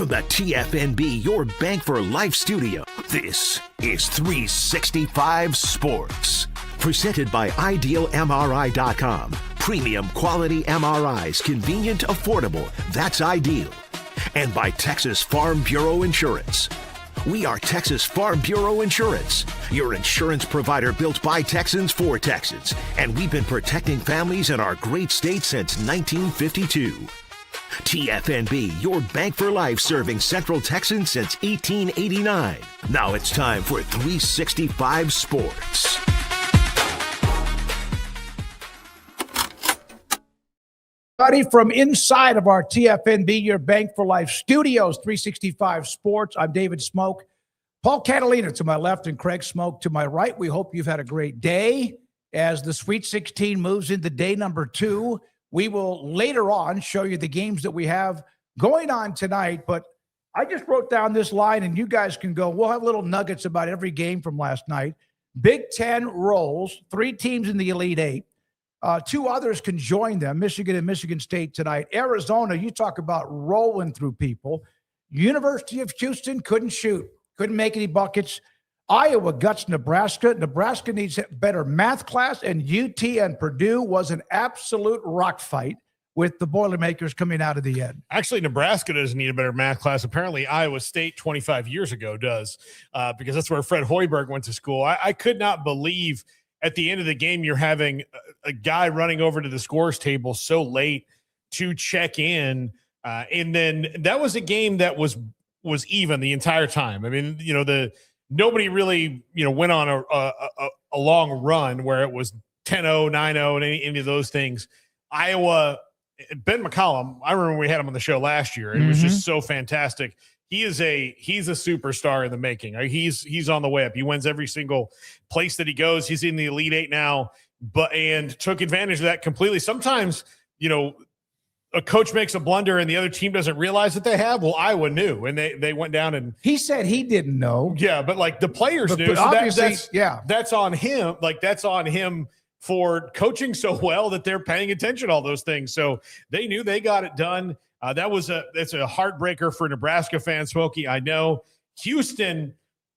From the TFNB Your Bank for Life studio, this is 365 Sports. Presented by IdealMRI.com. Premium quality MRIs, convenient, affordable. That's ideal. And by Texas Farm Bureau Insurance. We are Texas Farm Bureau Insurance, your insurance provider built by Texans for Texans. And we've been protecting families in our great state since 1952. TFNB, your bank for life, serving Central Texans since 1889. Now it's time for 365 Sports. From inside of our TFNB, your Bank for Life studios, 365 Sports. I'm David Smoke. Paul Catalina to my left and Craig Smoke to my right. We hope you've had a great day. As the Sweet 16 moves into day number 2, we will later on show you the games that we have going on tonight. But I just wrote down this line, and you guys can go. We'll have little nuggets about every game from last night. Big Ten rolls, 3 teams in the Elite Eight. 2 others can join them, Michigan and Michigan State tonight. Arizona, you talk about rolling through people. University of Houston couldn't shoot, couldn't make any buckets. Iowa guts Nebraska. Nebraska needs a better math class, and UT and Purdue was an absolute rock fight with the Boilermakers coming out of the end. Actually, Nebraska doesn't need a better math class. Apparently, Iowa State 25 years ago does, because that's where Fred Hoiberg went to school. I could not believe at the end of the game you're having a guy running over to the scores table so late to check in. And then that was a game that was even the entire time. I mean, nobody really, went on a long run where it was 10-0, 9-0, and any of those things. Iowa, Ben McCollum, I remember we had him on the show last year. It was just so fantastic. He's a superstar in the making. He's on the way up. He wins every single place that he goes. He's in the Elite Eight now, and took advantage of that completely. Sometimes, a coach makes a blunder and the other team doesn't realize that they have. Well, Iowa knew, and they went down and he said he didn't know. Yeah, but like the players knew. But so obviously, that's on him. Like that's on him for coaching so well that they're paying attention to all those things. So they knew they got it done. That's a heartbreaker for Nebraska fans, Smokey. I know. Houston,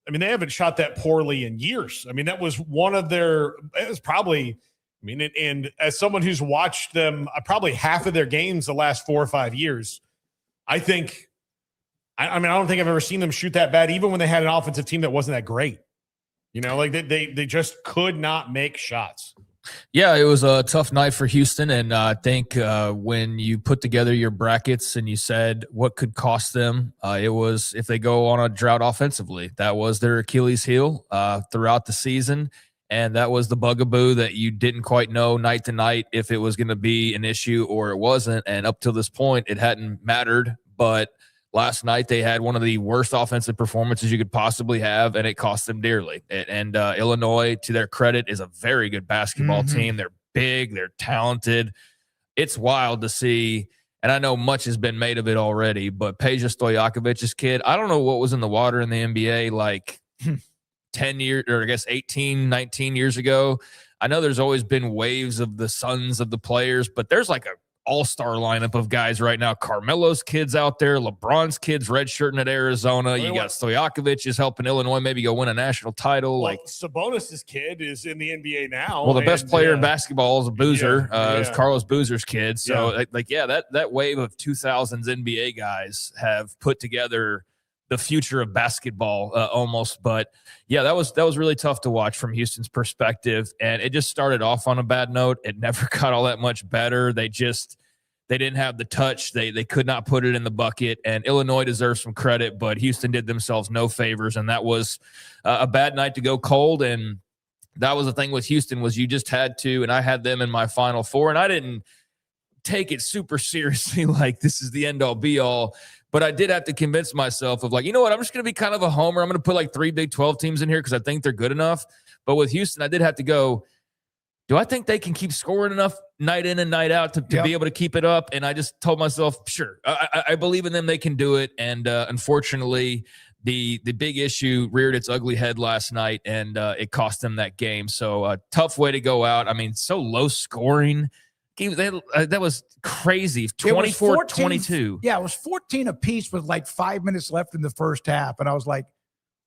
I mean, they haven't shot that poorly in years. I mean, that was one of their – it was probably – and as someone who's watched them probably half of their games the last 4 or 5 years, I think – I don't think I've ever seen them shoot that bad, even when they had an offensive team that wasn't that great. They just could not make shots. Yeah, it was a tough night for Houston, and I think when you put together your brackets and you said what could cost them, it was if they go on a drought offensively. That was their Achilles heel throughout the season, and that was the bugaboo that you didn't quite know night to night if it was going to be an issue or it wasn't, and up till this point, it hadn't mattered, but last night, they had one of the worst offensive performances you could possibly have, and it cost them dearly. And Illinois, to their credit, is a very good basketball team. They're big. They're talented. It's wild to see, and I know much has been made of it already, but Peja Stojakovic's kid, I don't know what was in the water in the NBA like 10 years, or I guess 18, 19 years ago. I know there's always been waves of the sons of the players, but there's like a all-star lineup of guys right now. Carmelo's kids out there, LeBron's kids redshirting at Arizona. You got Stojakovic is helping Illinois maybe go win a national title. Well, Sabonis's kid is in the NBA now. Well, the best player in basketball is a Boozer. It's Carlos Boozer's kid. So, that wave of 2000s NBA guys have put together the future of basketball almost. But yeah, that was really tough to watch from Houston's perspective. And it just started off on a bad note. It never got all that much better. They didn't have the touch. They could not put it in the bucket, and Illinois deserves some credit, but Houston did themselves no favors. And that was a bad night to go cold. And that was the thing with Houston, was you just had to, and I had them in my Final Four, and I didn't take it super seriously like this is the end all be all. But I did have to convince myself of like, you know what, I'm just going to be kind of a homer. I'm going to put like 3 Big 12 teams in here because I think they're good enough. But with Houston, I did have to go, do I think they can keep scoring enough night in and night out to be able to keep it up? And I just told myself, sure, I believe in them. They can do it. And unfortunately, the big issue reared its ugly head last night, and it cost them that game. So a tough way to go out. I mean, so low scoring. That was crazy. 24-22. Yeah, it was 14 apiece with like 5 minutes left in the first half. And I was like,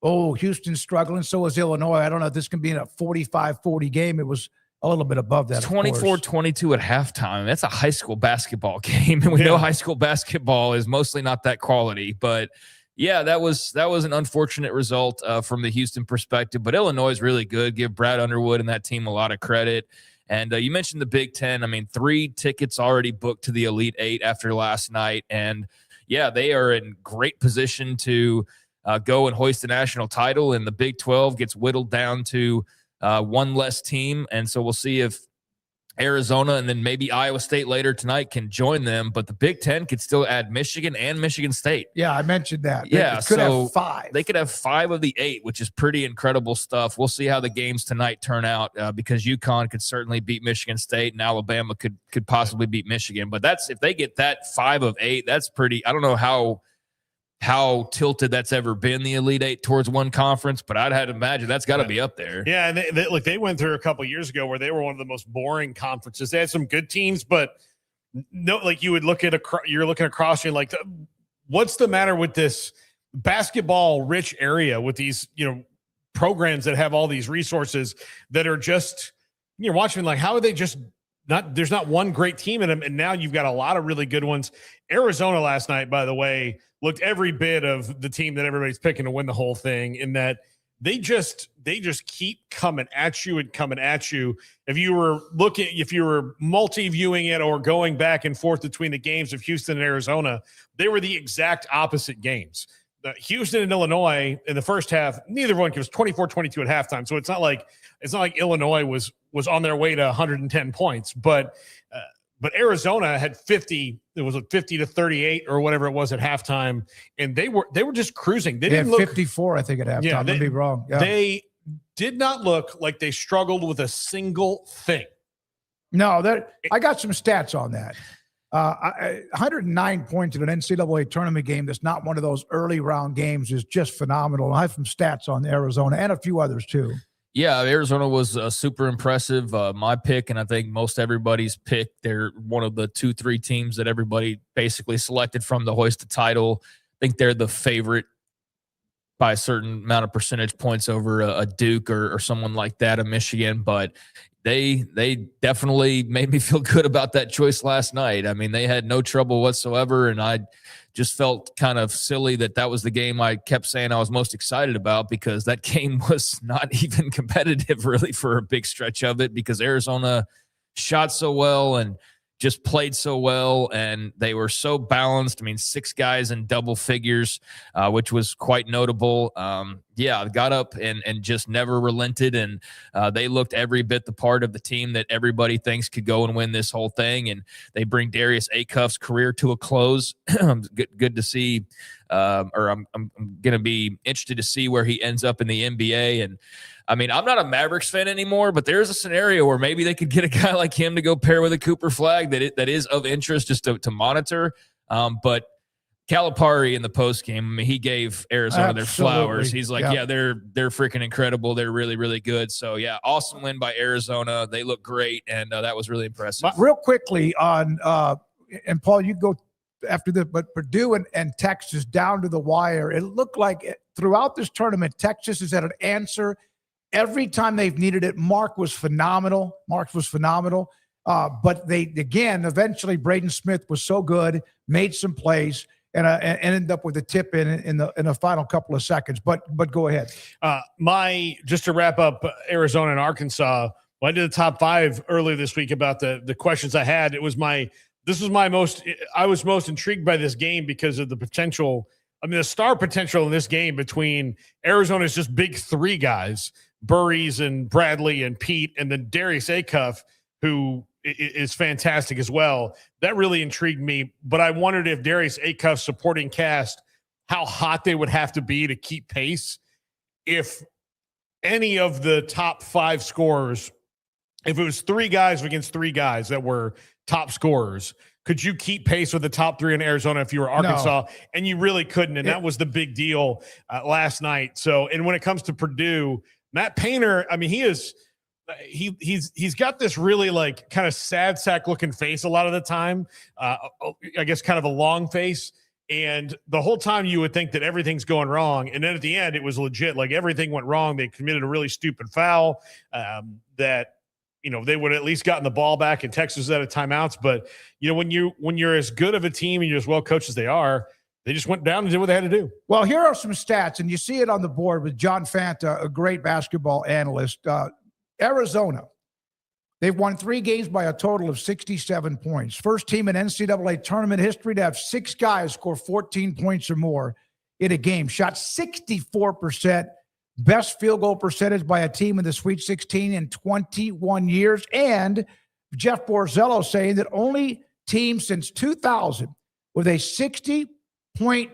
oh, Houston's struggling. So is Illinois. I don't know if this can be in a 45-40 game. It was a little bit above that. 24-22 at halftime. That's a high school basketball game. And we know high school basketball is mostly not that quality. But yeah, that was an unfortunate result from the Houston perspective. But Illinois is really good. Give Brad Underwood and that team a lot of credit. And you mentioned the Big Ten. I mean, 3 tickets already booked to the Elite Eight after last night. And yeah, they are in great position to go and hoist the national title. And the Big 12 gets whittled down to one less team. And so we'll see if Arizona and then maybe Iowa State later tonight can join them. But the Big Ten could still add Michigan and Michigan State. Yeah, I mentioned that. Yeah, they could have 5. They could have 5 of the 8, which is pretty incredible stuff. We'll see how the games tonight turn out because UConn could certainly beat Michigan State and Alabama could possibly beat Michigan. But that's if they get that 5 of 8, that's pretty. I don't know how tilted that's ever been, the Elite Eight towards one conference, but I'd have to imagine that's got to be up there. Yeah, and they went through a couple of years ago where they were one of the most boring conferences. They had some good teams, but no, like you would look at you're looking across, you're like, what's the matter with this basketball rich area with these programs that have all these resources that are just you're watching like how are they just not? There's not one great team in them, and now you've got a lot of really good ones. Arizona last night, by the way, looked every bit of the team that everybody's picking to win the whole thing in that they just keep coming at you and coming at you. If you were multi-viewing it or going back and forth between the games of Houston and Arizona, they were the exact opposite games. Houston and Illinois in the first half, neither one was 24-22 at halftime. So it's not like Illinois was on their way to 110 points, but Arizona had 50. It was 50-38 or whatever it was at halftime, and they were just cruising. They didn't had look 54, I think, at halftime. Yeah, I'd be wrong. Yeah. They did not look like they struggled with a single thing. No, I got some stats on that. 109 points in an NCAA tournament game that's not one of those early round games is just phenomenal. I have some stats on Arizona and a few others too. Yeah, Arizona was super impressive. My pick, and I think most everybody's pick, they're one of the 2-3 teams that everybody basically selected from to hoist the title. I think they're the favorite by a certain amount of percentage points over a Duke or someone like that, a Michigan. But they definitely made me feel good about that choice last night. I mean, they had no trouble whatsoever, and I just felt kind of silly that was the game I kept saying I was most excited about because that game was not even competitive really for a big stretch of it because Arizona shot so well and just played so well, and they were so balanced. I mean, 6 guys in double figures, which was quite notable. Got up and just never relented, and they looked every bit the part of the team that everybody thinks could go and win this whole thing, and they bring Darius Acuff's career to a close. Good to see, I'm going to be interested to see where he ends up in the NBA, and I mean, I'm not a Mavericks fan anymore, but there's a scenario where maybe they could get a guy like him to go pair with a Cooper Flag that is of interest just to monitor. But Calipari in the postgame, I mean, he gave Arizona their flowers. He's like, yeah, they're freaking incredible. They're really, really good. So, yeah, awesome win by Arizona. They look great, and that was really impressive. Real quickly on and Paul, you go after this, but Purdue and Texas down to the wire. It looked like throughout this tournament, Texas has had an answer every time they've needed it. Mark was phenomenal. But eventually Braden Smith was so good, made some plays, and ended up with a tip in the final couple of seconds. But go ahead. Just to wrap up Arizona and Arkansas, I did the top 5 earlier this week about the questions I had. I was most intrigued by this game because of the potential. I mean, the star potential in this game between Arizona's just big 3 guys, Burries and Bradley and Pete, and then Darius Acuff, who is fantastic as well. That really intrigued me, but I wondered if Darius Acuff's supporting cast, how hot they would have to be to keep pace. If any of the top 5 scorers, if it was 3 guys against 3 guys that were top scorers, could you keep pace with the top 3 in Arizona if you were Arkansas? No. And you really couldn't, and that was the big deal last night. So, and when it comes to Purdue, Matt Painter, I mean, he is he's got this really like kind of sad sack looking face a lot of the time. I guess kind of a long face. And the whole time you would think that everything's going wrong. And then at the end, it was legit. Like everything went wrong. They committed a really stupid foul that, they would at least gotten the ball back, and Texas was out of timeouts. But, when you're as good of a team and you're as well coached as they are, they just went down and did what they had to do. Well, here are some stats, and you see it on the board with John Fanta, a great basketball analyst. Arizona, they've won 3 games by a total of 67 points. First team in NCAA tournament history to have 6 guys score 14 points or more in a game. Shot 64%, best field goal percentage by a team in the Sweet 16 in 21 years. And Jeff Borzello saying that only team since 2000 with a 60-point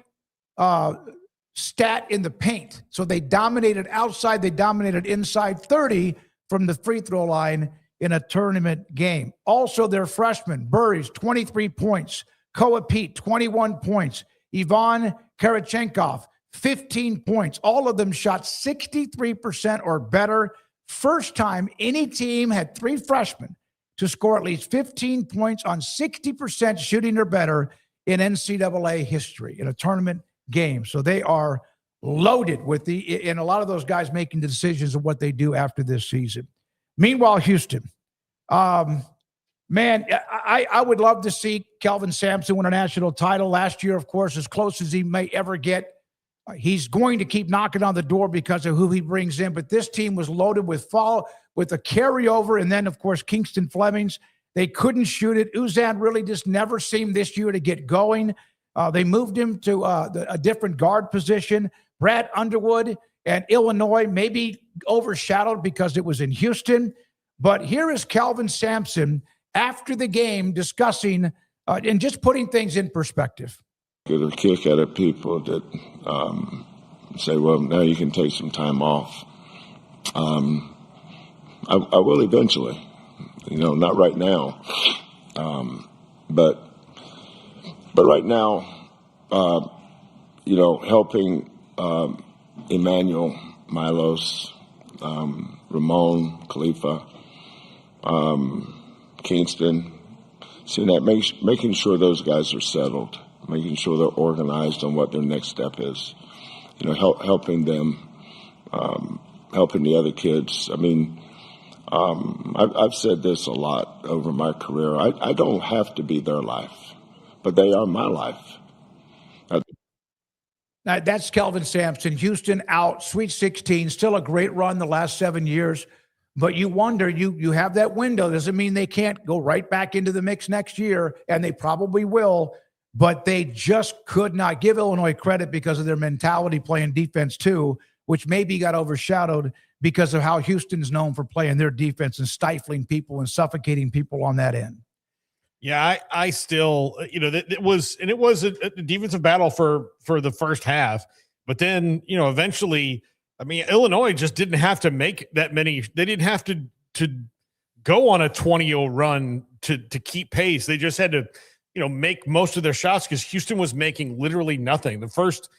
stat in the paint. So they dominated outside, they dominated inside, 30 from the free throw line in a tournament game. Also, their freshman, Burries, 23 points. Koa Pete, 21 points. Ivan Karachenkov, 15 points. All of them shot 63% or better. First time any team had 3 freshmen to score at least 15 points on 60% shooting or better in NCAA history in a tournament game. So they are loaded with and a lot of those guys making the decisions of what they do after this season. Meanwhile, Houston, man, I would love to see Kelvin Sampson win a national title. Last year, of course, as close as he may ever get. He's going to keep knocking on the door because of who he brings in. But this team was loaded with a carryover. And then, of course, Kingston Flemings. They couldn't shoot it. Uzan really just never seemed this year to get going. They moved him to a different guard position. Brad Underwood and Illinois maybe overshadowed because it was in Houston. But here is Kelvin Sampson after the game discussing and just putting things in perspective. Get a kick out of people that say, well, now you can take some time off. I will eventually, not right now. But right now, helping Emmanuel, Milos, Ramon, Khalifa, Kingston, seeing that, making sure those guys are settled, making sure they're organized on what their next step is, helping them, helping the other kids. I mean, I've said this a lot over my career. I don't have to be their life, but they are my life. That's Kelvin Sampson. Houston out, Sweet 16, still a great run the last 7 years. But you wonder, you have that window. Doesn't mean they can't go right back into the mix next year, and they probably will. But they just could not give Illinois credit because of their mentality playing defense too, which maybe got overshadowed because of how Houston's known for playing their defense and stifling people and suffocating people on that end. Yeah, I still, it was a defensive battle for the first half, but then, eventually, I mean, Illinois just didn't have to make that many. They didn't have to go on a 20-0 run to keep pace. They just had to, make most of their shots because Houston was making literally nothing. The first,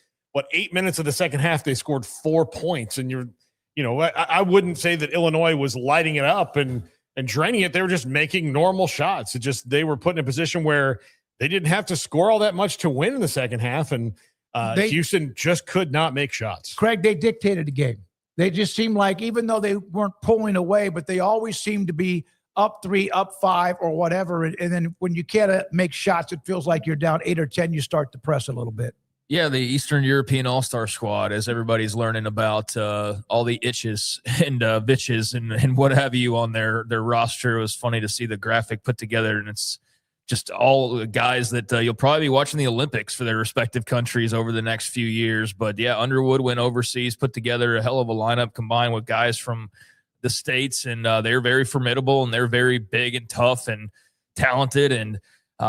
8 minutes of the second half, they scored 4 points. And I wouldn't say that Illinois was lighting it up and draining it. They were just making normal shots. They were put in a position where they didn't have to score all that much to win in the second half. And Houston just could not make shots. Craig, they dictated the game. They just seemed like, even though they weren't pulling away, but they always seemed to be up 3, up 5, or whatever. And then when you can't make shots, it feels like you're down 8 or 10. You start to press a little bit. Yeah, the Eastern European All-Star squad, as everybody's learning about all the itches and bitches and what have you on their roster. It was funny to see the graphic put together, and it's just all the guys that you'll probably be watching the Olympics for their respective countries over the next few years. But, yeah, Underwood went overseas, put together a hell of a lineup combined with guys from the States, and they're very formidable, and they're very big and tough and talented, and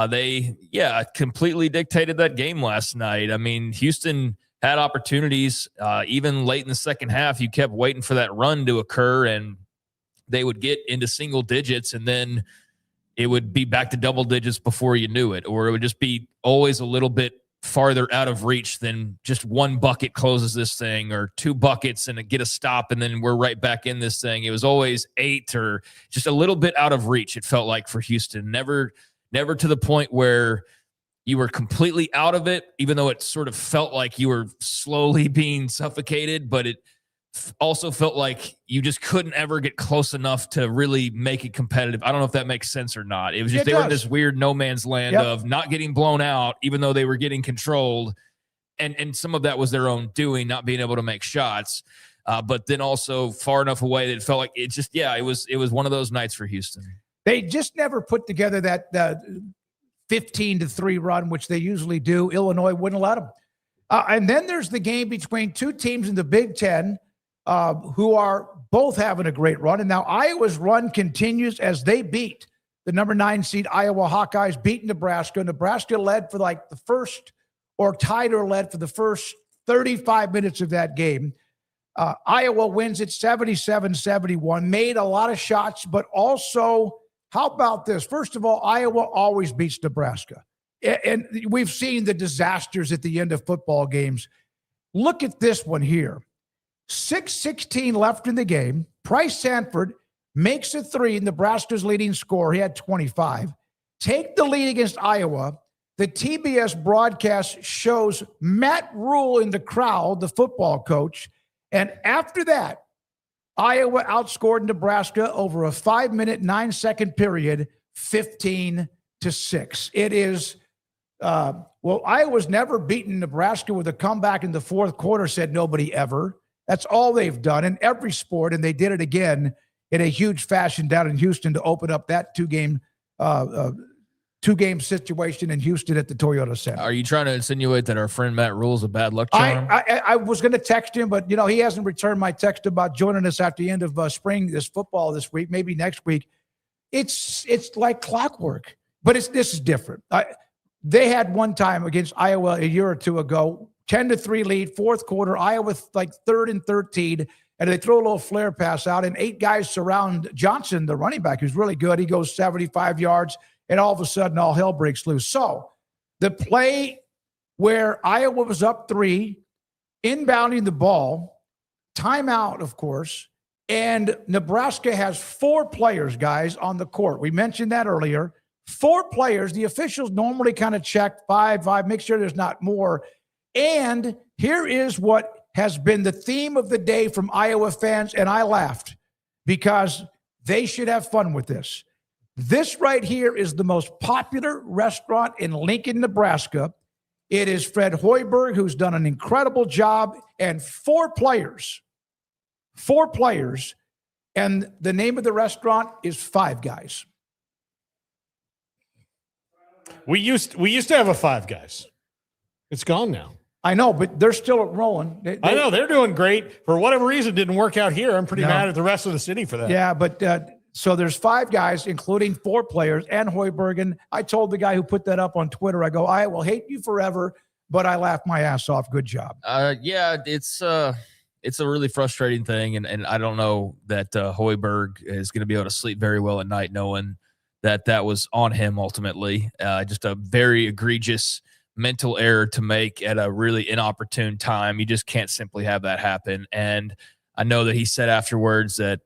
they completely dictated that game last night. I mean, Houston had opportunities even late in the second half. You kept waiting for that run to occur, and they would get into single digits, and then it would be back to double digits before you knew it, or it would just be always a little bit farther out of reach than just one bucket closes this thing or two buckets and get a stop and then we're right back in this thing. It was always 8 or just a little bit out of reach, it felt like, for Houston. Never to the point where you were completely out of it, even though it sort of felt like you were slowly being suffocated, but it also felt like you just couldn't ever get close enough to really make it competitive. I don't know if that makes sense or not. It was just, they were in this weird no man's land of not getting blown out, even though they were getting controlled. And some of that was their own doing, not being able to make shots. But then also far enough away that it felt like it just, it was one of those nights for Houston. They just never put together that 15-3 run, which they usually do. Illinois wouldn't let them. And then there's the game between two teams in the Big Ten, who are both having a great run. And now Iowa's run continues as they beat the number 9 seed Iowa Hawkeyes, beat Nebraska. Nebraska led for like the first, or tied or led for the first 35 minutes of that game. Iowa wins it 77-71, made a lot of shots, but also, how about this? First of all, Iowa always beats Nebraska. And we've seen the disasters at the end of football games. Look at this one here. 6:16 left in the game. Price Sanford makes a 3, Nebraska's leading scorer. He had 25. Take the lead against Iowa. The TBS broadcast shows Matt Rule in the crowd, the football coach. And after that, Iowa outscored Nebraska over a 5-minute, 9-second period, 15-6. It is, Iowa's never beaten Nebraska with a comeback in the fourth quarter, said nobody ever. That's all they've done in every sport, and they did it again in a huge fashion down in Houston to open up that two-game situation in Houston at the Toyota Center. Are you trying to insinuate that our friend Matt Rule's a bad luck charm? I was going to text him, but he hasn't returned my text about joining us at the end of spring this football this week, maybe next week. It's like clockwork, but this is different. They had one time against Iowa a year or two ago, 10-3 lead, fourth quarter, Iowa like 3rd and 13, and they throw a little flare pass out, and 8 guys surround Johnson, the running back, who's really good. He goes 75 yards, and all of a sudden, all hell breaks loose. So the play where Iowa was up 3, inbounding the ball, timeout, of course, and Nebraska has 4 players, guys, on the court. We mentioned that earlier. 4 players. The officials normally kind of check 5, make sure there's not more. And here is what has been the theme of the day from Iowa fans, and I laughed because they should have fun with this. This right here is the most popular restaurant in Lincoln, Nebraska. It is Fred Hoiberg, who's done an incredible job, and 4 players, and the name of the restaurant is Five Guys. We used to have a Five Guys. It's gone now. I know, but they're still rolling. I know they're doing great. For whatever reason, it didn't work out here. I'm pretty mad at the rest of the city for that. Yeah, but so there's 5 guys, including 4 players, and Hoiberg. And I told the guy who put that up on Twitter, I go, I will hate you forever, but I laughed my ass off. Good job. Yeah, it's a really frustrating thing, and I don't know that Hoiberg is going to be able to sleep very well at night, knowing that was on him ultimately. Just a very egregious mental error to make at a really inopportune time. You just can't simply have that happen. And I know that he said afterwards that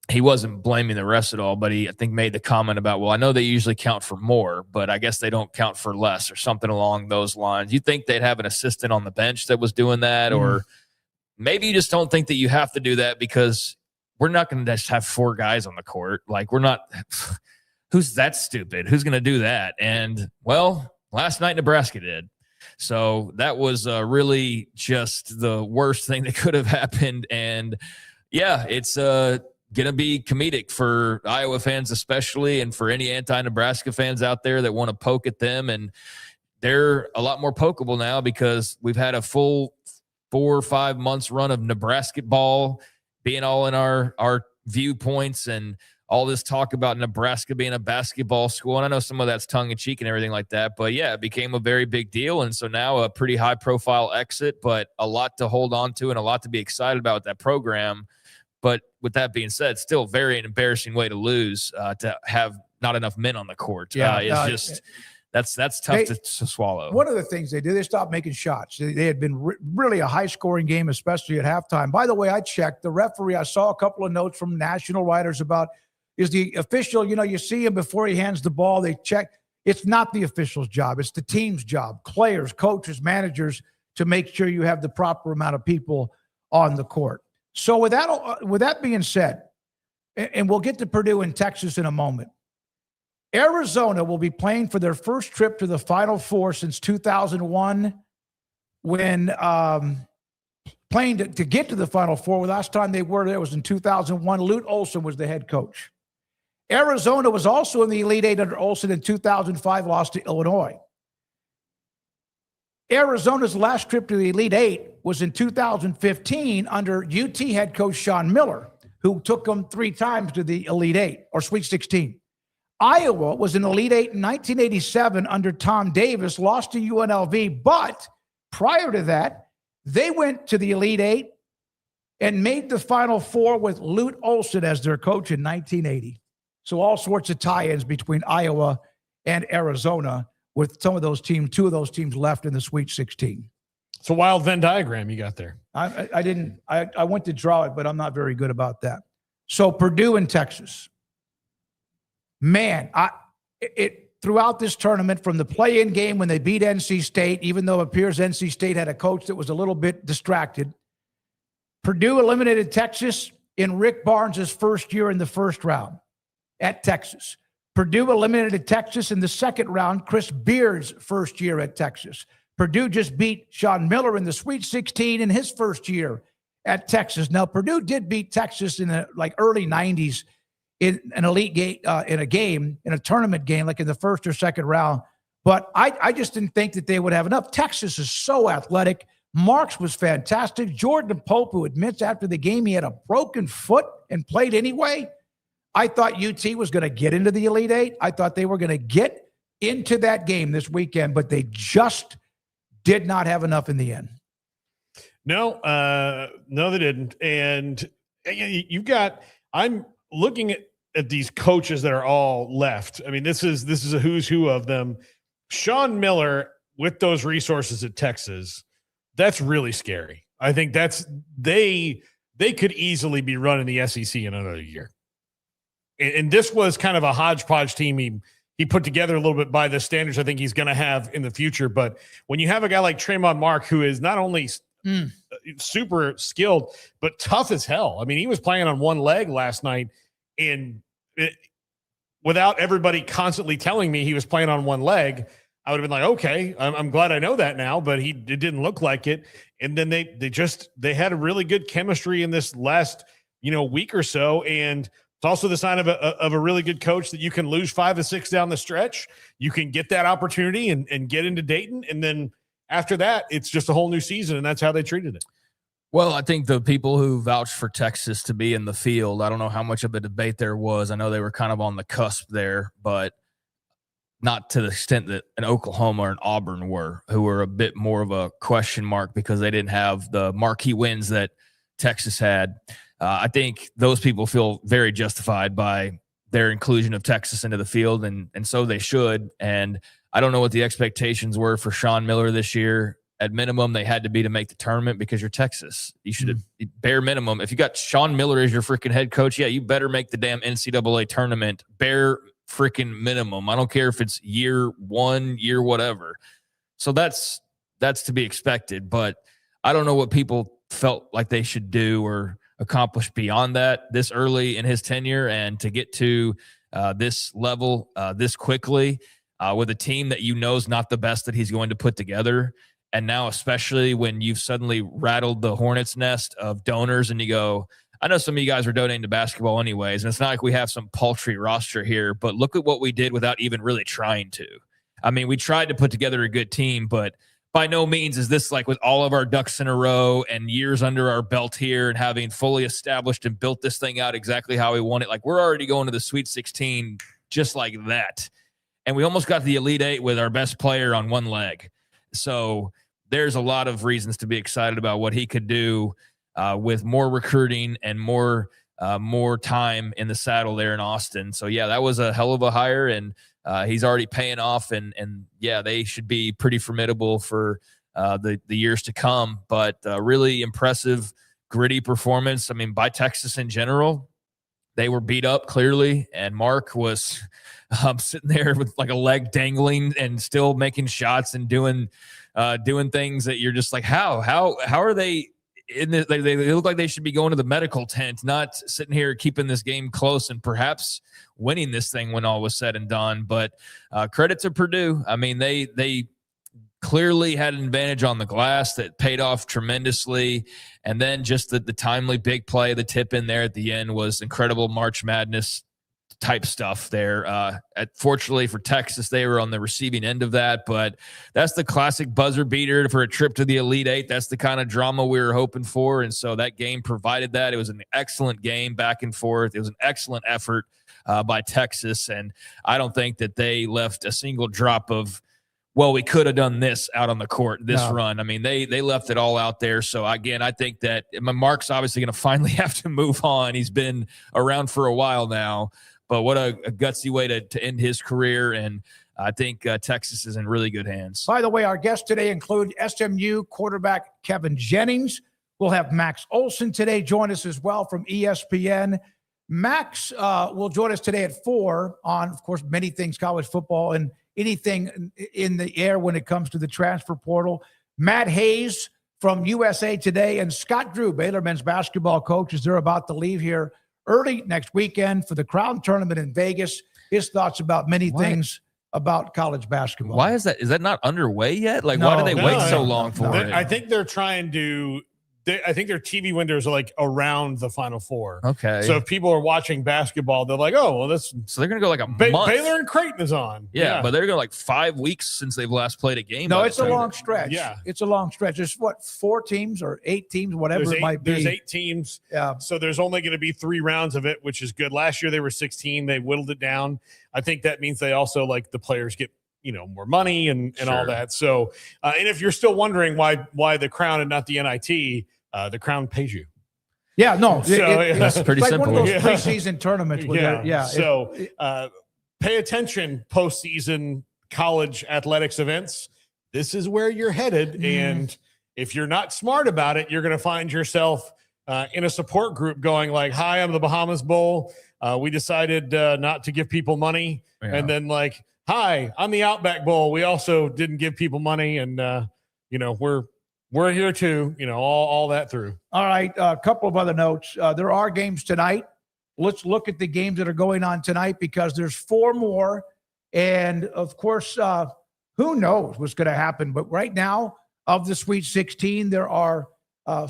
he wasn't blaming the refs at all, but he, I think, made the comment about, well, I know they usually count for more, but I guess they don't count for less or something along those lines. You think they'd have an assistant on the bench that was doing that, or maybe you just don't think that you have to do that because we're not going to just have 4 guys on the court. Like, we're not – who's that stupid? Who's going to do that? And, well, last night Nebraska did. So that was really just the worst thing that could have happened. And, yeah, it's going to be comedic for Iowa fans especially, and for any anti-Nebraska fans out there that want to poke at them. And they're a lot more pokeable now because we've had a full 4 or 5 months run of Nebraska ball being all in our viewpoints, and all this talk about Nebraska being a basketball school. And I know some of that's tongue-in-cheek and everything like that, but yeah, it became a very big deal. And so now a pretty high-profile exit, but a lot to hold on to and a lot to be excited about with that program. But with that being said, still very embarrassing way to lose, to have not enough men on the court. It's just that's tough to swallow. One of the things they did, they stopped making shots. They had been really a high-scoring game, especially at halftime. By the way, I checked. The referee, I saw a couple of notes from national writers about, is the official, you see him before he hands the ball, they check. It's not the official's job. It's the team's job, players, coaches, managers, to make sure you have the proper amount of people on the court. So with that being said, and we'll get to Purdue and Texas in a moment, Arizona will be playing for their first trip to the Final Four since 2001 when playing to get to the Final Four. The last time they were there was in 2001. Lute Olson was the head coach. Arizona was also in the Elite Eight under Olson in 2005, lost to Illinois. Arizona's last trip to the Elite Eight was in 2015 under UT head coach Sean Miller, who took them 3 times to the Elite Eight or Sweet 16. Iowa was in Elite Eight in 1987 under Tom Davis, lost to UNLV, but prior to that, they went to the Elite Eight and made the Final Four with Lute Olson as their coach in 1980. So all sorts of tie-ins between Iowa and Arizona, with some of those teams, 2 of those teams left in the Sweet 16. It's a wild Venn diagram you got there. I went to draw it, but I'm not very good about that. So Purdue and Texas. Man, throughout this tournament, from the play-in game when they beat NC State, even though it appears NC State had a coach that was a little bit distracted, Purdue eliminated Texas in Rick Barnes' first year in the first round at Texas. Purdue eliminated Texas in the second round, Chris Beard's first year at Texas. Purdue just beat Sean Miller in the Sweet 16 in his first year at Texas. Now, Purdue did beat Texas in the early 90s in an elite game, in a tournament game, like in the first or second round. But I just didn't think that they would have enough. Texas is so athletic. Marks was fantastic. Jordan Pope, who admits after the game he had a broken foot and played anyway. I thought UT was going to get into the Elite Eight. I thought they were going to get into that game this weekend, but they just did not have enough in the end. No, they didn't. And I'm looking at these coaches that are all left. I mean, this is a who's who of them. Sean Miller with those resources at Texas, that's really scary. I think they could easily be running the SEC in another year. And this was kind of a hodgepodge team he put together a little bit by the standards I think he's going to have in the future. But when you have a guy like Tremont Mark, who is not only super skilled, but tough as hell. I mean, he was playing on one leg last night, and without everybody constantly telling me he was playing on one leg, I would have been like, okay, I'm glad I know that now, but it didn't look like it. And then they had a really good chemistry in this last, week or so. And it's also the sign of a really good coach that you can lose 5 to 6 down the stretch. You can get that opportunity and get into Dayton. And then after that, it's just a whole new season. And that's how they treated it. Well, I think the people who vouched for Texas to be in the field, I don't know how much of a debate there was. I know they were kind of on the cusp there, but not to the extent that an Oklahoma or an Auburn were, who were a bit more of a question mark because they didn't have the marquee wins that Texas had. I think those people feel very justified by their inclusion of Texas into the field, and so they should. And I don't know what the expectations were for Sean Miller this year. At minimum, they had to be to make the tournament because you're Texas. You should have bare minimum. If you got Sean Miller as your freaking head coach, yeah, you better make the damn NCAA tournament bare freaking minimum. I don't care if it's year 1, year whatever. So that's to be expected. But I don't know what people felt like they should do or accomplish beyond that this early in his tenure, and to get to this level this quickly with a team that is not the best that he's going to put together. And now, especially when you've suddenly rattled the hornet's nest of donors and you go, I know some of you guys are donating to basketball anyways, and it's not like we have some paltry roster here, but look at what we did without even really trying to. I mean, we tried to put together a good team, but by no means is this like with all of our ducks in a row and years under our belt here and having fully established and built this thing out exactly how we want it. Like, we're already going to the Sweet 16 just like that. And we almost got the Elite Eight with our best player on one leg. So there's a lot of reasons to be excited about what he could do with more recruiting and more more time in the saddle there in Austin. So yeah, that was a hell of a hire, and he's already paying off. And yeah, they should be pretty formidable for the years to come. But really impressive, gritty performance. I mean, by Texas in general. They were beat up clearly, and Mark was sitting there with like a leg dangling and still making shots and doing things that you're just like, how are they in this? They look like they should be going to the medical tent, not sitting here keeping this game close and perhaps winning this thing when all was said and done. But credit to Purdue. I mean, they clearly had an advantage on the glass that paid off tremendously. And then just the timely big play, the tip in there at the end was incredible March Madness type stuff there. Fortunately for Texas, they were on the receiving end of that, but that's the classic buzzer beater for a trip to the Elite Eight. That's the kind of drama we were hoping for. And so that game provided that. It was an excellent game back and forth. It was an excellent effort by Texas. And I don't think that they left a single drop of, well, we could have done this out on the court, run. I mean, they left it all out there. So, again, I think that Mark's obviously going to finally have to move on. He's been around for a while now. But what a gutsy way to end his career. And I think Texas is in really good hands. By the way, our guests today include SMU quarterback Kevin Jennings. We'll have Max Olson today join us as well from ESPN. Max will join us today at 4 on, of course, many things college football and anything in the air when it comes to the transfer portal. Matt Hayes from USA Today and Scott Drew, Baylor men's basketball coach, as they're about to leave here early next weekend for the Crown Tournament in Vegas. His thoughts about many things about college basketball. Why is that? Is that not underway yet? Like, why do they wait so long for it? I think they're trying to I think their TV windows are like around the Final Four. Okay. So if people are watching basketball, they're like, oh, well, this. So they're going to go like a month. Baylor and Creighton is on. Yeah, but they're going like 5 weeks since they've last played a game. No, it's a long stretch. Yeah. It's a long stretch. There's 4 teams or 8 teams, whatever it might be. There's 8 teams. Yeah. So there's only going to be 3 rounds of it, which is good. Last year they were 16. They whittled it down. I think that means they also like the players get more money and all that. So, and if you're still wondering why the Crown and not the NIT, the Crown pays you. Yeah, no, it's pretty like simple. One of those preseason tournaments. So pay attention postseason college athletics events. This is where you're headed. And if you're not smart about it, you're going to find yourself in a support group going like, hi, I'm the Bahamas Bowl. We decided not to give people money. Yeah. And then like, hi, I'm the Outback Bowl. We also didn't give people money. And, we're here too, all that through. All right. A couple of other notes. There are games tonight. Let's look at the games that are going on tonight because there's 4 more. And of course, who knows what's going to happen. But right now of the Sweet 16, there are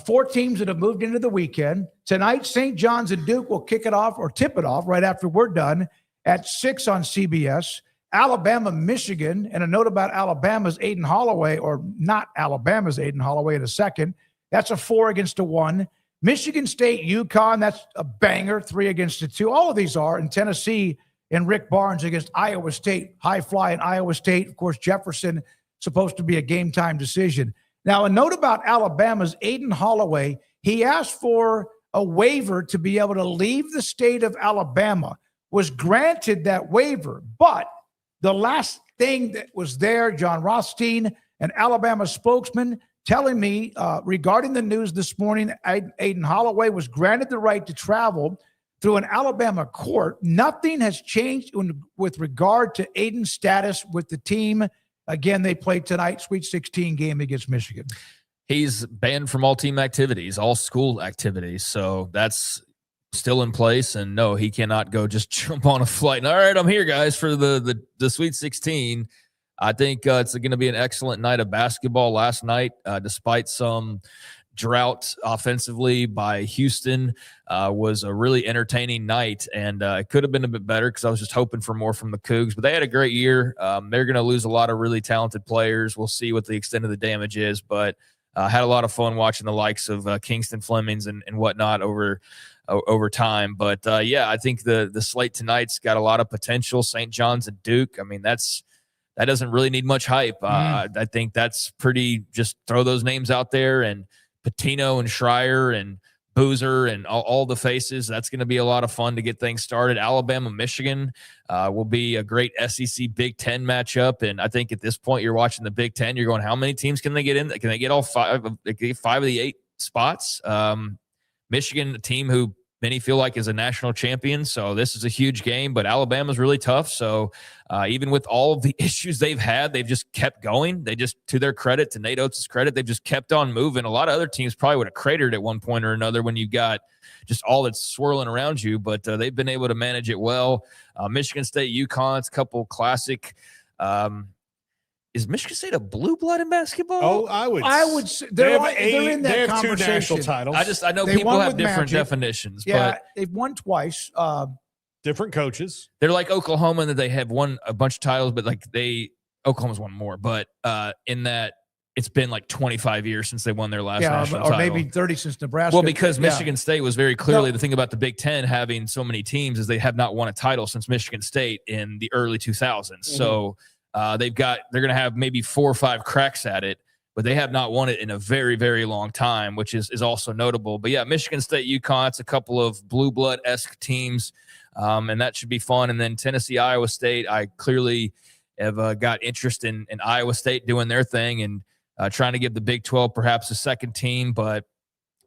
4 teams that have moved into the weekend. Tonight, St. John's and Duke will kick it off or tip it off right after we're done at 6 on CBS. Alabama, Michigan, and a note about Alabama's Aiden Holloway, or not Alabama's Aiden Holloway in a second. That's a 4-1. Michigan State, UConn, that's a banger, 3-2. All of these are. And Tennessee and Rick Barnes against Iowa State, high fly in Iowa State. Of course, Jefferson, supposed to be a game-time decision. Now, a note about Alabama's Aiden Holloway. He asked for a waiver to be able to leave the state of Alabama, was granted that waiver, but the last thing that was there, John Rothstein, an Alabama spokesman, telling me regarding the news this morning, Aiden Holloway was granted the right to travel through an Alabama court. Nothing has changed with regard to Aiden's status with the team. Again, they played tonight, Sweet 16 game against Michigan. He's banned from all team activities, all school activities. So that's still in place, and no, he cannot go just jump on a flight. And, all right, I'm here, guys, for the Sweet 16. I think it's going to be an excellent night of basketball. Last night, despite some drought offensively by Houston, was a really entertaining night, and it could have been a bit better because I was just hoping for more from the Cougs. But they had a great year. They're going to lose a lot of really talented players. We'll see what the extent of the damage is, but had a lot of fun watching the likes of Kingston Flemings and whatnot over time. But I think the slate tonight's got a lot of potential. St. John's and Duke. I mean, that doesn't really need much hype. I think that's pretty, just throw those names out there, and Patino and Schreier and Boozer and all the faces. That's going to be a lot of fun to get things started. Alabama, Michigan will be a great SEC Big Ten matchup. And I think at this point, you're watching the Big Ten. You're going, how many teams can they get in? Can they get all five of the 8 spots? Michigan, a team who many feel like is a national champion. So this is a huge game, but Alabama's really tough. So even with all of the issues they've had, they've just kept going. They just, to their credit, to Nate Oates' credit, they've just kept on moving. A lot of other teams probably would have cratered at one point or another when you got just all that's swirling around you, but they've been able to manage it well. Michigan State, UConn, it's a couple classic. Is Michigan State a blue blood in basketball? Oh, I would say they're in that they have 2 conversation. national titles. I know They people won have with different Magic. definitions, Yeah, but they've won twice. Different coaches. they're like Oklahoma in that they have won a bunch of titles, but like Oklahoma's won more. But in that it's been like 25 years since they won their last national or title. maybe 30 since Nebraska. Well, because Yeah. Michigan State was very clearly the thing about the Big Ten having so many teams is they have not won a title since Michigan State in the early 2000s. Mm-hmm. So they're going to have maybe 4 or 5 cracks at it, but they have not won it in a very, very long time, which is also notable. But yeah, Michigan State, UConn, it's a couple of blue blood-esque teams, and that should be fun. And then Tennessee, Iowa State, I clearly have got interest in Iowa State doing their thing and trying to give the Big 12 perhaps a second team, but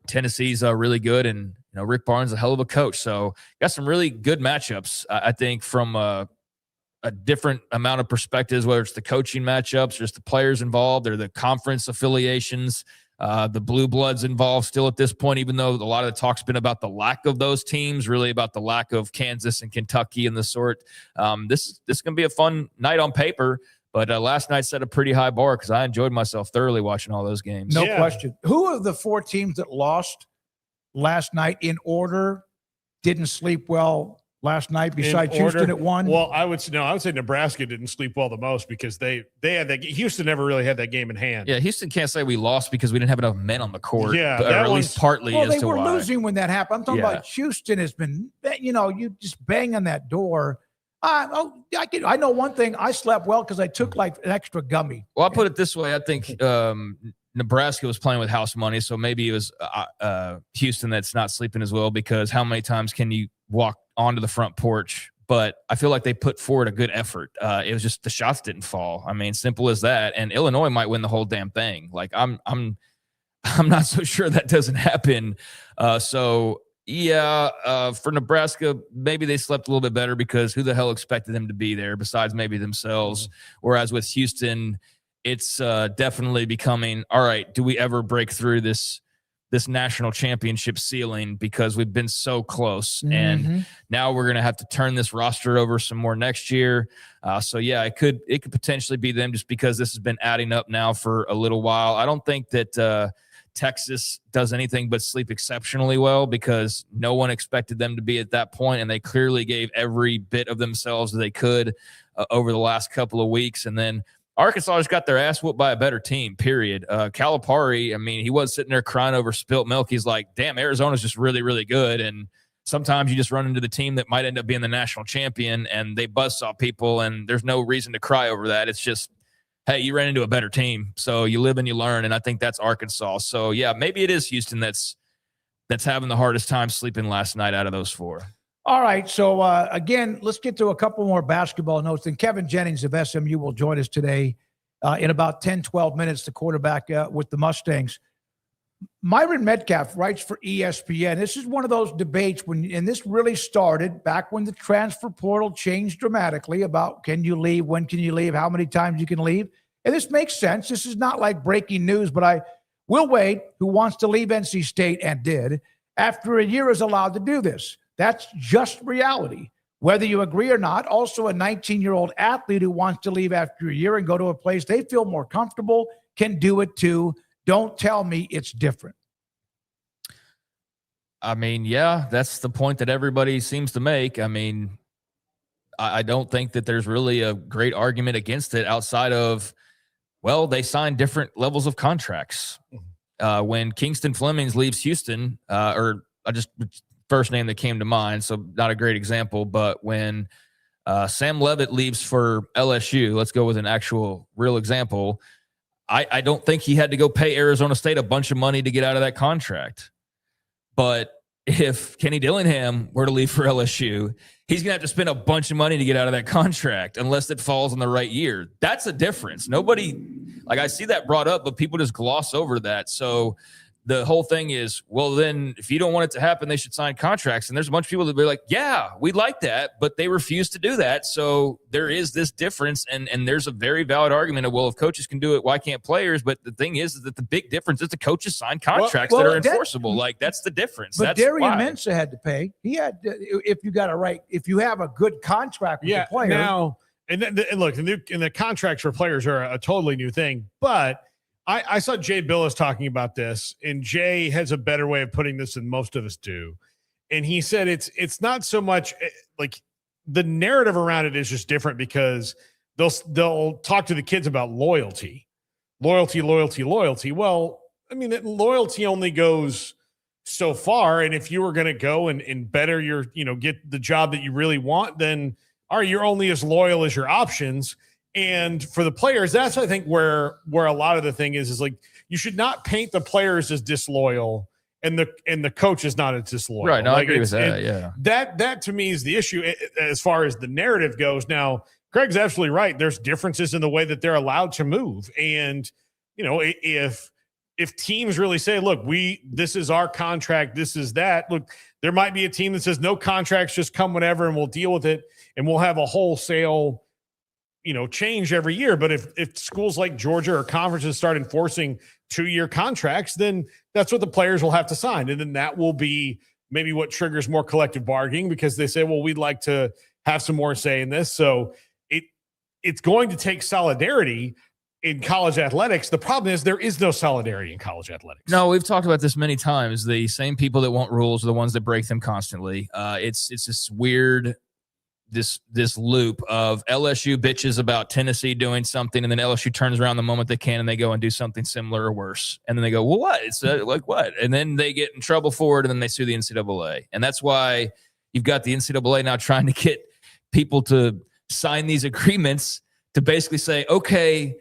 Tennessee's really good, and Rick Barnes is a hell of a coach. So got some really good matchups, I think, from a different amount of perspectives, whether it's the coaching matchups, just the players involved, or the conference affiliations, the blue bloods involved still at this point, even though a lot of the talk's been about the lack of those teams, really about the lack of Kansas and Kentucky and the sort. This is going to be a fun night on paper, but last night set a pretty high bar because I enjoyed myself thoroughly watching all those games. No question. Who of the 4 teams that lost last night in order didn't sleep well last night besides Houston at 1? Well, I would say Nebraska didn't sleep well the most because they had that. Houston never really had that game in hand. Yeah, Houston can't say we lost because we didn't have enough men on the court. Yeah, or at least partly Well, as they to were why. losing when that happened. I'm talking about Houston has been, you just bang on that door. I know one thing. I slept well because I took like an extra gummy. Well, I'll put it this way. I think Nebraska was playing with house money, so maybe it was Houston that's not sleeping as well because how many times can you walk onto the front porch? But I feel like they put forward a good effort. It was just the shots didn't fall. I mean, simple as that. And Illinois might win the whole damn thing. Like I'm not so sure that doesn't happen. For Nebraska, maybe they slept a little bit better because who the hell expected them to be there besides maybe themselves? Whereas with Houston, it's definitely becoming, all right, do we ever break through this national championship ceiling because we've been so close. Mm-hmm. And now we're going to have to turn this roster over some more next year. It could potentially be them just because this has been adding up now for a little while. I don't think that Texas does anything but sleep exceptionally well because no one expected them to be at that point, and they clearly gave every bit of themselves that they could over the last couple of weeks. And then Arkansas just got their ass whooped by a better team, period. Calipari, I mean, he was sitting there crying over spilt milk. He's like, damn, Arizona's just really, really good. And sometimes you just run into the team that might end up being the national champion, and they buzzsaw people, and there's no reason to cry over that. It's just, hey, you ran into a better team. So you live and you learn, and I think that's Arkansas. So, yeah, maybe it is Houston that's having the hardest time sleeping last night out of those 4. All right. So, again, let's get to a couple more basketball notes. And Kevin Jennings of SMU will join us today in about 10, 12 minutes, the quarterback with the Mustangs. Myron Metcalf writes for ESPN. This is one of those debates and this really started back when the transfer portal changed dramatically about can you leave, when can you leave, how many times you can leave. And this makes sense. This is not like breaking news, but Will Wade, who wants to leave NC State and did, after a year is allowed to do this. That's just reality, whether you agree or not. Also, a 19-year-old athlete who wants to leave after a year and go to a place they feel more comfortable can do it too. Don't tell me it's different. I mean, yeah, that's the point that everybody seems to make. I mean, I don't think that there's really a great argument against it outside of, well, they signed different levels of contracts. When Kingston Flemings leaves Houston, first name that came to mind, so not a great example, but when Sam Leavitt leaves for LSU, let's go with an actual real example, I don't think he had to go pay Arizona State a bunch of money to get out of that contract. But if Kenny Dillingham were to leave for LSU, he's going to have to spend a bunch of money to get out of that contract unless it falls on the right year. That's a difference. Nobody, like, I see that brought up, but people just gloss over that. So the whole thing is, well, then if you don't want it to happen, they should sign contracts. And there's a bunch of people that be like, yeah, we'd like that, but they refuse to do that. So there is this difference. And there's a very valid argument of, well, if coaches can do it, why can't players? But the thing is that the big difference is the coaches sign contracts that are enforceable. Like, that's the difference. But Darian Mensah had to pay. He had, if you got a right, if you have a good contract with the player. Now, and look, and the contracts for players are a totally new thing, but I saw Jay Billis talking about this, and Jay has a better way of putting this than most of us do. And he said it's not so much like the narrative around it is just different because they'll talk to the kids about loyalty. Well, I mean, loyalty only goes so far. And if you were going to go and better your, get the job that you really want, then you're only as loyal as your options. And for the players, that's, I think, where a lot of the thing is like, you should not paint the players as disloyal and the coach is not as disloyal. Right. No, like, I agree with that. Yeah. That to me is the issue as far as the narrative goes. Now, Craig's absolutely right. There's differences in the way that they're allowed to move. And, if teams really say, look, this is our contract, this is that, look, there might be a team that says no contracts, just come whenever and we'll deal with it. And we'll have a wholesale change every year. But if schools like Georgia or conferences start enforcing 2-year contracts, then that's what the players will have to sign. And then that will be maybe what triggers more collective bargaining because they say, well, we'd like to have some more say in this. So it's going to take solidarity in college athletics. The problem is there is no solidarity in college athletics. No, we've talked about this many times. The same people that want rules are the ones that break them constantly. It's this weird this loop of LSU bitches about Tennessee doing something, and then LSU turns around the moment they can and they go and do something similar or worse. And then they go, well, what? It's like what? And then they get in trouble for it, and then they sue the NCAA. And that's why you've got the NCAA now trying to get people to sign these agreements to basically say, okay,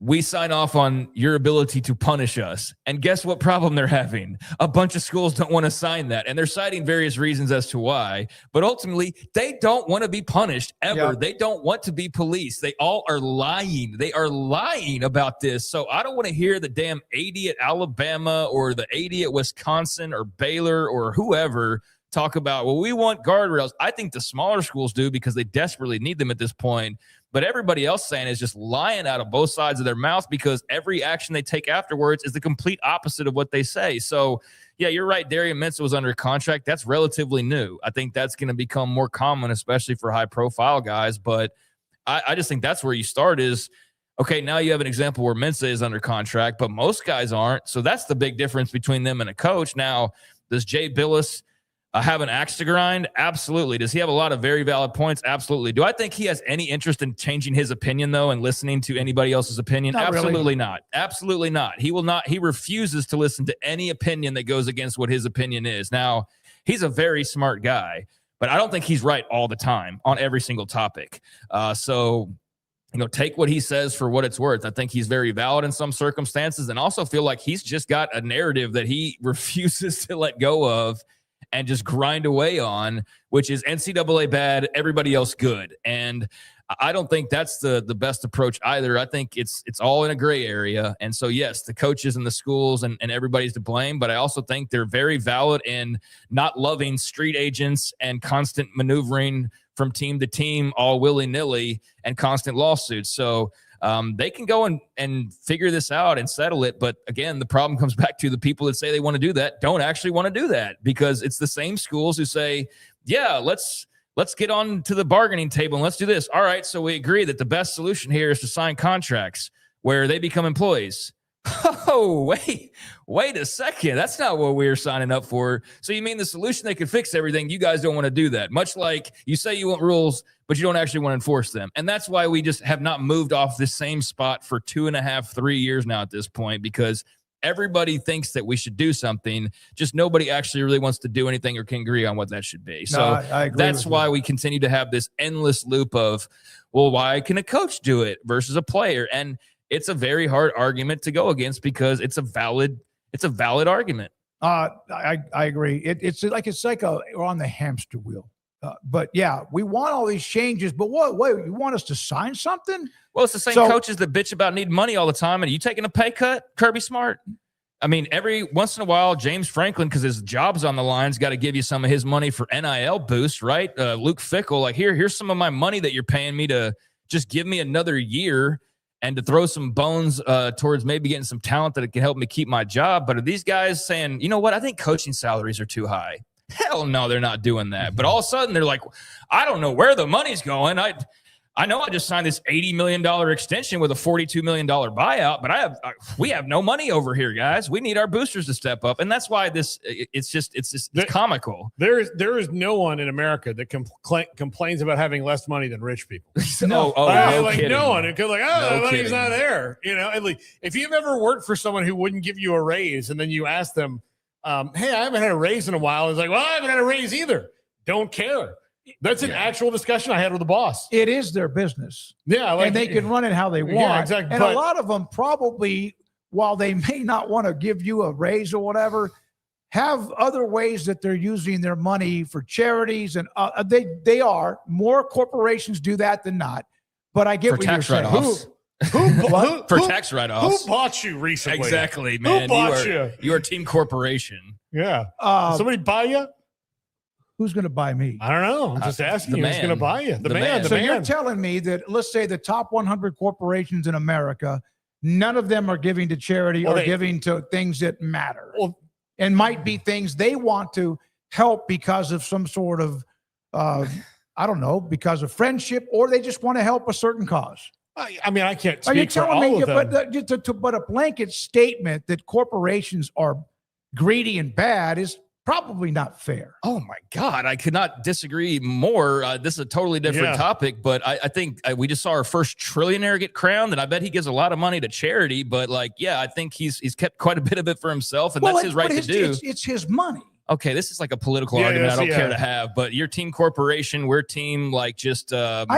we sign off on your ability to punish us. And guess what problem they're having? A bunch of schools don't want to sign that. And they're citing various reasons as to why. But ultimately, they don't want to be punished ever. Yep. They don't want to be policed. They all are lying. They are lying about this. So I don't want to hear the damn 80 at Alabama or the 80 at Wisconsin or Baylor or whoever talk about, well, we want guardrails. I think the smaller schools do because they desperately need them at this point. But everybody else saying is just lying out of both sides of their mouth because every action they take afterwards is the complete opposite of what they say. So, yeah, you're right. Darian Mensah was under contract. That's relatively new. I think that's going to become more common, especially for high-profile guys. But I just think that's where you start is, okay, now you have an example where Mensah is under contract, but most guys aren't. So that's the big difference between them and a coach. Now, does Jay Billis have an axe to grind? Absolutely. Does he have a lot of very valid points? Absolutely. Do I think he has any interest in changing his opinion, though, and listening to anybody else's opinion? Not Absolutely really. not. Absolutely not. He will not. He refuses to listen to any opinion that goes against what his opinion is. Now, he's a very smart guy, but I don't think he's right all the time on every single topic. So take what he says for what it's worth. I think he's very valid in some circumstances and also feel like he's just got a narrative that he refuses to let go of and just grind away on, which is NCAA bad, everybody else good. And I don't think that's the best approach either. I think it's all in a gray area. And so, yes, the coaches and the schools and everybody's to blame, but I also think they're very valid in not loving street agents and constant maneuvering from team to team, all willy-nilly, and constant lawsuits. So they can go and figure this out and settle it. But again, the problem comes back to the people that say they want to do that don't actually want to do that because it's the same schools who say, yeah, let's get on to the bargaining table and let's do this. All right, so we agree that the best solution here is to sign contracts where they become employees. Oh, wait a second. That's not what we're signing up for. So you mean the solution they could fix everything? You guys don't want to do that. Much like you say you want rules, but you don't actually want to enforce them. And that's why we just have not moved off this same spot for 2.5, 3 years now at this point, because everybody thinks that we should do something. Just nobody actually really wants to do anything or can agree on what that should be. So I agree that's why we continue to have this endless loop of, well, why can a coach do it versus a player? And it's a very hard argument to go against because it's a valid argument. I agree. It's like we're on the hamster wheel. But yeah, we want all these changes. But wait, you want us to sign something? Well, it's the same coaches that bitch about needing money all the time. And are you taking a pay cut, Kirby Smart? I mean, every once in a while, James Franklin, because his job's on the line, has got to give you some of his money for NIL boost, right? Luke Fickell, like, here's some of my money that you're paying me to just give me another year and to throw some bones towards maybe getting some talent that can help me keep my job. But are these guys saying, you know what, I think coaching salaries are too high? Hell no, they're not doing that. But all of a sudden, they're like, I don't know where the money's going. I know I just signed this $80 million extension with a $42 million buyout, but we have no money over here, guys. We need our boosters to step up. And that's why it's comical. There is no one in America that complains about having less money than rich people. No kidding. No one. Because the money's not there. You know, and like, if you've ever worked for someone who wouldn't give you a raise and then you ask them, hey, I haven't had a raise in a while. It's like, well, I haven't had a raise either. Don't care. That's an actual discussion I had with the boss. It is their business. Yeah. And they can run it how they want. Yeah, exactly. And a lot of them probably, while they may not want to give you a raise or whatever, have other ways that they're using their money for charities. And they are. More corporations do that than not. But I get for what tax you're saying. For tax write-offs. Who bought you recently? Exactly, man. Who bought you? You're a team corporation. Yeah. Somebody buy you? Who's going to buy me? I don't know. I'm just asking you. Who's going to buy you? The man. So you're telling me that, let's say, the top 100 corporations in America, none of them are giving to charity or giving to things that matter, and might be things they want to help because of some sort of, I don't know, because of friendship, or they just want to help a certain cause. I mean, I can't speak for all of them. But a blanket statement that corporations are greedy and bad is probably not fair. Oh my God, I could not disagree more. This is a totally different topic, but I think we just saw our first trillionaire get crowned, and I bet he gives a lot of money to charity. But I think he's kept quite a bit of it for himself, and that's his right to do. It's his money. Okay, this is like a political argument I don't care to have, but your team corporation, we're team I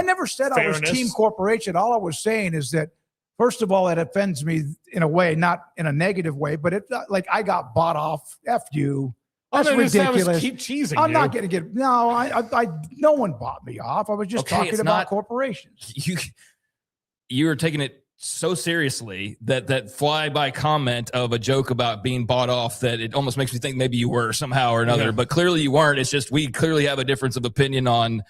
never said fairness. I was team corporation. All I was saying is that, first of all, it offends me in a way, not in a negative way, but it's like I got bought off. F you. That's ridiculous. Keep cheesing. I'm not going to get no one bought me off. I was just talking about corporations. You were taking it so seriously that fly-by comment of a joke about being bought off that it almost makes me think maybe you were somehow or another, but clearly you weren't. It's just we clearly have a difference of opinion on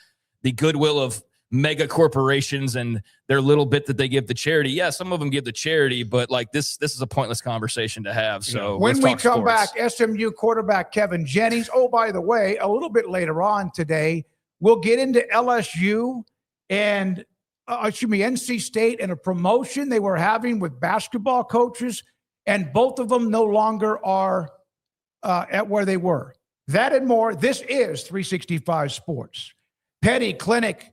the goodwill of mega corporations and their little bit that they give to charity. Yeah, some of them give to charity, but this is a pointless conversation to have. So when we come back, SMU quarterback Kevin Jennings. Oh, by the way, a little bit later on today, we'll get into LSU and NC State and a promotion they were having with basketball coaches, and both of them no longer are at where they were. That and more. This is 365 Sports. Petty Clinic.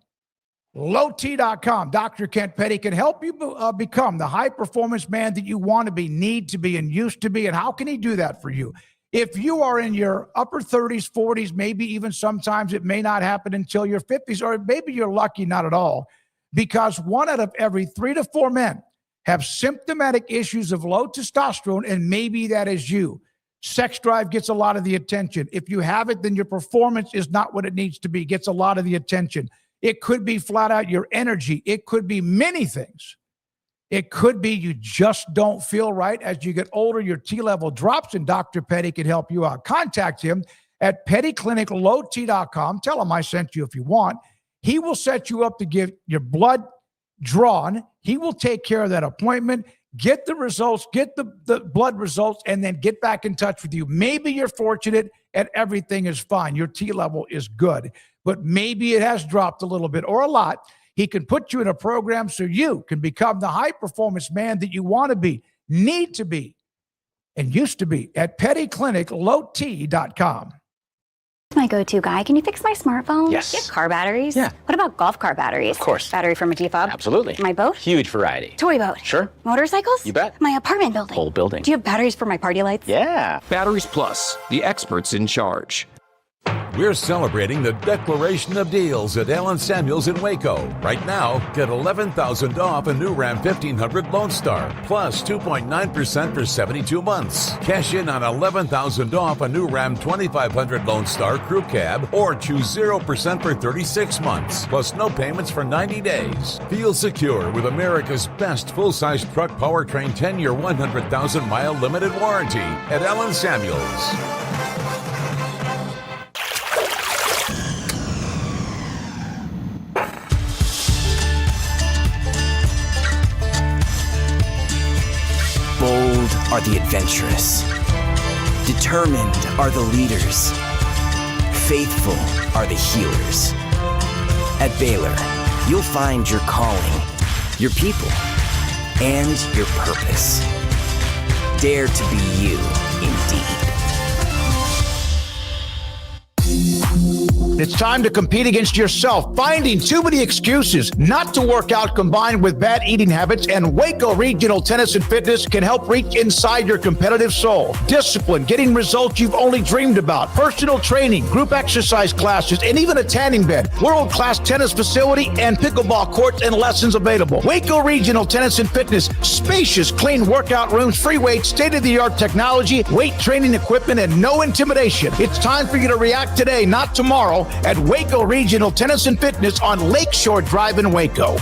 LowT.com. Dr. Kent Petty can help you become the high-performance man that you want to be, need to be, and used to be. And how can he do that for you? If you are in your upper 30s, 40s, maybe even sometimes it may not happen until your 50s, or maybe you're lucky not at all, because 1 out of every 3 to 4 men have symptomatic issues of low testosterone, and maybe that is you. Sex drive gets a lot of the attention. If you have it, then your performance is not what it needs to be, gets a lot of the attention. It could be flat out your energy. It could be many things. It could be you just don't feel right. As you get older, your T level drops, and Dr. Petty can help you out. Contact him at pettycliniclowt.com. Tell him I sent you if you want. He will set you up to get your blood drawn. He will take care of that appointment, get the results, get the blood results, and then get back in touch with you. Maybe you're fortunate and everything is fine. Your T level is good, but maybe it has dropped a little bit or a lot. He can put you in a program so you can become the high-performance man that you want to be, need to be, and used to be at pettycliniclowt.com. My go-to guy. Can you fix my smartphone? Yes. You have car batteries? Yeah. What about golf car batteries? Of course. Battery from a G-Fob? Absolutely. My boat? Huge variety. Toy boat? Sure. Motorcycles? You bet. My apartment building? Whole building. Do you have batteries for my party lights? Yeah. Batteries Plus, the experts in charge. We're celebrating the declaration of deals at Allen Samuels in Waco. Right now, get $11,000 off a new Ram 1500 Lone Star, plus 2.9% for 72 months. Cash in on $11,000 off a new Ram 2500 Lone Star Crew Cab, or choose 0% for 36 months, plus no payments for 90 days. Feel secure with America's best full-size truck powertrain 10-year, 100,000-mile limited warranty at Allen Samuels. Bold are the adventurous. Determined are the leaders. Faithful are the healers. At Baylor, you'll find your calling, your people, and your purpose. Dare to be you, indeed. It's time to compete against yourself, finding too many excuses not to work out combined with bad eating habits, and Waco Regional Tennis and Fitness can help reach inside your competitive soul. Discipline, getting results you've only dreamed about, personal training, group exercise classes, and even a tanning bed, world-class tennis facility, and pickleball courts and lessons available. Waco Regional Tennis and Fitness, spacious, clean workout rooms, free weights, state-of-the-art technology, weight training equipment, and no intimidation. It's time for you to react today, not tomorrow, at Waco Regional Tennis and Fitness on Lakeshore Drive in Waco.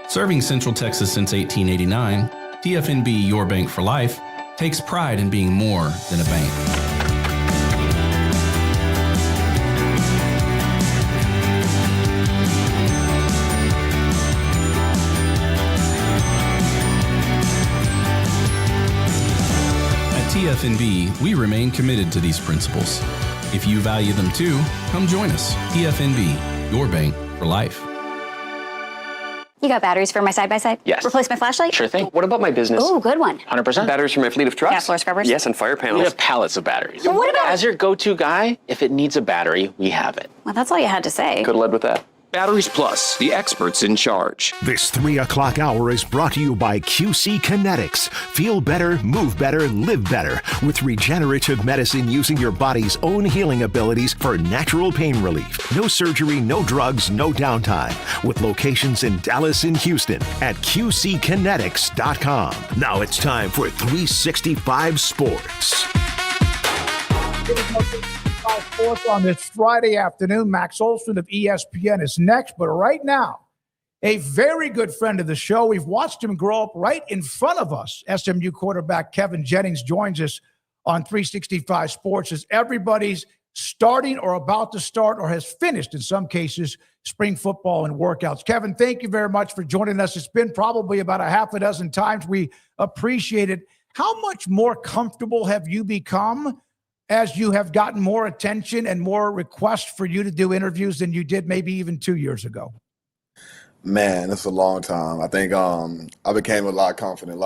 Serving Central Texas since 1889, TFNB Your Bank for Life takes pride in being more than a bank. TFNB, we remain committed to these principles. If you value them too, come join us. TFNB, your bank for life. You got batteries for my side-by-side? Yes. Replace my flashlight? Sure thing. What about my business? Ooh, good one. 100%. Batteries for my fleet of trucks? Gas floor scrubbers? Yes, and fire panels. We have pallets of batteries. Well, what about... As your go-to guy, if it needs a battery, we have it. Well, that's all you had to say. Could have led with that. Batteries Plus, the experts in charge. This 3 o'clock hour is brought to you by QC Kinetics. Feel better, move better, live better with regenerative medicine using your body's own healing abilities for natural pain relief. No surgery, no drugs, no downtime. With locations in Dallas and Houston at QCkinetics.com. Now it's time for 365 Sports. Sports on this Friday afternoon. Max Olson of ESPN is next, but right now, a very good friend of the show. We've watched him grow up right in front of us. SMU quarterback Kevin Jennings joins us on 365 Sports as everybody's starting or about to start or has finished, in some cases, spring football and workouts. Kevin, thank you very much for joining us. It's been probably about a half a dozen times. We appreciate it. How much more comfortable have you become as you have gotten more attention and more requests for you to do interviews than you did maybe even 2 years ago? Man, it's a long time. I think I became a lot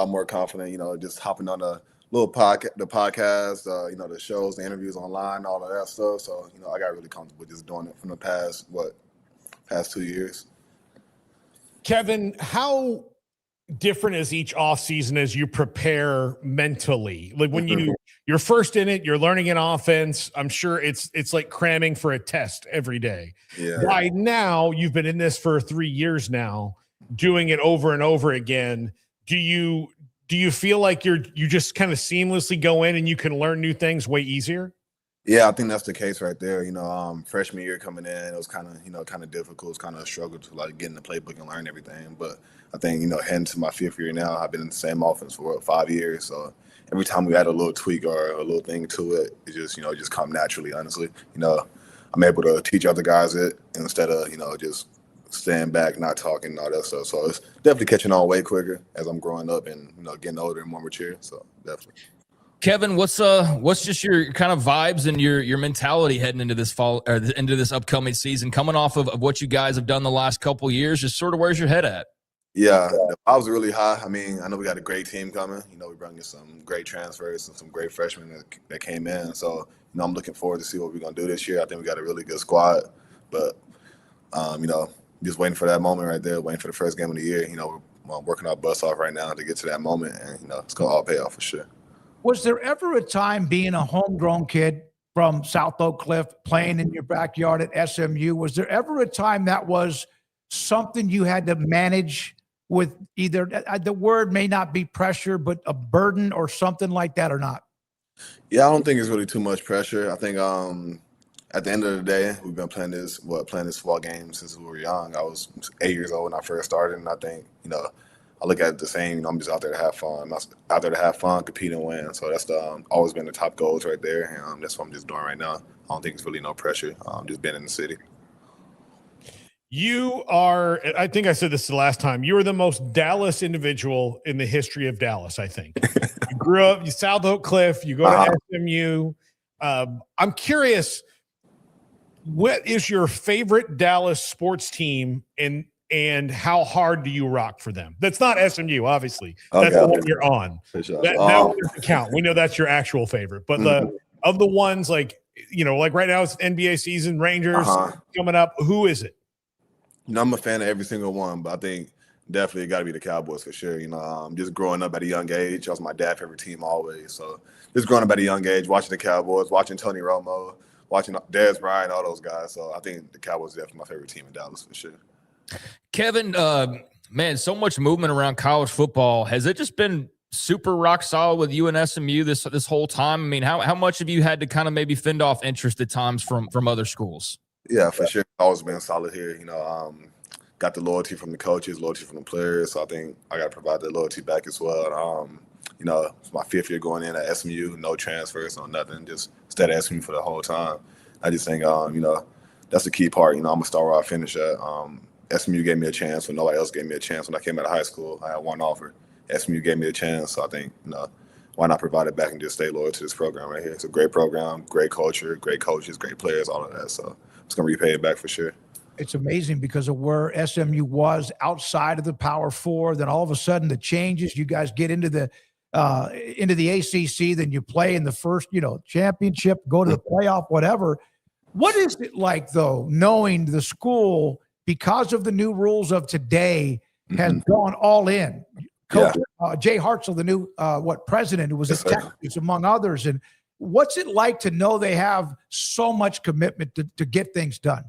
more confident, just hopping on the podcast, the shows, the interviews online, all of that stuff. So, I got really comfortable just doing it from the past 2 years. Kevin, how different is each off season as you prepare mentally? Like when you're first in it, you're learning an offense. I'm sure it's like cramming for a test every day. Yeah. By now, you've been in this for 3 years now, doing it over and over again. Do you feel like you just kind of seamlessly go in and you can learn new things way easier? Yeah, I think that's the case right there. Freshman year coming in, it was kind of difficult. It's kind of a struggle to get in the playbook and learn everything. But I think, heading to my 5th year now, I've been in the same offense for 5 years. So every time we add a little tweak or a little thing to it, it just come naturally, honestly. I'm able to teach other guys it instead of, just staying back, not talking and all that stuff. So it's definitely catching on way quicker as I'm growing up and, getting older and more mature. So definitely. Kevin, what's just your kind of vibes and your mentality heading into this fall or into this upcoming season, coming off of what you guys have done the last couple of years? Just sort of where's your head at? Yeah, the vibes are really high. I mean, I know we got a great team coming. We brought in some great transfers and some great freshmen that came in. So, I'm looking forward to see what we're going to do this year. I think we got a really good squad. But, just waiting for that moment right there, waiting for the first game of the year. We're working our butts off right now to get to that moment. And, it's going to all pay off for sure. Was there ever a time being a homegrown kid from South Oak Cliff playing in your backyard at SMU? Was there ever a time that was something you had to manage with either the word may not be pressure, but a burden or something like that or not? Yeah, I don't think it's really too much pressure. I think at the end of the day, we've been playing this football game since we were young. I was 8 years old when I first started, and I think, I look at it the same. I'm just out there to have fun. I'm out there to have fun, compete, and win. So that's always been the top goals right there, and that's what I'm just doing right now. I don't think it's really no pressure. Just being in the city. You are, I think I said this the last time, you are the most Dallas individual in the history of Dallas, I think. You grew up, you South Oak Cliff, you go to SMU. I'm curious, what is your favorite Dallas sports team and how hard do you rock for them? That's not SMU, obviously. That's the one you're on. Sure. That doesn't count. We know that's your actual favorite. But of the ones like right now it's NBA season, Rangers coming up. Who is it? I'm a fan of every single one, but I think definitely got to be the Cowboys for sure. Just growing up at a young age, that was my dad's favorite team always. So just growing up at a young age, watching the Cowboys, watching Tony Romo, watching Dez Bryant, all those guys. So I think the Cowboys is definitely my favorite team in Dallas for sure. Kevin, man, so much movement around college football. Has it just been super rock solid with you and SMU this whole time? I mean, how much have you had to kind of maybe fend off interest at times from other schools? Yeah, for sure. Always been solid here. Got the loyalty from the coaches, loyalty from the players. So I think I got to provide that loyalty back as well. It's my 5th year going in at SMU, no transfers, no nothing, just stayed at SMU for the whole time. I just think, that's the key part. I'm going to start where I finish at. SMU gave me a chance when nobody else gave me a chance. When I came out of high school, I had one offer. SMU gave me a chance. So I think, why not provide it back and just stay loyal to this program right here? It's a great program, great culture, great coaches, great players, all of that. So it's going to repay it back for sure. It's amazing because of where SMU was outside of the Power Four. Then all of a sudden the changes, you guys get into the ACC, then you play in the first, championship, go to the playoff, whatever. What is it like though, knowing the school, because of the new rules of today, has gone all in? Coach Jay Hartzell, the new president, who was at Texas, among others. And what's it like to know they have so much commitment to get things done?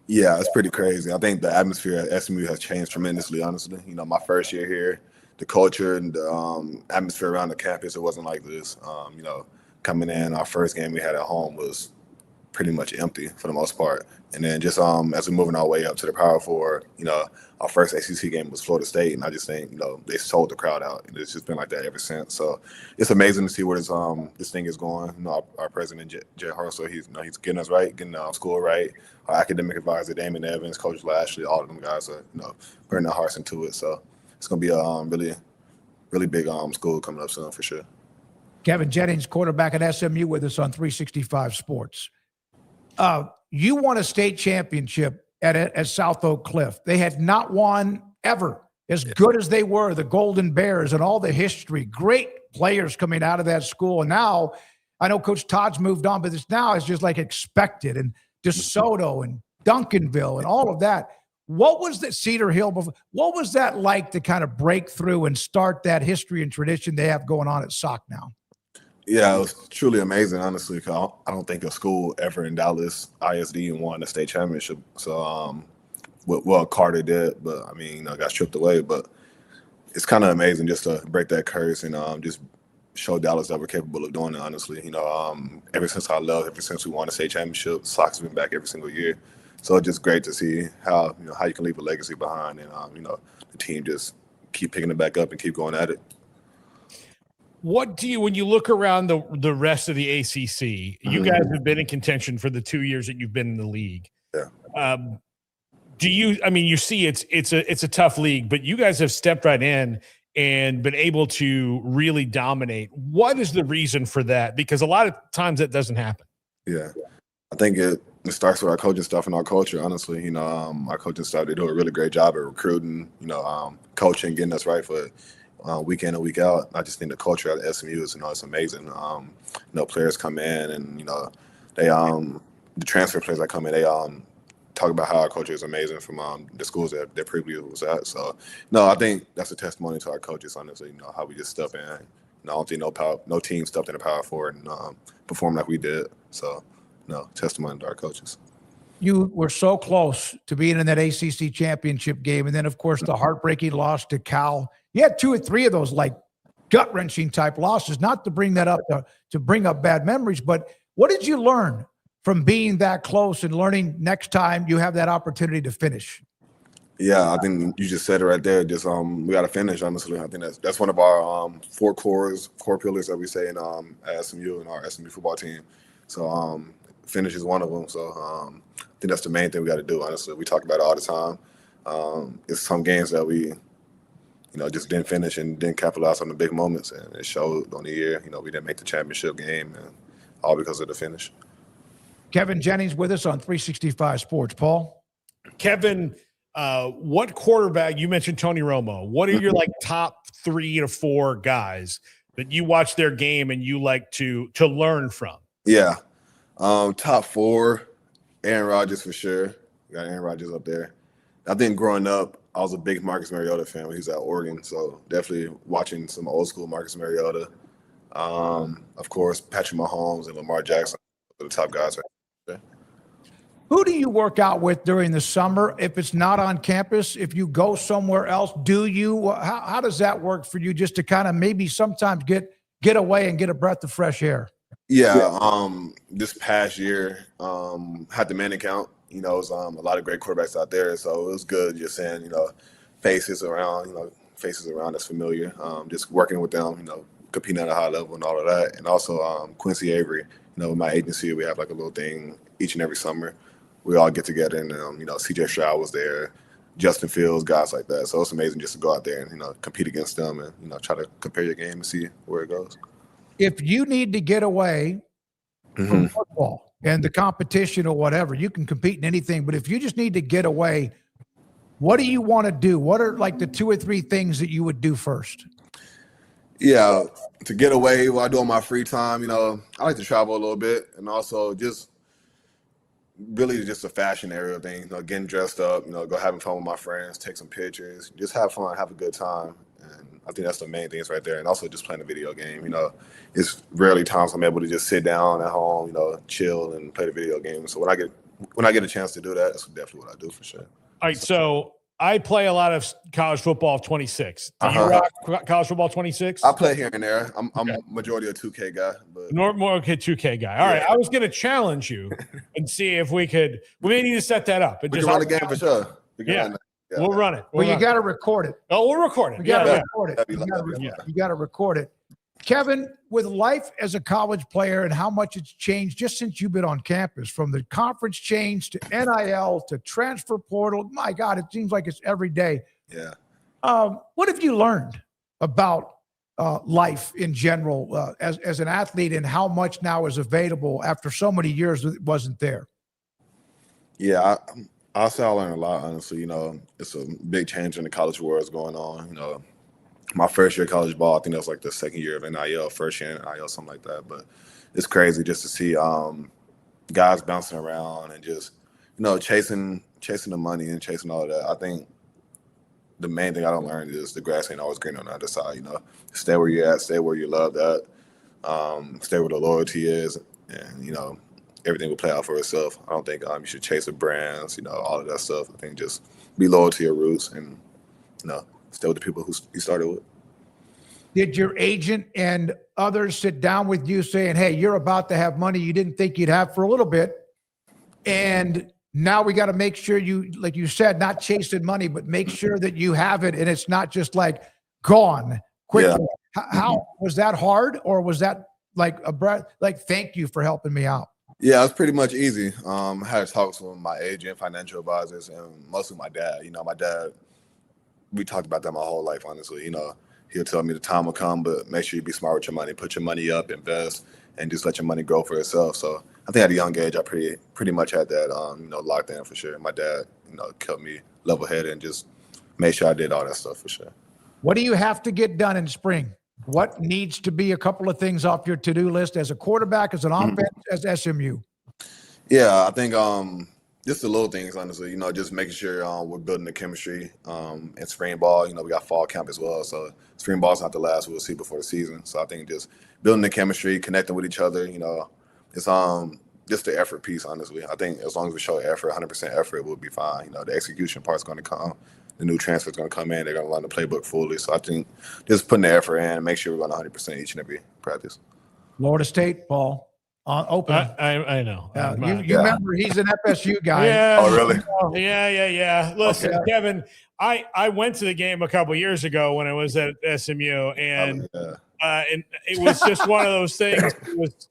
Yeah, it's pretty crazy. I think the atmosphere at SMU has changed tremendously, honestly. My first year here, the culture and the atmosphere around the campus, it wasn't like this. Coming in, our first game we had at home was pretty much empty for the most part. And then just as we're moving our way up to the Power Four, our first ACC game was Florida State, and I just think, they sold the crowd out. And it's just been like that ever since. So it's amazing to see where this thing is going. Our president, Jay Hartzell, he's getting us right, getting our school right. Our academic advisor, Damon Evans, Coach Lashley, all of them guys are, putting their hearts into it. So it's going to be a really, really big school coming up soon for sure. Kevin Jennings, quarterback at SMU, with us on 365 Sports. You won a state championship at South Oak Cliff. They had not won ever as good as they were, the Golden Bears, and all the history. Great players coming out of that school. And now, I know Coach Todd's moved on, but it's just like expected. And DeSoto and Duncanville and all of that. What was that Cedar Hill before? What was that like to kind of break through and start that history and tradition they have going on at SOC now? Yeah, it was truly amazing, honestly. Cause I don't think a school ever in Dallas ISD won a state championship. So, Carter did, but got stripped away. But it's kind of amazing just to break that curse and just show Dallas that we're capable of doing it, honestly. Ever since ever since we won a state championship, SOC's been back every single year. So it's just great to see how you can leave a legacy behind, and the team just keep picking it back up and keep going at it. What do you, when you look around the rest of the ACC, you guys have been in contention for the 2 years that you've been in the league. Yeah. Do you? You see, it's a tough league, but you guys have stepped right in and been able to really dominate. What is the reason for that? Because a lot of times that doesn't happen. Yeah, I think it starts with our coaching staff and our culture. Honestly, our coaching staff, they do a really great job at recruiting, coaching, getting us right for week in and week out. I just think the culture at SMU is, it's amazing. Players come in and they the transfer players that come in, they talk about how our culture is amazing from the schools that their previous was at. So, I think that's a testimony to our coaches, honestly, how we just step in, I don't think no team stepped in the Power Four and performed like we did. So, testimony to our coaches. You were so close to being in that ACC championship game. And then, of course, the heartbreaking loss to Cal. You had 2 or 3 of those, like, gut-wrenching type losses, not to bring that up to bring up bad memories. But what did you learn from being that close and learning next time you have that opportunity to finish? Yeah, I think you just said it right there. Just we got to finish. Honestly, I think that's one of our 4 core pillars that we say in at SMU and our SMU football team. So finish is one of them. So I think that's the main thing we got to do. Honestly, we talk about it all the time. It's some games that we, just didn't finish and didn't capitalize on the big moments, and it showed on the year. We didn't make the championship game, and all because of the finish. Kevin Jennings with us on 365 Sports. Paul? Kevin, what quarterback, you mentioned Tony Romo, what are your top 3 to 4 guys that you watch their game and you like to learn from? Yeah. Top 4, Aaron Rodgers for sure. We got Aaron Rodgers up there. I think growing up, I was a big Marcus Mariota fan when he was at Oregon, so definitely watching some old school Marcus Mariota. Of course, Patrick Mahomes and Lamar Jackson are the top guys right there. Who do you work out with during the summer? If it's not on campus, if you go somewhere else, how does that work for you, just to kind of maybe sometimes get away and get a breath of fresh air? Yeah, this past year, had the Manning count. There's a lot of great quarterbacks out there, so it was good just seeing, faces around that's familiar. Just working with them, competing at a high level and all of that. And also Quincy Avery, with my agency, we have like a little thing each and every summer. We all get together and, CJ Stroud was there, Justin Fields, guys like that. So it's amazing just to go out there and, compete against them and, try to compare your game and see where it goes. If you need to get away from football and the competition or whatever, you can compete in anything. But if you just need to get away, what do you want to do? What are like the 2 or 3 things that you would do first? Yeah, to get away, what I do on my free time, I like to travel a little bit, and also just really just a fashion area thing, getting dressed up, go having fun with my friends, take some pictures, just have fun, have a good time. And I think that's the main things right there. And also just playing a video game, it's rarely times I'm able to just sit down at home, chill and play the video game. So when I get a chance to do that, that's definitely what I do for sure. All right, so I play a lot of college football 26. Do you rock college football 26? I play here and there. I'm majority a 2K guy. But More okay, 2K guy. All right, I was going to challenge you and see if we may need to set that up. We can run the game for sure. We'll run it. You got to record it. Oh, we'll record it. You got to record it. You got to record it. Kevin, with life as a college player and how much it's changed just since you've been on campus, from the conference change to NIL to transfer portal, my God, it seems like it's every day. Yeah. What have you learned about life in general as an athlete, and how much now is available after so many years that it wasn't there? Yeah, I'll say I learned a lot, honestly. It's a big change in the college world is going on. My first year of college ball, I think that was like the second year of NIL, first year in NIL, something like that. But it's crazy just to see guys bouncing around and just, chasing the money and chasing all of that. I think the main thing I don't learn is the grass ain't always green on the other side. Stay where you're at, stay where you love that, stay where the loyalty is, and everything will play out for itself. I don't think you should chase the brands, all of that stuff. I think just be loyal to your roots and stay with the people who you started with. Did your agent and others sit down with you saying, hey, you're about to have money you didn't think you'd have for a little bit, and now we got to make sure you, like you said, not chasing money, but make sure that you have it and it's not just like gone quickly? Yeah. How was that hard, or was that like a breath, like, thank you for helping me out? Yeah, it was pretty much easy. I had talks with my agent, financial advisors, and mostly my dad. My dad, we talked about that my whole life, honestly. He'll tell me the time will come, but make sure you be smart with your money. Put your money up, invest, and just let your money grow for itself. So I think at a young age, I pretty much had that, locked in for sure. My dad, kept me level-headed and just made sure I did all that stuff for sure. What do you have to get done in spring? What needs to be a couple of things off your to-do list as a quarterback, as an offense, as SMU? Yeah, I think Just the little things, honestly. Just making sure we're building the chemistry. And spring ball, we got fall camp as well. So spring ball's not the last we'll see before the season. So I think just building the chemistry, connecting with each other. It's just the effort piece, honestly. I think as long as we show effort, 100% effort, we'll be fine. The execution part's going to come. The new transfer's going to come in. They're going to learn the playbook fully. So I think just putting the effort in, make sure we're going 100% each and every practice. Florida State, Paul. Open. I know. You remember he's an FSU guy. Yeah. Oh, really? Yeah. Listen, okay. Kevin, I went to the game a couple years ago when I was at SMU, and and it was just one of those things. It was,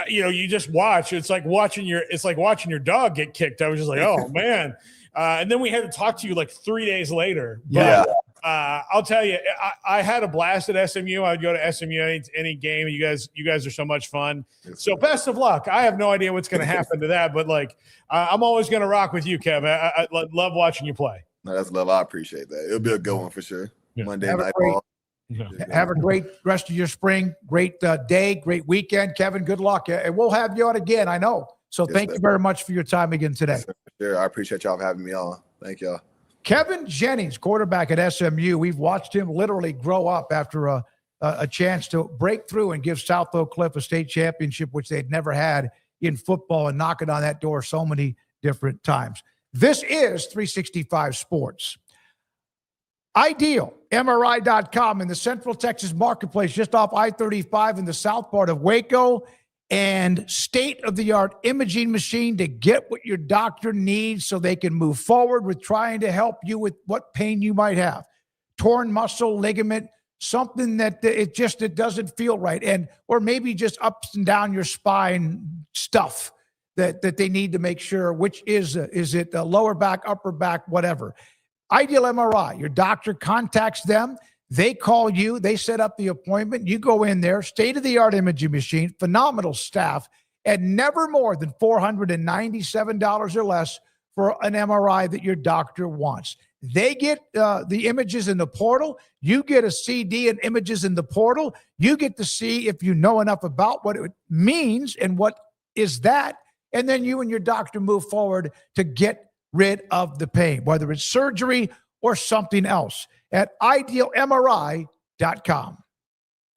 you just watch. It's like watching your dog get kicked. I was just like, oh man. And then we had to talk to you like 3 days later. But, I'll tell you, I had a blast at SMU. I'd go to SMU any game. You guys are so much fun. So best of luck. I have no idea what's going to happen to that, but I'm always going to rock with you, Kev. I love watching you play. No, that's love. I appreciate that. It'll be a good one for sure. Yeah. Monday night ball. Have a great rest of your spring. Great day. Great weekend, Kevin. Good luck, and we'll have you on again. I know. So thank you very much for your time again today. Yes, sure. I appreciate y'all for having me on. Thank y'all. Kevin Jennings, quarterback at SMU. We've watched him literally grow up after a chance to break through and give South Oak Cliff a state championship, which they'd never had in football, and knocking on that door so many different times. This is 365 Sports. IdealMRI.com in the Central Texas marketplace, just off I-35 in the south part of Waco, and state-of-the-art imaging machine to get what your doctor needs so they can move forward with trying to help you with what pain you might have. Torn muscle, ligament, something that it doesn't feel right, or maybe just ups and down your spine stuff that they need to make sure, which is it a lower back, upper back, whatever. Ideal MRI, your doctor contacts them. They call you, they set up the appointment. You go in there, state-of-the-art imaging machine, phenomenal staff, and never more than $497 or less for an MRI that your doctor wants. They get the images in the portal. You get a CD and images in the portal. You get to see if you know enough about what it means and what is that. And then you and your doctor move forward to get rid of the pain, whether it's surgery or something else, at idealmri.com.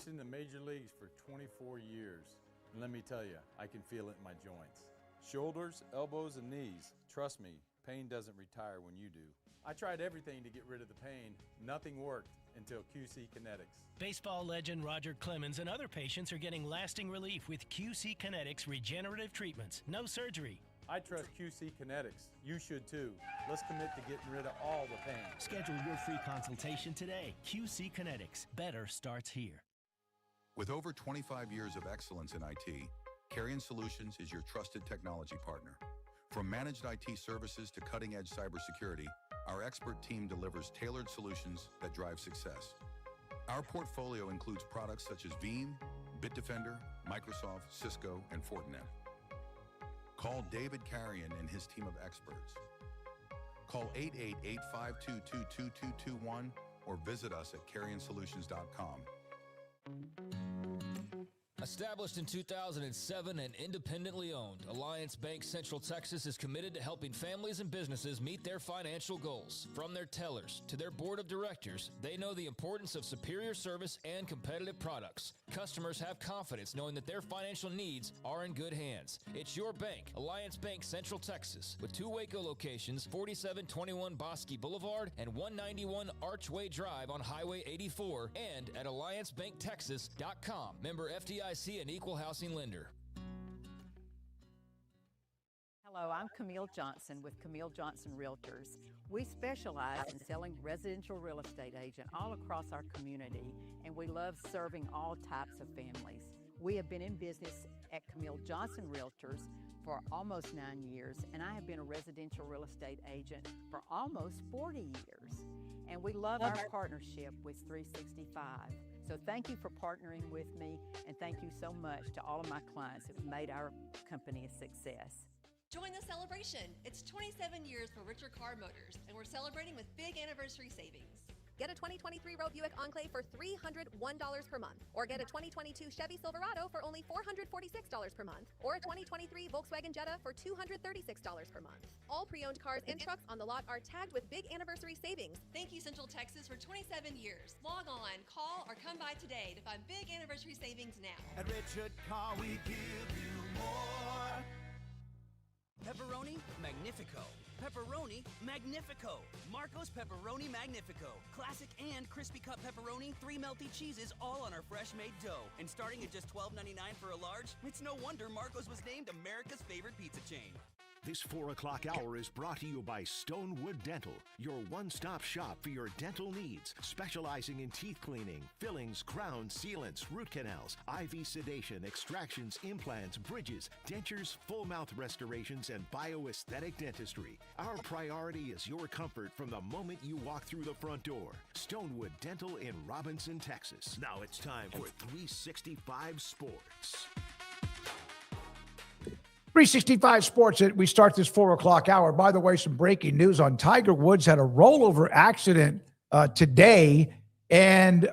In the major leagues for 24 years, and let me tell you, I can feel it in my joints. Shoulders, elbows, and knees. Trust me, pain doesn't retire when you do. I tried everything to get rid of the pain. Nothing worked until QC Kinetics. Baseball legend Roger Clemens and other patients are getting lasting relief with QC Kinetics regenerative treatments. No surgery. I trust QC Kinetics. You should too. Let's commit to getting rid of all the pain. Schedule your free consultation today. QC Kinetics. Better starts here. With over 25 years of excellence in IT, Carrion Solutions is your trusted technology partner. From managed IT services to cutting-edge cybersecurity, our expert team delivers tailored solutions that drive success. Our portfolio includes products such as Veeam, Bitdefender, Microsoft, Cisco, and Fortinet. Call David Carrion and his team of experts. Call 888-522-2221 or visit us at carrionsolutions.com. Established in 2007 and independently owned, Alliance Bank Central Texas is committed to helping families and businesses meet their financial goals. From their tellers to their board of directors, they know the importance of superior service and competitive products. Customers have confidence knowing that their financial needs are in good hands. It's your bank, Alliance Bank Central Texas, with 2 Waco locations, 4721 Bosque Boulevard and 191 Archway Drive on Highway 84, and at AllianceBankTexas.com. Member FDIC and equal housing lender. Hello, I'm Camille Johnson with Camille Johnson Realtors. We specialize in selling residential real estate agent all across our community, and we love serving all types of families. We have been in business at Camille Johnson Realtors for almost 9 years, and I have been a residential real estate agent for almost 40 years. And we love our partnership with 365. So thank you for partnering with me, and thank you so much to all of my clients who have made our company a success. Join the celebration. It's 27 years for Richard Car Motors, and we're celebrating with big anniversary savings. Get a 2023 Roe Buick Enclave for $301 per month, or get a 2022 Chevy Silverado for only $446 per month, or a 2023 Volkswagen Jetta for $236 per month. All pre-owned cars and trucks on the lot are tagged with big anniversary savings. Thank you, Central Texas, for 27 years. Log on, call, or come by today to find big anniversary savings now. At Richard Car, we give you more. Pepperoni Magnifico. Pepperoni Magnifico. Marco's Pepperoni Magnifico. Classic and crispy cut pepperoni, 3 melty cheeses, all on our fresh made dough. And starting at just $12.99 for a large, it's no wonder Marco's was named America's favorite pizza chain. This 4 o'clock hour is brought to you by Stonewood Dental, your one-stop shop for your dental needs, specializing in teeth cleaning, fillings, crowns, sealants, root canals, IV sedation, extractions, implants, bridges, dentures, full mouth restorations, and bioaesthetic dentistry. Our priority is your comfort from the moment you walk through the front door. Stonewood Dental in Robinson, Texas. Now it's time for 365 Sports. 365 Sports, we start this 4 o'clock hour. By the way, some breaking news on Tiger Woods had a rollover accident today, and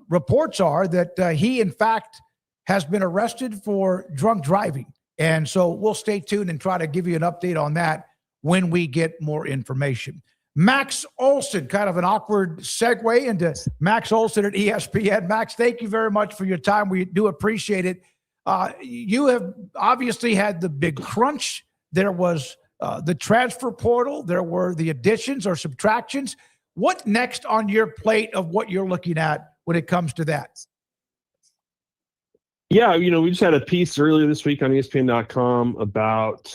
reports are that he, in fact, has been arrested for drunk driving. And so we'll stay tuned and try to give you an update on that when we get more information. Max Olson, kind of an awkward segue into Max Olson at ESPN. Max, thank you very much for your time. We do appreciate it. You have obviously had the big crunch. There was the transfer portal. There were the additions or subtractions. What next on your plate of what you're looking at when it comes to that? Yeah, we just had a piece earlier this week on ESPN.com about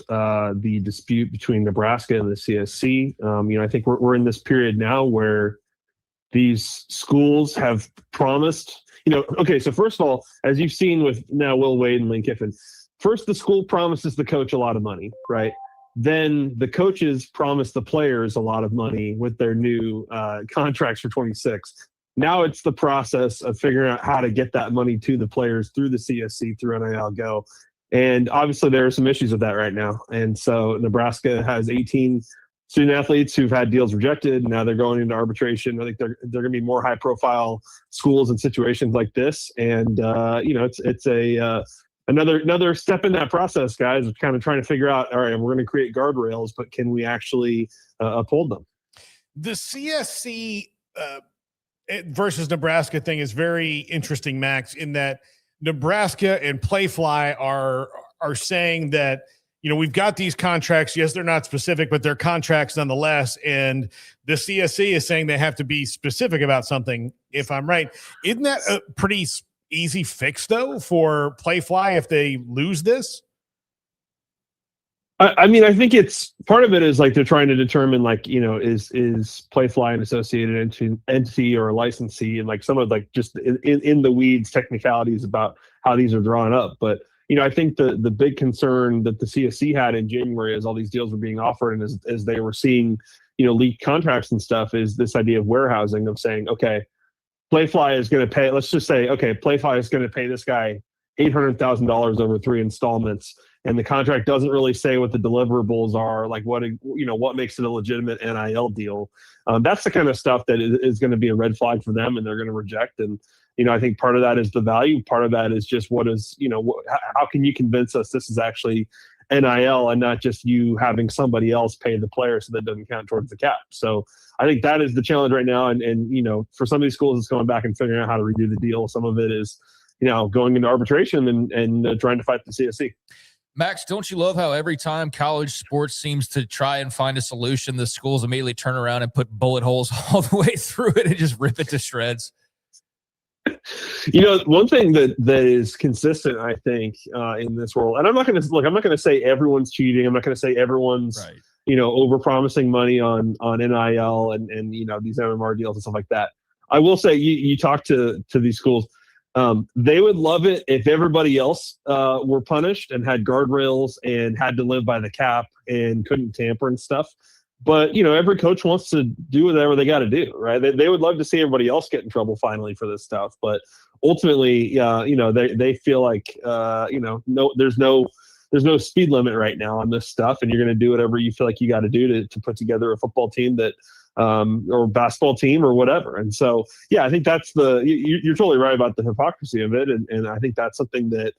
the dispute between Nebraska and the CSC. I think we're in this period now where these schools have promised. Okay, so first of all, as you've seen with now Will Wade and Lane Kiffin, first the school promises the coach a lot of money, right? Then the coaches promise the players a lot of money with their new contracts for 26. Now it's the process of figuring out how to get that money to the players through the CSC, through NIL Go. And obviously there are some issues with that right now. And so Nebraska has 18 student athletes who've had deals rejected. Now they're going into arbitration. I think they're going to be more high profile schools in situations like this. And, it's another step in that process, guys, of kind of trying to figure out, all right, we're going to create guardrails, but can we actually uphold them? The CSC versus Nebraska thing is very interesting, Max, in that Nebraska and Playfly are saying that, we've got these contracts. Yes, they're not specific, but they're contracts nonetheless. And the CSC is saying they have to be specific about something, if I'm right. Isn't that a pretty easy fix, though, for Playfly if they lose this? I think it's part of it is like they're trying to determine is Playfly an associated entity or a licensee, and like some of just in the weeds technicalities about how these are drawn up. But I think the big concern that the CSC had in January as all these deals were being offered and as they were seeing leaked contracts and stuff is this idea of warehousing, of saying, okay, Playfly is going to pay. Let's just say, okay, Playfly is going to pay this guy $800,000 over 3 installments. And the contract doesn't really say what the deliverables are, like what makes it a legitimate NIL deal. That's the kind of stuff that is going to be a red flag for them, and they're going to reject. And I think part of that is the value. Part of that is just how can you convince us this is actually NIL and not just you having somebody else pay the player so that doesn't count towards the cap. So I think that is the challenge right now. And for some of these schools, it's going back and figuring out how to redo the deal. Some of it is going into arbitration and trying to fight the CSC. Max, don't you love how every time college sports seems to try and find a solution, the schools immediately turn around and put bullet holes all the way through it and just rip it to shreds? One thing that is consistent, I think, in this world, and I'm not going to say everyone's cheating. I'm not going to say everyone's, over-promising money on NIL and these MMR deals and stuff like that. I will say you talk to these schools. They would love it if everybody else were punished and had guardrails and had to live by the cap and couldn't tamper and stuff. But, every coach wants to do whatever they got to do, right? They would love to see everybody else get in trouble finally for this stuff. But ultimately, they feel like, there's no speed limit right now on this stuff. And you're going to do whatever you feel like you got to do to put together a football team that or basketball team or whatever. And so, yeah, I think that's you're totally right about the hypocrisy of it. And I think that's something that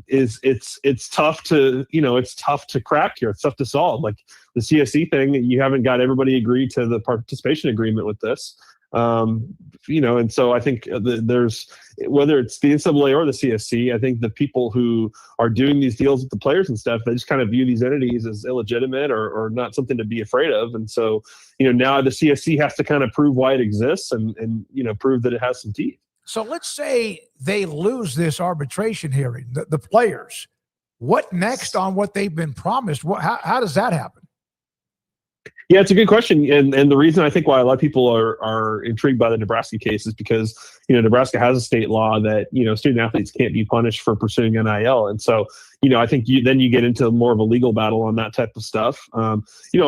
it's tough to, it's tough to crack here. It's tough to solve. Like the CSC thing, you haven't got everybody agreed to the participation agreement with this. And so I think there's, whether it's the NCAA or the CSC, I think the people who are doing these deals with the players and stuff, they just kind of view these entities as illegitimate or not something to be afraid of. And so, now the CSC has to kind of prove why it exists and prove that it has some teeth. So let's say they lose this arbitration hearing, the players. What next on what they've been promised? How does that happen? Yeah, it's a good question. And the reason I think why a lot of people are intrigued by the Nebraska case is because, Nebraska has a state law that, student athletes can't be punished for pursuing NIL. And so, I think then you get into more of a legal battle on that type of stuff. From in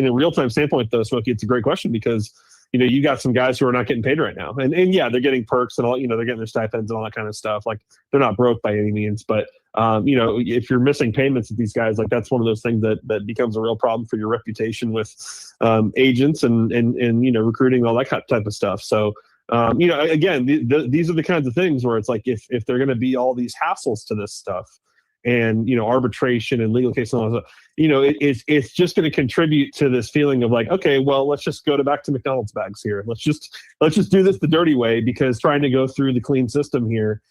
a real-time standpoint, though, Smokey, it's a great question because, you got some guys who are not getting paid right now. And yeah, they're getting perks and all, they're getting their stipends and all that kind of stuff. Like they're not broke by any means, but if you're missing payments with these guys, like that's one of those things that becomes a real problem for your reputation with agents and recruiting, all that type of stuff. So, again, these are the kinds of things where it's like if they're going to be all these hassles to this stuff and, arbitration and legal case and all that stuff, it's just going to contribute to this feeling of like, okay, well, let's just go back to McDonald's bags here. Let's just do this the dirty way, because trying to go through the clean system here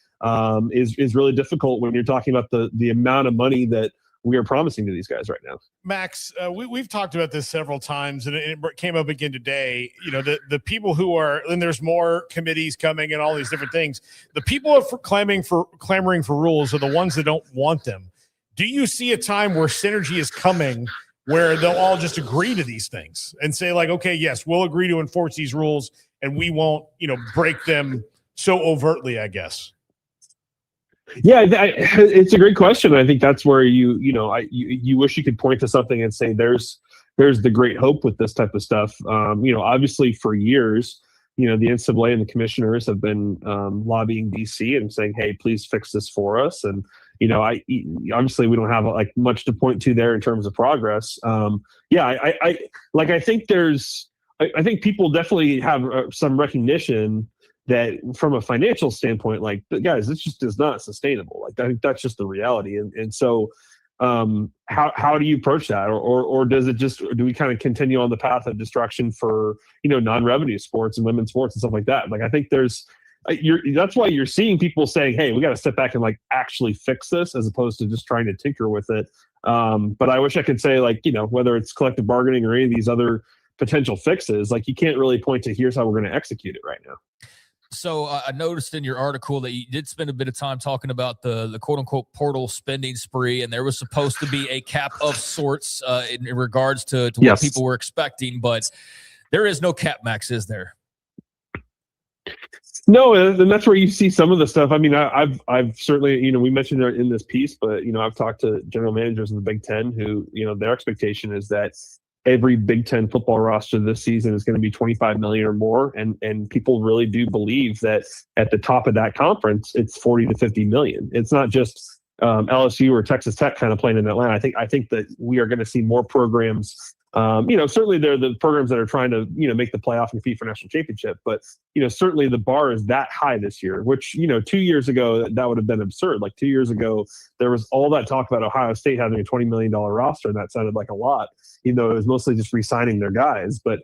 is really difficult when you're talking about the amount of money that we are promising to these guys right now. Max, we've talked about this several times, and it came up again today. The people who are, and there's more committees coming and all these different things. The people who are clamoring for rules are the ones that don't want them. Do you see a time where synergy is coming where they'll all just agree to these things and say like, okay, yes, we'll agree to enforce these rules and we won't, break them so overtly, I guess? Yeah, it's a great question. I think that's where you wish you could point to something and say there's the great hope with this type of stuff. Obviously for years, the NCAA and the commissioners have been lobbying DC and saying, hey, please fix this for us. And obviously we don't have like much to point to there in terms of progress. I think people definitely have some recognition that from a financial standpoint, like, guys, this just is not sustainable. Like, I think that's just the reality. And so how do you approach that? Or do we kind of continue on the path of destruction for, non-revenue sports and women's sports and stuff like that? Like, I think that's why you're seeing people saying, hey, we got to step back and like actually fix this as opposed to just trying to tinker with it. But I wish I could say like, whether it's collective bargaining or any of these other potential fixes, like you can't really point to here's how we're going to execute it right now. So I noticed in your article that you did spend a bit of time talking about the quote unquote portal spending spree, and there was supposed to be a cap of sorts in regards to what people were expecting, but there is no cap, Max, is there? No, and that's where you see some of the stuff. I mean, I've certainly, we mentioned it in this piece, but, I've talked to general managers in the Big Ten who, their expectation is that every Big Ten football roster this season is going to be 25 million or more. And people really do believe that at the top of that conference, it's 40 to 50 million. It's not just LSU or Texas Tech kind of playing in Atlanta. I think that we are going to see more programs. Certainly they're the programs that are trying to, make the playoff and compete for national championship. But, certainly the bar is that high this year, which, 2 years ago, that would have been absurd. Like 2 years ago, there was all that talk about Ohio State having a $20 million roster, and that sounded like a lot, even though it was mostly just re-signing their guys. But,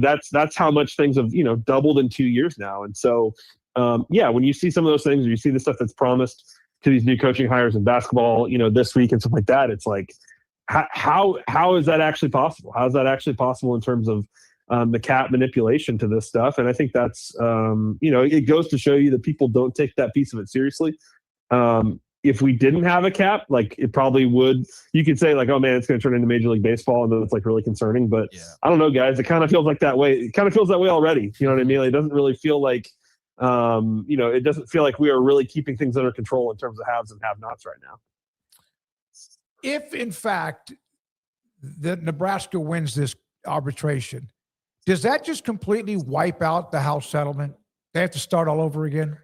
that's how much things have, doubled in 2 years now. And so, when you see some of those things, or you see the stuff that's promised to these new coaching hires in basketball, this week and stuff like that, it's like, how is that actually possible? How is that actually possible in terms of the cap manipulation to this stuff? And I think that's, it goes to show you that people don't take that piece of it seriously. If we didn't have a cap, like it probably would, you could say like, oh man, it's going to turn into Major League Baseball. And then it's like really concerning, but I don't know, guys, it kind of feels like that way. It kind of feels that way already. You know what I mean? It doesn't really feel like, it doesn't feel like we are really keeping things under control in terms of haves and have-nots right now. If, in fact, the Nebraska wins this arbitration, does that just completely wipe out the House settlement? They have to start all over again?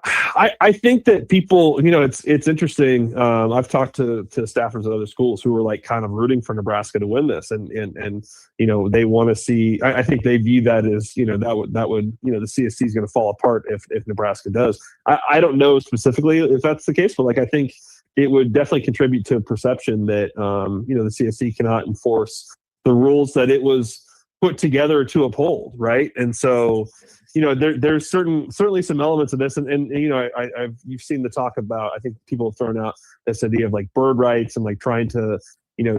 I think that people, it's interesting. I've talked to staffers at other schools who were like kind of rooting for Nebraska to win this, and they want to see. I think they view that as that would the CSC is going to fall apart if Nebraska does. I don't know specifically if that's the case, but like I think it would definitely contribute to a perception that the CSC cannot enforce the rules that it was put together to uphold, right? And so. There's certainly some elements of this, and you've seen the talk about. I think people have thrown out this idea of like bird rights and like trying to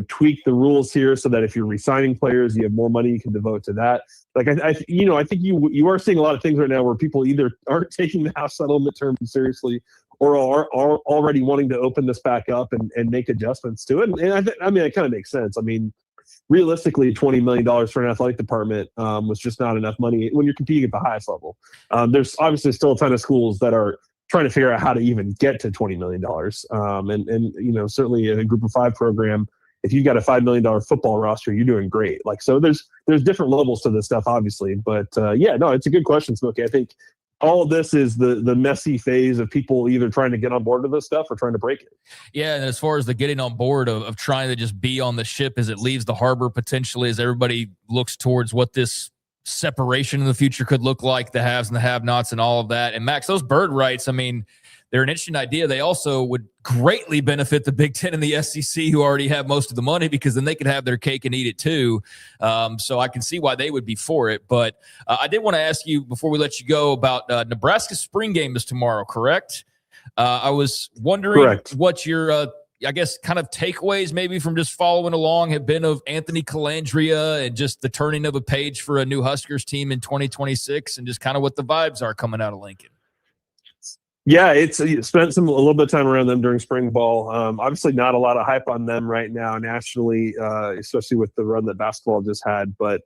tweak the rules here so that if you're re-signing players, you have more money you can devote to that. Like I think you are seeing a lot of things right now where people either aren't taking the House settlement terms seriously or are already wanting to open this back up and make adjustments to it. And I mean, it kind of makes sense. I mean. Realistically, $20 million for an athletic department was just not enough money when you're competing at the highest level. There's obviously still a ton of schools that are trying to figure out how to even get to $20 million. And certainly in a Group of 5 program, if you've got a $5 million football roster, you're doing great. Like, so there's different levels to this stuff, obviously. But it's a good question, Smokey. I think all of this is the messy phase of people either trying to get on board with this stuff or trying to break it. Yeah, and as far as the getting on board of trying to just be on the ship as it leaves the harbor potentially, as everybody looks towards what this separation in the future could look like, the haves and the have-nots and all of that. And Max, those bird rights, I mean, they're an interesting idea. They also would greatly benefit the Big Ten and the SEC, who already have most of the money, because then they could have their cake and eat it too. So I can see why they would be for it. But I did want to ask you before we let you go about Nebraska's spring game is tomorrow, correct? I was wondering what your, I guess, kind of takeaways maybe from just following along have been of Anthony Calandria and just the turning of a page for a new Huskers team in 2026 and just kind of what the vibes are coming out of Lincoln. Yeah, it's spent a little bit of time around them during spring ball. Obviously, not a lot of hype on them right now nationally, especially with the run that basketball just had. But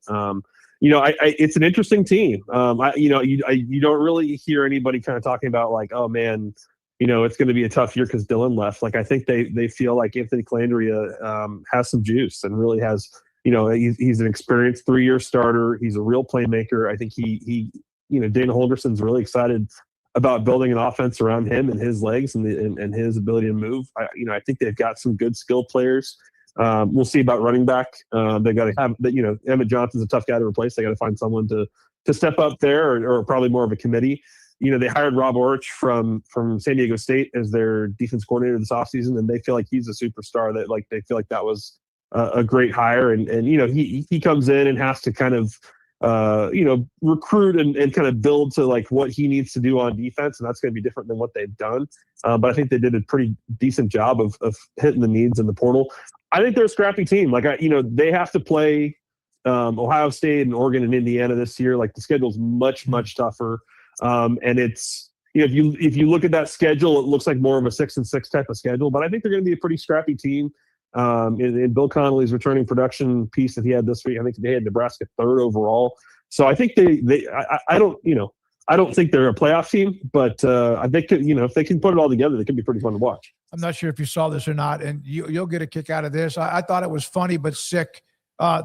it's an interesting team. You don't really hear anybody kind of talking about like, oh man, it's going to be a tough year because Dylan left. Like I think they feel like Anthony Calandria has some juice and really has. He's an experienced 3-year starter. He's a real playmaker. I think he Dana Holgerson's really excited about building an offense around him and his legs and his ability to move. I think they've got some good skill players. We'll see about running back. They got to have Emmett Johnson's a tough guy to replace. They got to find someone to step up there or probably more of a committee. They hired Rob Orich from San Diego State as their defense coordinator this offseason, and they feel like he's a superstar that they feel like that was a great hire. And he comes in and has to kind of, recruit and kind of build to like what he needs to do on defense. And that's going to be different than what they've done. But I think they did a pretty decent job of hitting the needs in the portal. I think they're a scrappy team. Like, they have to play Ohio State and Oregon and Indiana this year. Like the schedule's much, much tougher. And it's, if you look at that schedule, it looks like more of a 6-6 type of schedule, but I think they're going to be a pretty scrappy team. In Bill Connolly's returning production piece that he had this week, I think they had Nebraska 3rd overall. So I think I don't think they're a playoff team, but I think if they can put it all together, they could be pretty fun to watch. I'm not sure if you saw this or not, and you'll get a kick out of this. I thought it was funny but sick.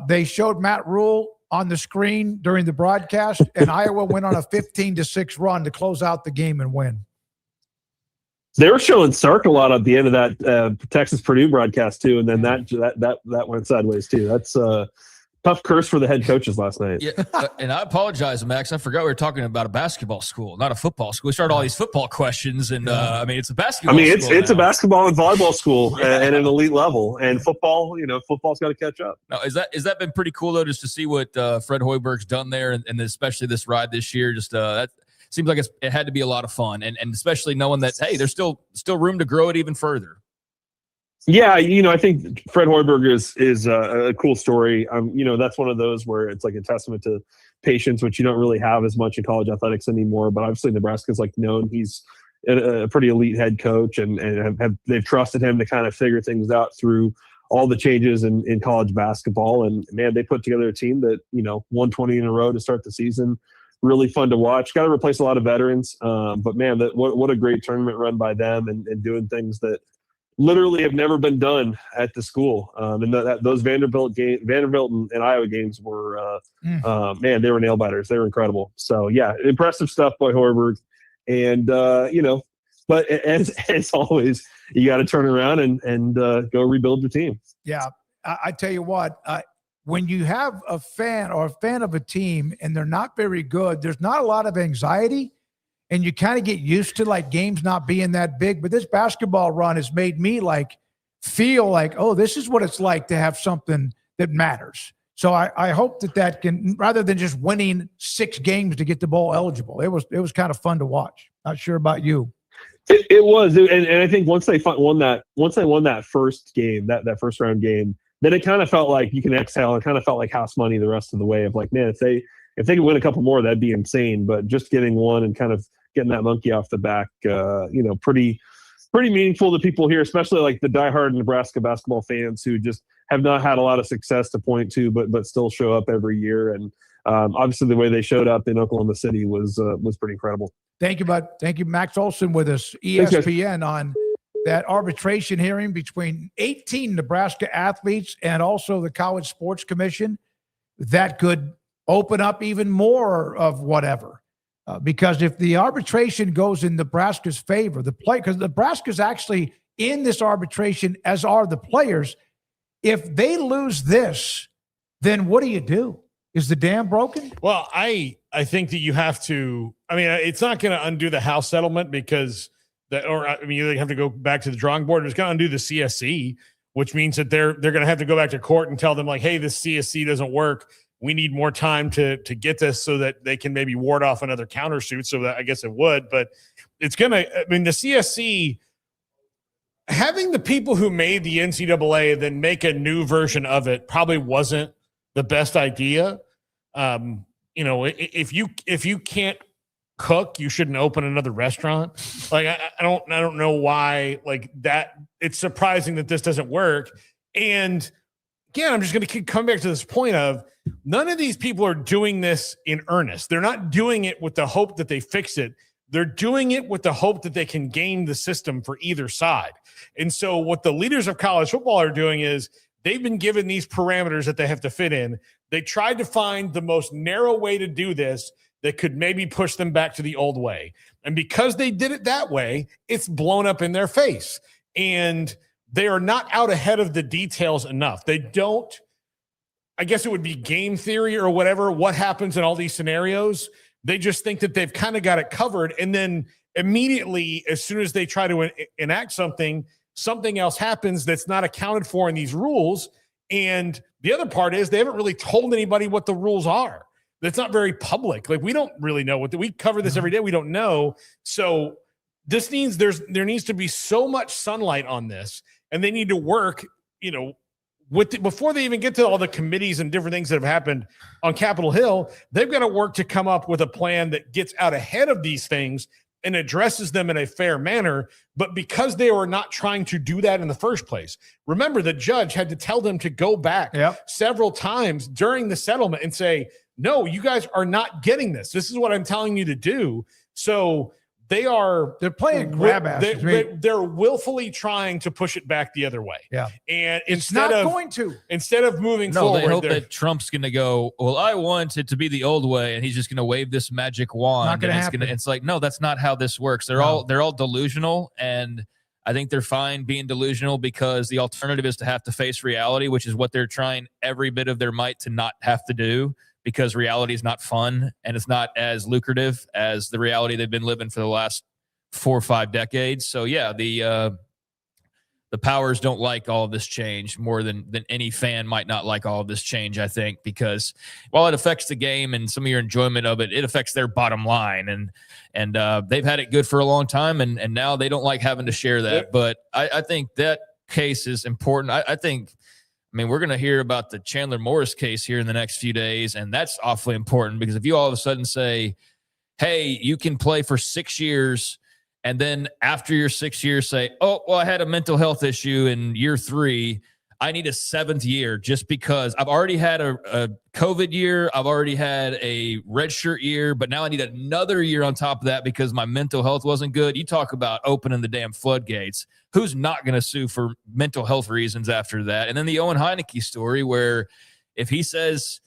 They showed Matt Rule on the screen during the broadcast, and Iowa went on a 15-6 run to close out the game and win. They were showing Sark a lot at the end of that Texas Purdue broadcast too, and then that went sideways too. That's a tough curse for the head coaches last night. Yeah, and I apologize, Max. I forgot we were talking about a basketball school, not a football school. We started all these football questions, and it's a basketball. It's a basketball and volleyball school and an elite level, and football. Football's got to catch up. Now, is that been pretty cool though, just to see what Fred Hoiberg's done there, and especially this ride this year. Just that. Seems like it had to be a lot of fun, and especially knowing that, hey, there's still room to grow it even further. Yeah, I think Fred Hoiberg is a cool story. That's one of those where it's like a testament to patience, which you don't really have as much in college athletics anymore. But obviously, Nebraska's known he's a pretty elite head coach, and they've trusted him to kind of figure things out through all the changes in college basketball. And man, they put together a team that won 20 in a row to start the season. Really fun to watch. Got to replace a lot of veterans, but man, what a great tournament run by them and doing things that literally have never been done at the school. And those Vanderbilt and Iowa games were man, they were nail biters. They were incredible. So yeah, impressive stuff by Hoiberg. And but as always, you got to turn around and go rebuild your team. Yeah, I tell you what, when you have a fan or a fan of a team and they're not very good, there's not a lot of anxiety, and you kind of get used to like games not being that big. But this basketball run has made me feel like, oh, this is what it's like to have something that matters. So I hope that can, rather than just winning 6 games to get the bowl eligible, it was kind of fun to watch. Not sure about you. It was, and I think once they won that first game, that first round game, then it kind of felt like you can exhale. It kind of felt like house money the rest of the way of like, man, if they could win a couple more, that'd be insane. But just getting one and kind of getting that monkey off the back, pretty meaningful to people here, especially like the diehard Nebraska basketball fans who just have not had a lot of success to point to, but still show up every year. And obviously the way they showed up in Oklahoma City was pretty incredible. Thank you, bud. Thank you, Max Olson, with us, ESPN, on that arbitration hearing between 18 Nebraska athletes and also the College Sports Commission that could open up even more of whatever. Because if the arbitration goes in Nebraska's favor, because Nebraska's actually in this arbitration, as are the players. If they lose this, then what do? Is the dam broken? Well, I think that you have to. I mean, it's not going to undo the House settlement because you have to go back to the drawing board. It's going to undo the CSC, which means that they're going to have to go back to court and tell them like, hey, this CSC doesn't work. We need more time to get this so that they can maybe ward off another countersuit. So that I guess it would, but it's going to. I mean, the CSC. Having the people who made the NCAA then make a new version of it probably wasn't the best idea. If you can't cook, you shouldn't open another restaurant. Like I don't know why like that. It's surprising that this doesn't work. And again, I'm just going to come back to this point of none of these people are doing this in earnest. They're not doing it with the hope that they fix it. They're doing it with the hope that they can game the system for either side. And so what the leaders of college football are doing is they've been given these parameters that they have to fit in. They tried to find the most narrow way to do this that could maybe push them back to the old way. And because they did it that way, it's blown up in their face. And they are not out ahead of the details enough. They don't, I guess it would be game theory or whatever, what happens in all these scenarios. They just think that they've kind of got it covered. And then immediately, as soon as they try to enact something else happens that's not accounted for in these rules. And the other part is they haven't really told anybody what the rules are. That's not very public. Like we don't really know we cover this every day. We don't know. So this means there needs to be so much sunlight on this, and they need to work, before they even get to all the committees and different things that have happened on Capitol Hill. They've got to work to come up with a plan that gets out ahead of these things and addresses them in a fair manner. But because they were not trying to do that in the first place, remember the judge had to tell them to go back several times during the settlement and say, no, you guys are not getting this. This is what I'm telling you to do. So they're playing grab ass. They're willfully trying to push it back the other way. Yeah. And instead of moving forward, they hope that Trump's going to go, well, I want it to be the old way, and he's just going to wave this magic wand. Not gonna happen. It's like, no, that's not how this works. They're all delusional, and I think they're fine being delusional because the alternative is to have to face reality, which is what they're trying every bit of their might to not have to do. Because reality is not fun and it's not as lucrative as the reality they've been living for the last 4 or 5 decades. So yeah, the powers don't like all of this change more than any fan might not like all of this change, I think, because while it affects the game and some of your enjoyment of it, it affects their bottom line. And they've had it good for a long time, and now they don't like having to share that. But I think that case is important. I mean, we're going to hear about the Chandler Morris case here in the next few days, and that's awfully important because if you all of a sudden say, hey, you can play for 6 years, and then after your 6 years say, oh, well, I had a mental health issue in year 3, I need a 7th year just because I've already had a COVID year, I've already had a redshirt year, but now I need another year on top of that because my mental health wasn't good. You talk about opening the damn floodgates. Who's not going to sue for mental health reasons after that? And then the Owen Heineke story where if he says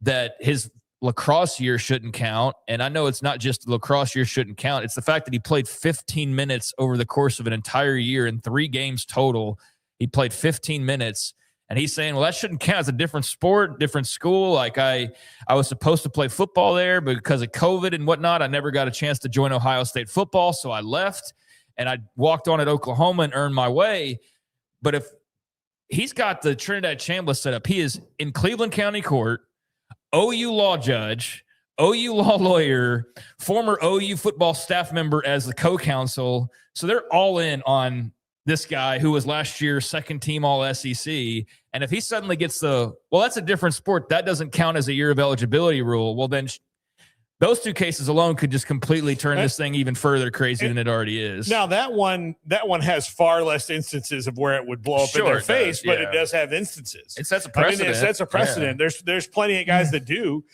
that his lacrosse year shouldn't count. And I know it's not just the lacrosse year shouldn't count. It's the fact that he played 15 minutes over the course of an entire year in 3 games total. He played 15 minutes. And he's saying, well, that shouldn't count. It's a different sport, different school. Like I was supposed to play football there, but because of COVID and whatnot, I never got a chance to join Ohio State football. So I left and I walked on at Oklahoma and earned my way. But if he's got the Trinidad Chambliss set up, he is in Cleveland County Court, OU law judge, OU law lawyer, former OU football staff member as the co-counsel. So they're all in on this guy who was last year's second team all SEC. And if he suddenly gets that's a different sport, that doesn't count as a year of eligibility rule. Well, then those 2 cases alone could just completely turn this thing even further crazy than it already is. Now that one has far less instances of where it would blow up in their face, but it does have instances. It sets a precedent. It sets a precedent. Yeah. There's plenty of guys that do.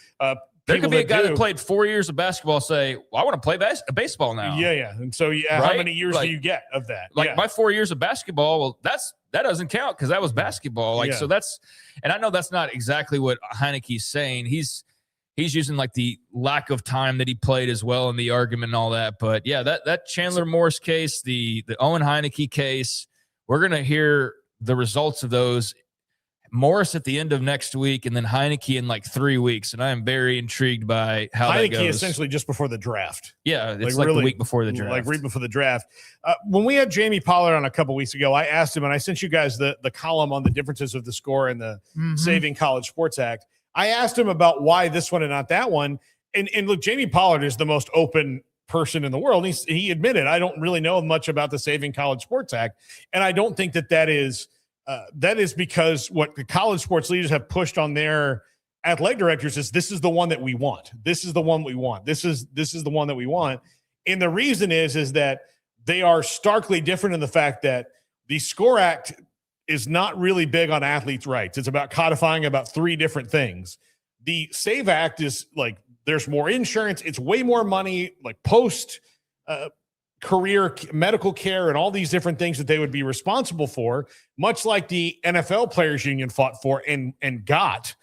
There could be a guy that played 4 years of basketball say, well, I want to play baseball now. Yeah. And so right? How many years do you get of that? Like my 4 years of basketball, well, that doesn't count because that was basketball. So and I know that's not exactly what Heineke's saying. He's using like the lack of time that he played as well in the argument and all that. But yeah, that Chandler Morris case, the Owen Heineke case, we're going to hear the results of those. Morris at the end of next week, and then Heineke in like 3 weeks. And I am very intrigued by how that goes. Heineke essentially just before the draft. Yeah, it's like really, the week before the draft. Like right before the draft. When we had Jamie Pollard on a couple weeks ago, I asked him, and I sent you guys the column on the differences of the score and the Saving College Sports Act. I asked him about why this one and not that one. And look, Jamie Pollard is the most open person in the world. He admitted, I don't really know much about the Saving College Sports Act. And I don't think that is because what the college sports leaders have pushed on their athletic directors is this is the one that we want. This is the one we want. This is the one that we want. And the reason is that they are starkly different in the fact that the SCORE Act is not really big on athletes' rights. It's about codifying about 3 different things. The SAVE Act is like there's more insurance. It's way more money, like post career medical care and all these different things that they would be responsible for, much like the NFL Players Union fought for and got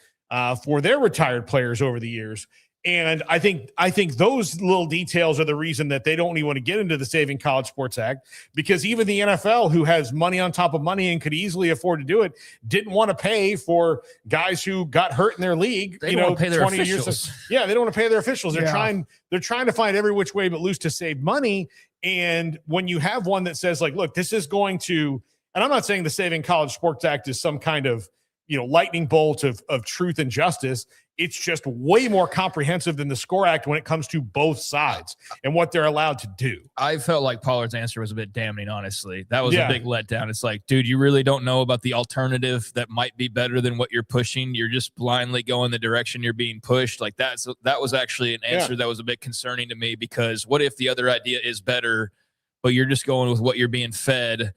for their retired players over the years. And I think those little details are the reason that they don't even want to get into the Saving College Sports Act, because even the NFL, who has money on top of money and could easily afford to do it, didn't want to pay for guys who got hurt in their league. They don't want to pay their officials. They don't want to pay their officials. They're trying to find every which way but loose to save money. And when you have one that says, like, look, this is going to, and I'm not saying the Saving College Sports Act is some kind of, lightning bolt of truth and justice. It's just way more comprehensive than the SCORE Act when it comes to both sides and what they're allowed to do. I felt like Pollard's answer was a bit damning, honestly. That was a big letdown. It's like, dude, you really don't know about the alternative that might be better than what you're pushing. You're just blindly going the direction you're being pushed. Like that was actually an answer that was a bit concerning to me, because what if the other idea is better, but you're just going with what you're being fed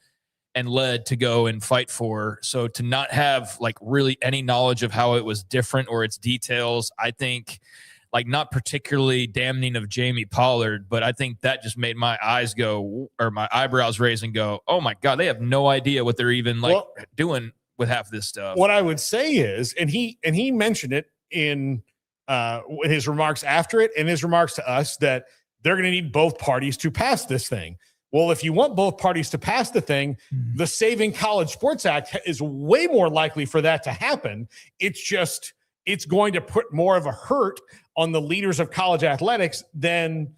and led to go and fight for? So to not have like really any knowledge of how it was different or its details, I think like not particularly damning of Jamie Pollard, but I think that just made my eyes go, or my eyebrows raise and go, oh my God, they have no idea what they're even doing with half this stuff. What I would say is, and he mentioned it in his remarks after it and his remarks to us, that they're going to need both parties to pass this thing. Well, if you want both parties to pass the thing, the Saving College Sports Act is way more likely for that to happen. It's going to put more of a hurt on the leaders of college athletics than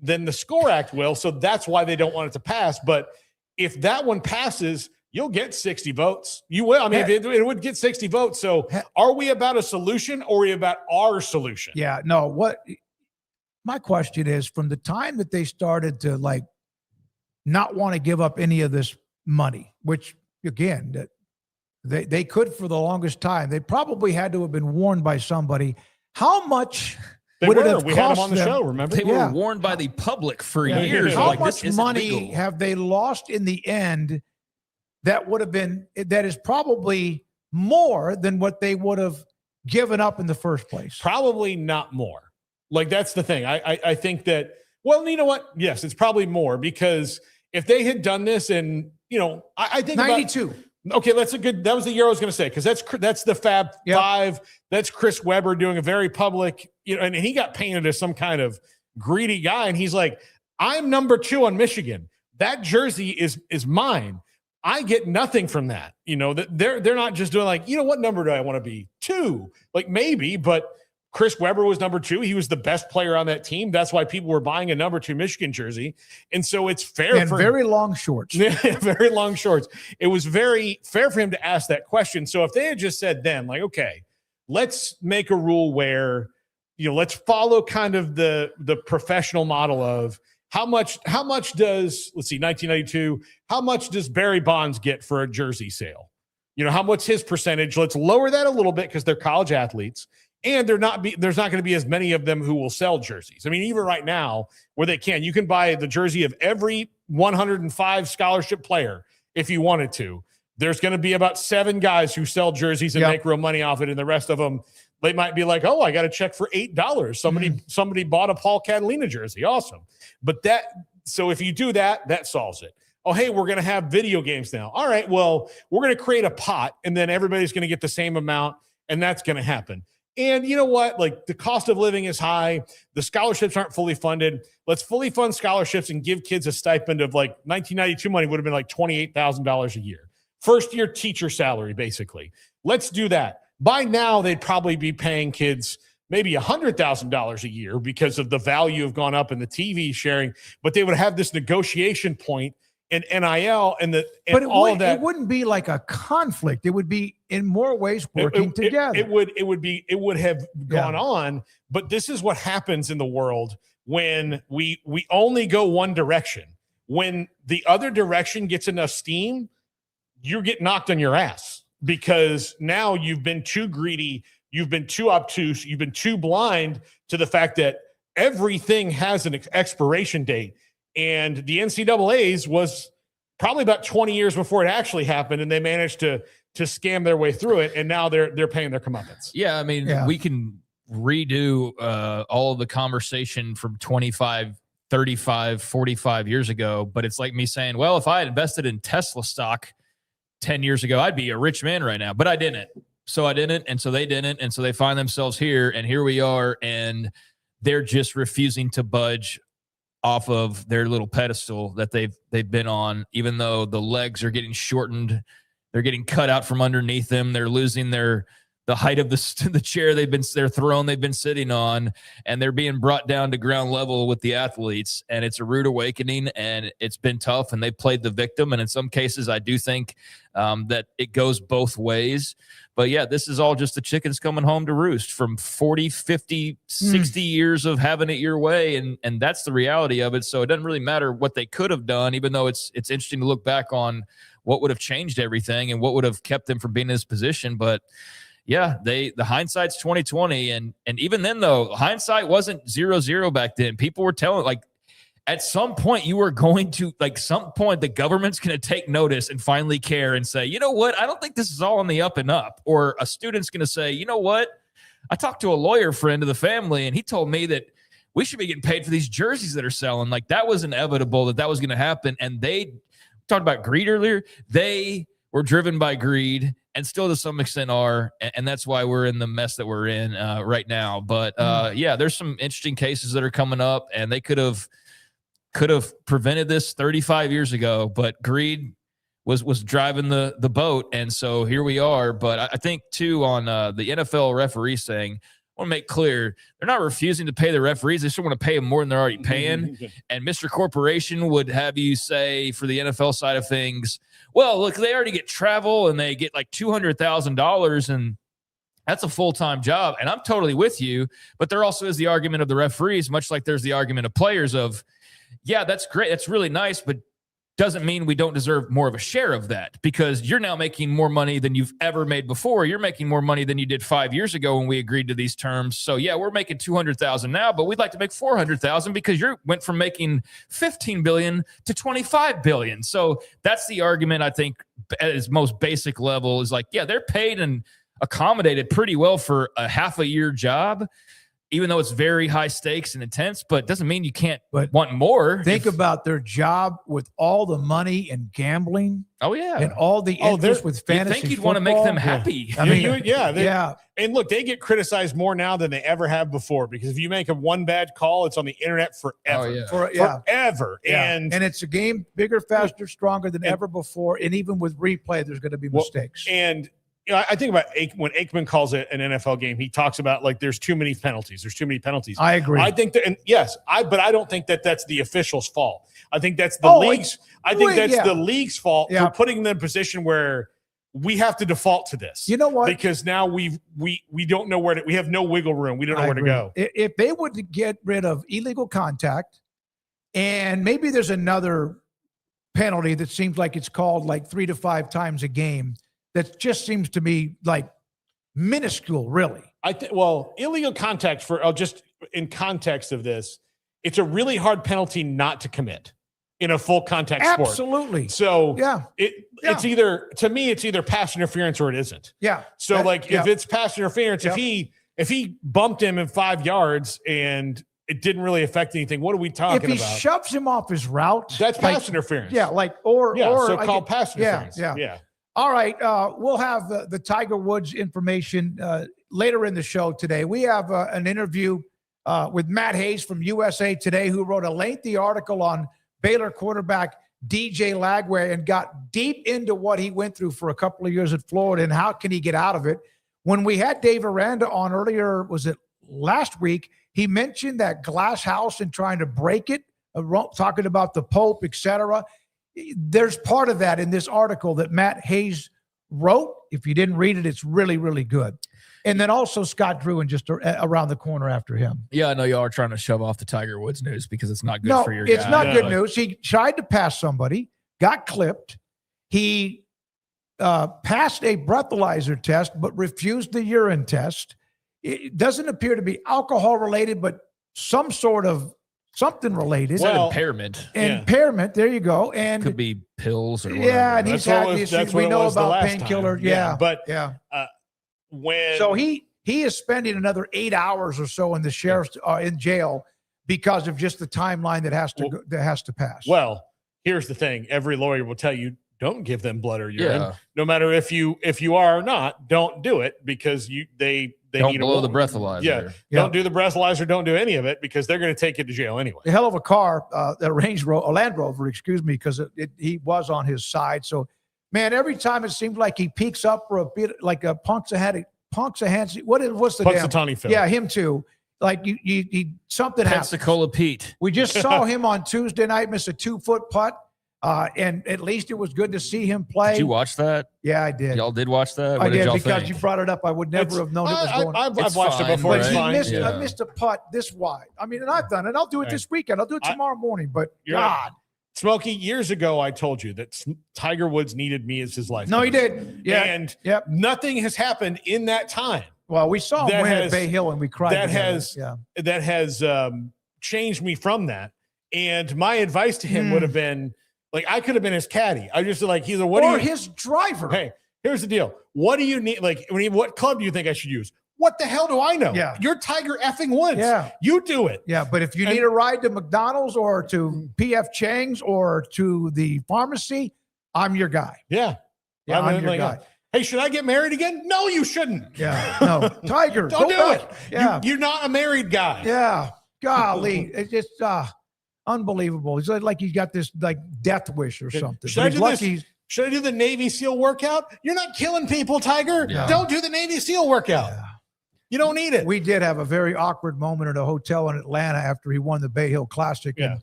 the SCORE Act will. So that's why they don't want it to pass. But if that one passes, you'll get 60 votes. You will. I mean, it would get 60 votes. So are we about a solution, or are we about our solution? Yeah, no. My question is, from the time that they started to not want to give up any of this money, which again, that they could for the longest time. They probably had to have been warned by somebody. How much would it have cost them? We had them on the show, remember? They were warned by the public for years. How much money have they lost in the end that is probably more than what they would have given up in the first place? Probably not more. Like, that's the thing. I think that, well, you know what? Yes, it's probably more, because if they had done this in, I think 92. Okay, that was the year I was going to say, because that's the Fab Five. That's Chris Webber doing a very public, and he got painted as some kind of greedy guy, and he's like, I'm number 2 on Michigan. That jersey is mine. I get nothing from that. That they're not just doing like, what number do I want to be? 2, like maybe, but Chris Webber was number 2. He was the best player on that team. That's why people were buying a number 2 Michigan jersey. And so it's fair and very long shorts. Very long shorts. It was very fair for him to ask that question. So if they had just said then, like, okay, let's make a rule where, let's follow kind of the professional model of how much does, let's see, 1992, how much does Barry Bonds get for a jersey sale? How much his percentage? Let's lower that a little bit because they're college athletes. And there's not going to be as many of them who will sell jerseys. I mean, even right now, where you can buy the jersey of every 105 scholarship player if you wanted to. There's going to be about 7 guys who sell jerseys and make real money off it, and the rest of them, they might be like, oh, I got a check for $8. Somebody bought a Paul Catalina jersey. Awesome. But so if you do that, that solves it. Oh, hey, we're going to have video games now. All right, well, we're going to create a pot, and then everybody's going to get the same amount, and that's going to happen. And you know what? Like, the cost of living is high. The scholarships aren't fully funded. Let's fully fund scholarships and give kids a stipend of, like, 1992 money would have been like $28,000 a year. First year teacher salary, basically. Let's do that. By now, they'd probably be paying kids maybe $100,000 a year because of the value have gone up in the TV sharing, but they would have this negotiation point and NIL all of that. It wouldn't be like a conflict. It would be in more ways working together. It would have gone on, but this is what happens in the world when we only go one direction. When the other direction gets enough steam, you get knocked on your ass because now you've been too greedy, you've been too obtuse, you've been too blind to the fact that everything has an expiration date. And the NCAA's was probably about 20 years before it actually happened, and they managed to scam their way through it, and now they're paying their comeuppance. Yeah, I mean, we can redo all of the conversation from 25, 35, 45 years ago, but it's like me saying, well, if I had invested in Tesla stock 10 years ago, I'd be a rich man right now, but I didn't. So I didn't, and so they didn't, and so they find themselves here, and here we are, and they're just refusing to budge off of their little pedestal that they've been on, even though the legs are getting shortened, they're getting cut out from underneath them, they're losing the height of the chair their throne they've been sitting on, and they're being brought down to ground level with the athletes, and it's a rude awakening, and it's been tough, and they played the victim, and in some cases I do think that it goes both ways. But yeah, this is all just the chickens coming home to roost from 40, 50, 60 years of having it your way. And that's the reality of it. So it doesn't really matter what they could have done, even though it's interesting to look back on what would have changed everything and what would have kept them from being in this position. But yeah, the hindsight's 2020. And even then, though, hindsight wasn't 0-0 back then. People were telling, like, at some point you were going to, like, some point the government's going to take notice and finally care and say, you know what, I don't think this is all on the up and up. Or a student's going to say, you know what, I talked to a lawyer friend of the family and he told me that we should be getting paid for these jerseys that are selling. Like, that was inevitable that was going to happen. And they talked about greed earlier. They were driven by greed and still to some extent are. And that's why we're in the mess that we're in right now. But yeah, there's some interesting cases that are coming up, and they could have prevented this 35 years ago, but greed was driving the boat. And so here we are. But I think too, on the NFL referees thing, I want to make clear, they're not refusing to pay the referees. They still want to pay them more than they're already paying. And Mr. Corporation would have you say, for the NFL side of things, well, look, they already get travel and they get like $200,000, and that's a full-time job. And I'm totally with you. But there also is the argument of the referees, much like there's the argument of players of, yeah, that's great. That's really nice, but doesn't mean we don't deserve more of a share of that, because you're now making more money than you've ever made before. You're making more money than you did 5 years ago when we agreed to these terms. So yeah, we're making $200,000 now, but we'd like to make $400,000 because you went from making $15 billion to $25 billion. So that's the argument, I think, at its most basic level, is like, yeah, they're paid and accommodated pretty well for a half a year job. even though it's very high stakes and intense, but it doesn't mean you can't want more. Think about their job with all the money and gambling. Oh, yeah. And all the interest with fantasy I think you'd want to make them happy. I mean, yeah. And look, they get criticized more now than they ever have before, because if you make one bad call, it's on the internet forever. Forever. Yeah. And it's a game bigger, faster, stronger than ever before. And even with replay, there's going to be mistakes. And I think about when Aikman calls it an NFL game, he talks about like there's too many penalties. There's too many penalties. I agree. I think that, and yes, but I don't think that that's the official's fault. I think that's the league's. I think that's the league's fault for putting them in a position where we have to default to this. You know what? Because now we don't know where to. We have no wiggle room. We don't know where to go. If they would get rid of illegal contact, and maybe there's another penalty that seems like it's called like 3 to 5 times a game. That just seems to me like minuscule, really. Illegal contact just in context of this, it's a really hard penalty not to commit in a full contact sport. Absolutely. So it's either pass interference or it isn't. Yeah. So if it's pass interference, if he bumped him in 5 yards and it didn't really affect anything, what are we talking about? If he shoves him off his route, that's pass interference. Yeah, so-called pass interference. Yeah. All right, we'll have the Tiger Woods information later in the show today. We have an interview with Matt Hayes from USA Today, who wrote a lengthy article on Baylor quarterback DJ Lagway and got deep into what he went through for a couple of years at Florida and how can he get out of it. When we had Dave Aranda on earlier, was it last week, he mentioned that glass house and trying to break it, talking about the Pope, etc. There's part of that in this article that Matt Hayes wrote. If you didn't read it, it's really, really good. And then also Scott Drew just around the corner after him. Yeah, I know y'all are trying to shove off the Tiger Woods news because it's not good for your guy. It's not good news. He tried to pass somebody, got clipped. He passed a breathalyzer test, but refused the urine test. It doesn't appear to be alcohol related, but some sort of something related. Impairment. Impairment. There you go. And could be pills or whatever. Yeah, and he's had issues. We know about painkiller. So he is spending another 8 hours or so in the sheriff's in jail because of just the timeline that has to pass. Well, here's the thing: every lawyer will tell you, don't give them blood or urine, no matter if you are or not. Don't do it because they don't need blow the breathalyzer. Don't do the breathalyzer. Don't do any of it because they're going to take you to jail anyway. A hell of a car, a Land Rover, because he was on his side. So, man, every time it seems like he peaks up for a bit, like a Punxsutawney. What's the Punxsutawney Phil? Yeah, him too. Like something happened. Pensacola Pete. We just saw him on Tuesday night miss a 2-foot putt. And at least it was good to see him play. Did you watch that? Yeah, I did. Y'all did watch that? I did because you brought it up. I would never have known it was going. I've watched it before. But I missed a putt this wide. I mean, and I've done it. I'll do it this weekend. I'll do it tomorrow morning. But God. Right. Smokey, years ago, I told you that Tiger Woods needed me as his life. No, he did. Yeah. And nothing has happened in that time. Well, we saw him win at Bay Hill and we cried. That has changed me from that. And my advice to him would have been, like, I could have been his caddy. I just like, his driver. Hey, here's the deal. What do you need? Like, what club do you think I should use? What the hell do I know? Yeah. You're Tiger effing Woods. Yeah. You do it. Yeah. But if you need a ride to McDonald's or to PF Chang's or to the pharmacy, I'm your guy. Yeah. Yeah, I'm your guy. Hey, should I get married again? No, you shouldn't. Yeah. No. Tiger. Don't do it. Yeah. You're not a married guy. Yeah. Golly. It's just unbelievable. It's like he's got this like death wish or something. Should I do the Navy SEAL workout? You're not killing people, Tiger. Yeah. Don't do the Navy SEAL workout. Yeah. You don't need it. We did have a very awkward moment at a hotel in Atlanta after he won the Bay Hill Classic. Yeah.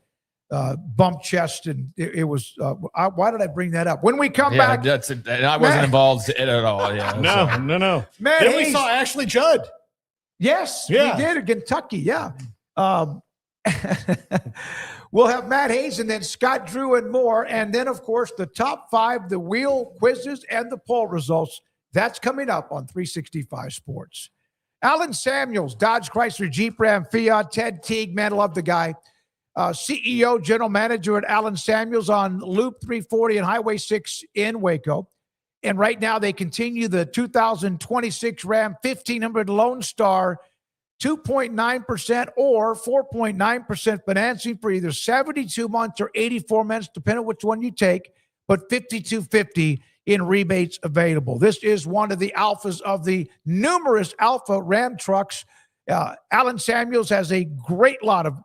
And bumped chest, and it was. Why did I bring that up? When we come back, and I wasn't involved at all. Yeah. No. Then we saw Ashley Judd. Yes, we did in Kentucky. Yeah. We'll have Matt Hayes and then Scott Drew and more. And then, of course, the top 5, the wheel quizzes and the poll results. That's coming up on 365 Sports. Alan Samuels, Dodge, Chrysler, Jeep, Ram, Fiat, Ted Teague, man, love the guy. CEO, general manager at Alan Samuels on Loop 340 and Highway 6 in Waco. And right now they continue the 2026 Ram 1500 Lone Star 2.9% or 4.9% financing for either 72 months or 84 months, depending on which one you take, but $5,250 in rebates available. This is one of the alphas of the numerous alpha Ram trucks. Allen Samuels has a great lot of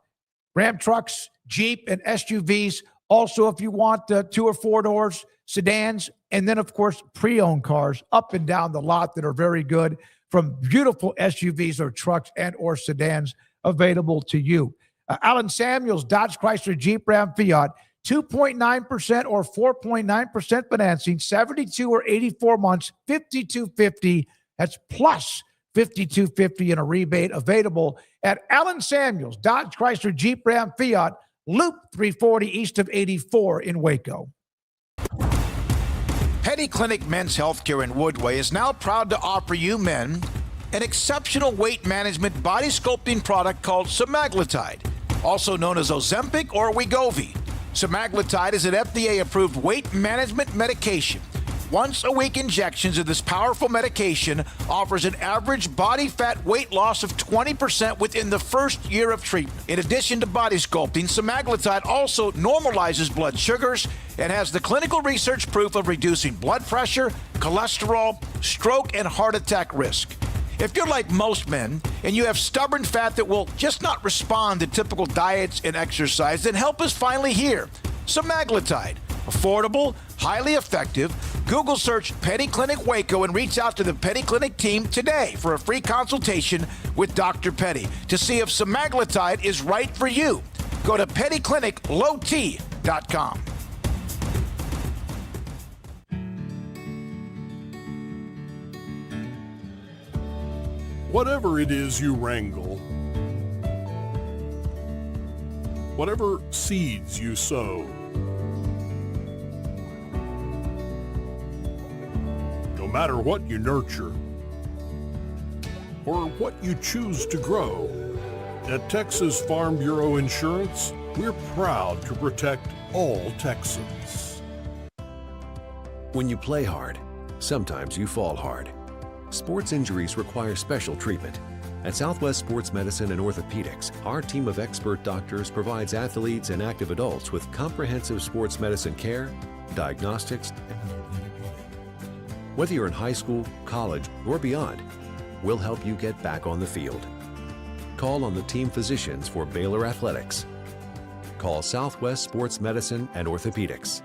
Ram trucks, Jeep, and SUVs. Also, if you want 2 or 4 doors, sedans, and then, of course, pre-owned cars up and down the lot that are very good, from beautiful SUVs or trucks and or sedans available to you. Allen Samuels, Dodge, Chrysler, Jeep, Ram, Fiat, 2.9% or 4.9% financing, 72 or 84 months, $5,250. That's plus $5,250 in a rebate available at Allen Samuels, Dodge, Chrysler, Jeep, Ram, Fiat, Loop 340 east of 84 in Waco. Petty Clinic Men's Healthcare in Woodway is now proud to offer you men an exceptional weight management body sculpting product called semaglutide, also known as Ozempic or Wegovy. Semaglutide is an FDA-approved weight management medication. Once-a-week injections of this powerful medication offers an average body fat weight loss of 20% within the first year of treatment. In addition to body sculpting, semaglutide also normalizes blood sugars and has the clinical research proof of reducing blood pressure, cholesterol, stroke, and heart attack risk. If you're like most men and you have stubborn fat that will just not respond to typical diets and exercise, then help is finally here. Semaglutide. Affordable, highly effective. Google search Petty Clinic Waco and reach out to the Petty Clinic team today for a free consultation with Dr. Petty to see if semaglutide is right for you. Go to pettycliniclowt.com. Whatever it is you wrangle, whatever seeds you sow, no matter what you nurture or what you choose to grow, at Texas Farm Bureau Insurance, we're proud to protect all Texans. When you play hard, sometimes you fall hard. Sports injuries require special treatment. At Southwest Sports Medicine and Orthopedics, our team of expert doctors provides athletes and active adults with comprehensive sports medicine care, diagnostics. Whether you're in high school, college, or beyond, we'll help you get back on the field. Call on the team physicians for Baylor Athletics. Call Southwest Sports Medicine and Orthopedics.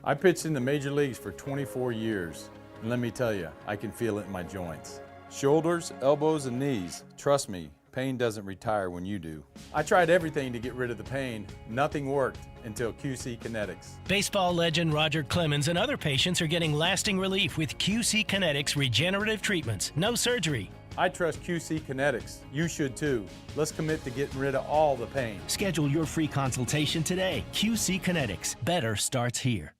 I pitched in the major leagues for 24 years, and let me tell you, I can feel it in my joints. Shoulders, elbows, and knees. Trust me, pain doesn't retire when you do. I tried everything to get rid of the pain. Nothing worked until QC Kinetics. Baseball legend Roger Clemens and other patients are getting lasting relief with QC Kinetics regenerative treatments. No surgery. I trust QC Kinetics. You should too. Let's commit to getting rid of all the pain. Schedule your free consultation today. QC Kinetics. Better starts here.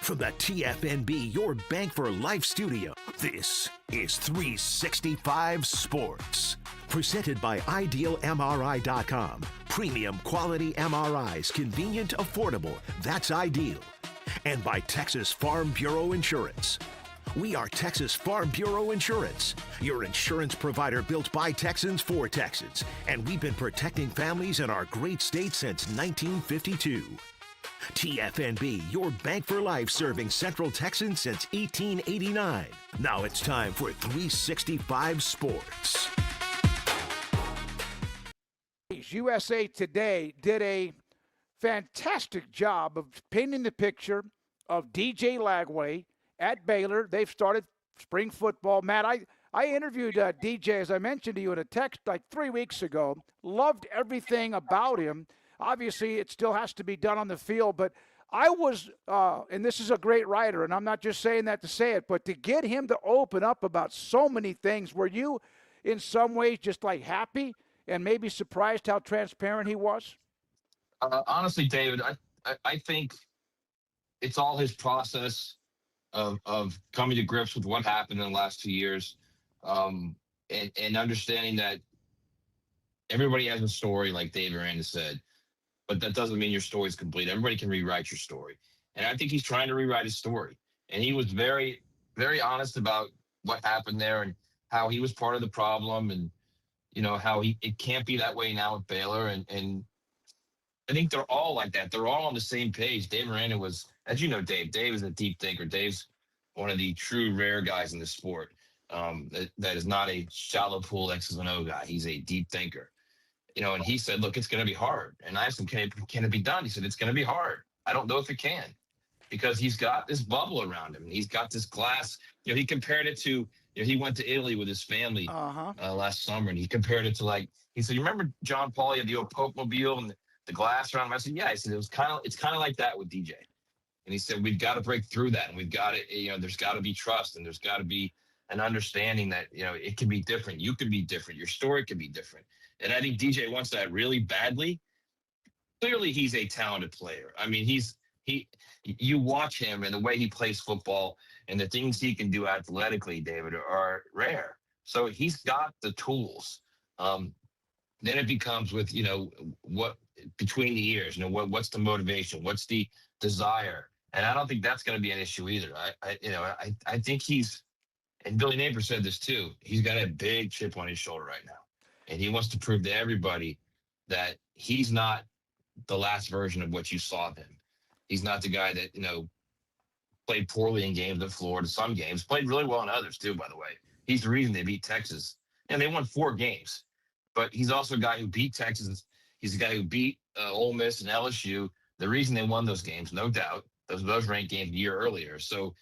From the TFNB Your Bank for Life studio, this is 365 Sports. Presented by IdealMRI.com. Premium quality MRIs, convenient, affordable. That's ideal. And by Texas Farm Bureau Insurance. We are Texas Farm Bureau Insurance, your insurance provider built by Texans for Texans. And we've been protecting families in our great state since 1952. TFNB, your bank for life, serving Central Texans since 1889. Now it's time for 365 Sports. USA Today did a fantastic job of painting the picture of DJ Lagway at Baylor. They've started spring football. Matt, I interviewed DJ, as I mentioned to you in a text like 3 weeks ago. Loved everything about him. Obviously, it still has to be done on the field, but I was, and this is a great writer, and I'm not just saying that to say it, but to get him to open up about so many things where in some ways just like happy and maybe surprised how transparent he was? Honestly, David, I think it's all his process of coming to grips with what happened in the last 2 years, and understanding that everybody has a story, like Dave Aranda said, but that doesn't mean your story is complete. Everybody can rewrite your story. And I think he's trying to rewrite his story. And he was very, very honest about what happened there and how he was part of the problem, and, you know, how it can't be that way now with Baylor. And I think they're all like that. They're all on the same page. Dave Aranda was, as you know, Dave is a deep thinker. Dave's one of the true rare guys in the sport. That is not a shallow pool X's and O guy. He's a deep thinker. You know, and he said, look, it's going to be hard. And I asked him, can it be done? He said, it's going to be hard. I don't know if it can, because he's got this bubble around him. He's got this glass. You know, he compared it to, you know, he went to Italy with his family last summer, and he compared it to, like, he said, you remember John Paul had the old Pope Mobile and the glass around him? I said, yeah. I said, it's kind of like that with DJ. And he said, we've got to break through that. And we've got to, you know, there's got to be trust, and there's got to be an understanding that, you know, it can be different. You can be different. Your story can be different. And I think DJ wants that really badly. Clearly, he's a talented player. I mean, you watch him and the way he plays football and the things he can do athletically, David, are rare. So he's got the tools. Then it becomes with, you know, what between the ears, you know, what's the motivation? What's the desire? And I don't think that's going to be an issue either. I think he's, and Billy Napier said this too, he's got a big chip on his shoulder right now. And he wants to prove to everybody that he's not the last version of what you saw of him. He's not the guy that, you know, played poorly in games at Florida, some games, played really well in others too, by the way. He's the reason they beat Texas. And they won 4 games. But he's also a guy who beat Texas. He's a guy who beat Ole Miss and LSU. The reason they won those games, no doubt, those ranked games a year earlier. So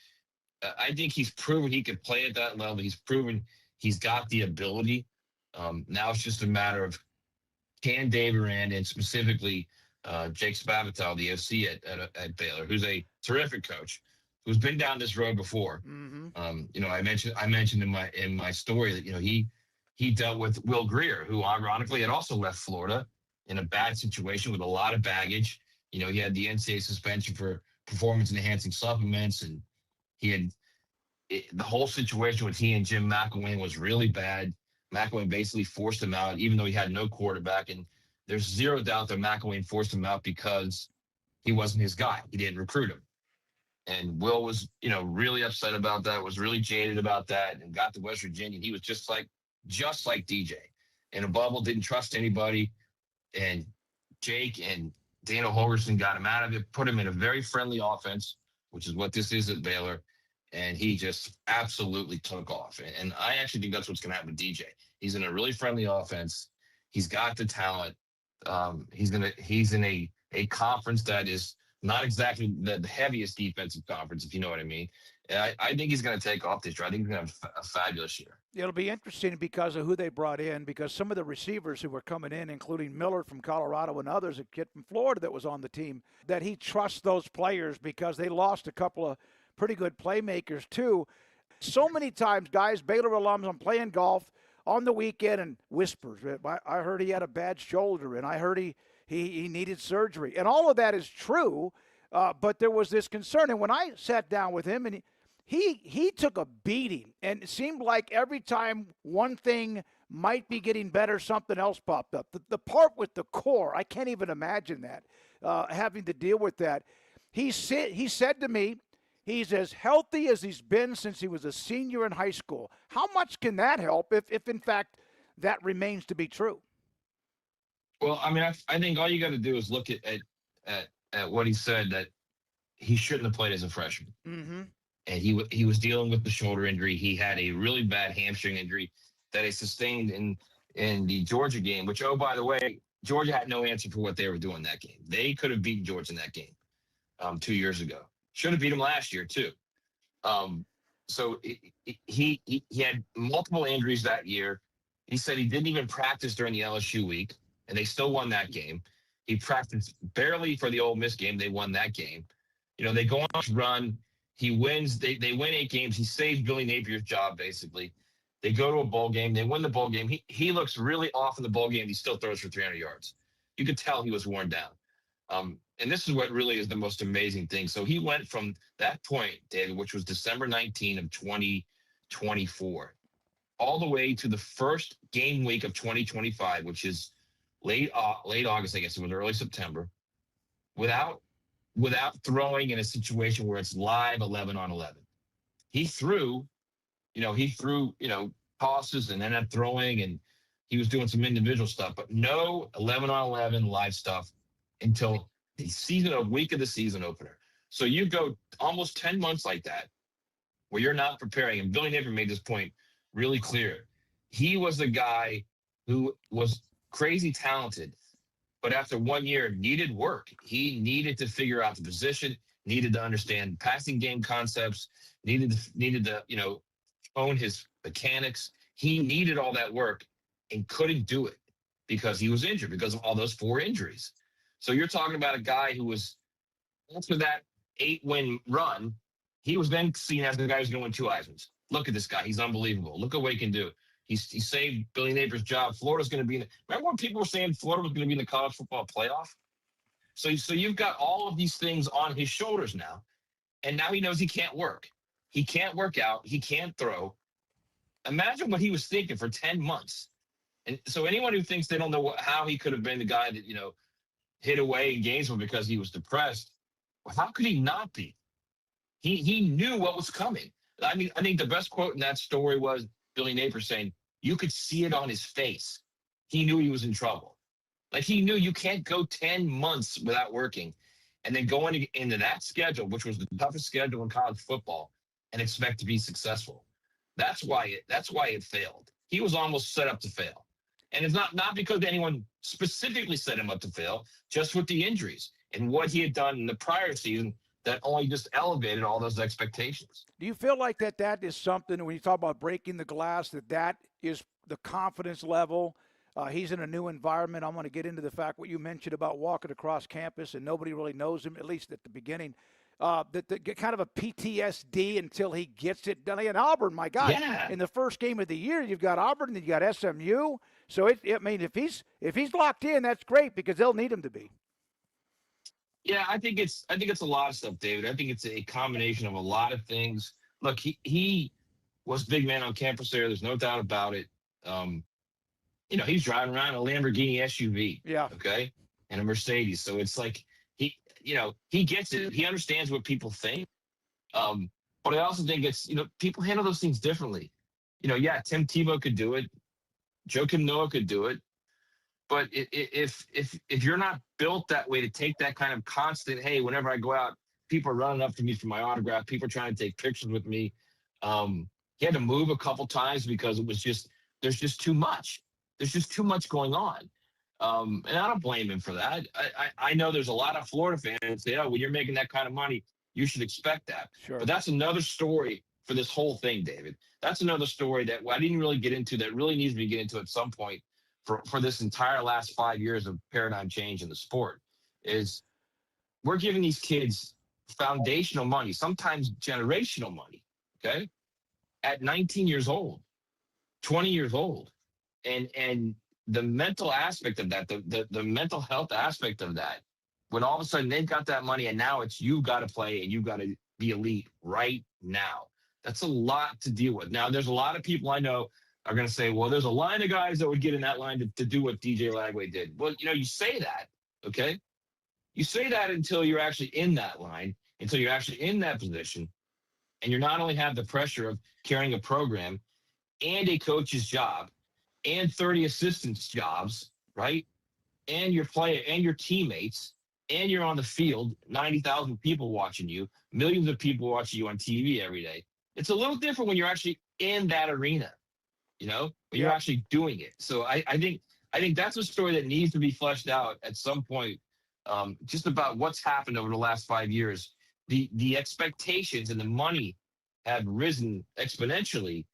I think he's proven he could play at that level. He's proven he's got the ability. Now it's just a matter of, can Dave Aranda, and specifically Jake Spavital, the OC at Baylor, who's a terrific coach, who's been down this road before. You know, I mentioned in my story that, you know, he dealt with Will Grier, who ironically had also left Florida in a bad situation with a lot of baggage. You know, he had the NCAA suspension for performance enhancing supplements, and he had the whole situation with he and Jim McElwain was really bad. McElwain basically forced him out, even though he had no quarterback. And there's zero doubt that McElwain forced him out because he wasn't his guy. He didn't recruit him. And Will was, you know, really upset about that, was really jaded about that, and got to West Virginia. He was just like DJ. In a bubble, didn't trust anybody. And Jake and Dana Holgorsen got him out of it, put him in a very friendly offense, which is what this is at Baylor. And he just absolutely took off. And I actually think that's what's going to happen with DJ. He's in a really friendly offense. He's got the talent. He's in a conference that is not exactly the heaviest defensive conference, if you know what I mean. And I think he's going to take off this year. I think he's going to have a fabulous year. It'll be interesting because of who they brought in, because some of the receivers who were coming in, including Miller from Colorado and others, a kid from Florida that was on the team, that he trusts those players because they lost a couple of pretty good playmakers too. So many times, guys, Baylor alums, I'm playing golf on the weekend and whispers. I heard he had a bad shoulder, and I heard he needed surgery. And all of that is true, but there was this concern. And when I sat down with him, and he took a beating, and it seemed like every time one thing might be getting better, something else popped up. The part with the core, I can't even imagine that, having to deal with that. He said to me, he's as healthy as he's been since he was a senior in high school. How much can that help if in fact, that remains to be true? Well, I mean, I think all you got to do is look at what he said, that he shouldn't have played as a freshman. Mm-hmm. And he was dealing with the shoulder injury. He had a really bad hamstring injury that he sustained in the Georgia game, which, oh, by the way, Georgia had no answer for what they were doing in that game. They could have beaten Georgia in that game 2 years ago. Should have beat him last year, too. So he had multiple injuries that year. He said he didn't even practice during the LSU week, and they still won that game. He practiced barely for the Ole Miss game. They won that game. You know, they go on this run. He wins. They win 8 games. He saves Billy Napier's job, basically. They go to a bowl game. They win the bowl game. He looks really off in the bowl game. He still throws for 300 yards. You could tell he was worn down. And this is what really is the most amazing thing. So he went from that point, David, which was December 19 of 2024, all the way to the first game week of 2025, which is late August, I guess it was early September, without throwing in a situation where it's live 11 on 11. He threw tosses and ended up throwing, and he was doing some individual stuff, but no 11 on 11 live stuff until a week of the season opener. So you go almost 10 months like that where you're not preparing. And Billy Napier made this point really clear. He was the guy who was crazy talented, but after 1 year needed work. He needed to figure out the position, needed to understand passing game concepts, needed to own his mechanics. He needed all that work and couldn't do it because he was injured, because of all those 4 injuries. So you're talking about a guy who was, after that 8-win run, he was then seen as the guy who's going to win 2 Heismans. Look at this guy. He's unbelievable. Look at what he can do. He saved Billy Napier's job. Florida's going to be remember when people were saying Florida was going to be in the college football playoff? So you've got all of these things on his shoulders now, and now he knows he can't work. He can't work out. He can't throw. Imagine what he was thinking for 10 months. And so anyone who thinks they don't know how he could have been the guy that, hid away in Gainesville because he was depressed, well, how could he not be? He knew what was coming. I mean, I think the best quote in that story was Billy Napier saying, you could see it on his face. He knew he was in trouble. Like, he knew you can't go 10 months without working and then go into that schedule, which was the toughest schedule in college football, and expect to be successful. That's why it failed. He was almost set up to fail. And it's not because anyone specifically set him up to fail, just with the injuries and what he had done in the prior season that only just elevated all those expectations. Do you feel like that is something, when you talk about breaking the glass, that is the confidence level? He's in a new environment. I'm going to get into the fact what you mentioned about walking across campus and nobody really knows him, at least at the beginning. That kind of a PTSD until he gets it done. And Auburn, my God, in the first game of the year, you've got Auburn and you got SMU. So if he's locked in, that's great because they'll need him to be. Yeah, I think it's a lot of stuff, David. I think it's a combination of a lot of things. Look, he was big man on campus there. There's no doubt about it. He's driving around a Lamborghini SUV. Yeah. Okay. And a Mercedes. So it's like he gets it. He understands what people think. But I also think it's, people handle those things differently. Tim Tebow could do it. Joakim Noah could do it. But if you're not built that way to take that kind of constant, hey, whenever I go out, people are running up to me for my autograph. People are trying to take pictures with me. He had to move a couple times because there's just too much. There's just too much going on. And I don't blame him for that. I know there's a lot of Florida fans that say, when you're making that kind of money, you should expect that. Sure. But that's another story for this whole thing, David. That's another story that I didn't really get into that really needs to be get into at some point for this entire last 5 years of paradigm change in the sport is we're giving these kids foundational money, sometimes generational money, okay, at 19 years old, 20 years old. And the mental aspect of that, the mental health aspect of that, when all of a sudden they've got that money and now it's you got to play and you got to be elite right now. That's a lot to deal with. Now, there's a lot of people I know are going to say, well, there's a line of guys that would get in that line to do what DJ Lagway did. Well, you say that, okay? You say that until you're actually in that line, until you're actually in that position, and you not only have the pressure of carrying a program and a coach's job and 30 assistants' jobs, right? And your player and your teammates, and you're on the field, 90,000 people watching you, millions of people watching you on TV every day. It's a little different when you're actually in that arena, when you're actually doing it. So I think that's a story that needs to be fleshed out at some point, just about what's happened over the last 5 years. The expectations and the money have risen exponentially,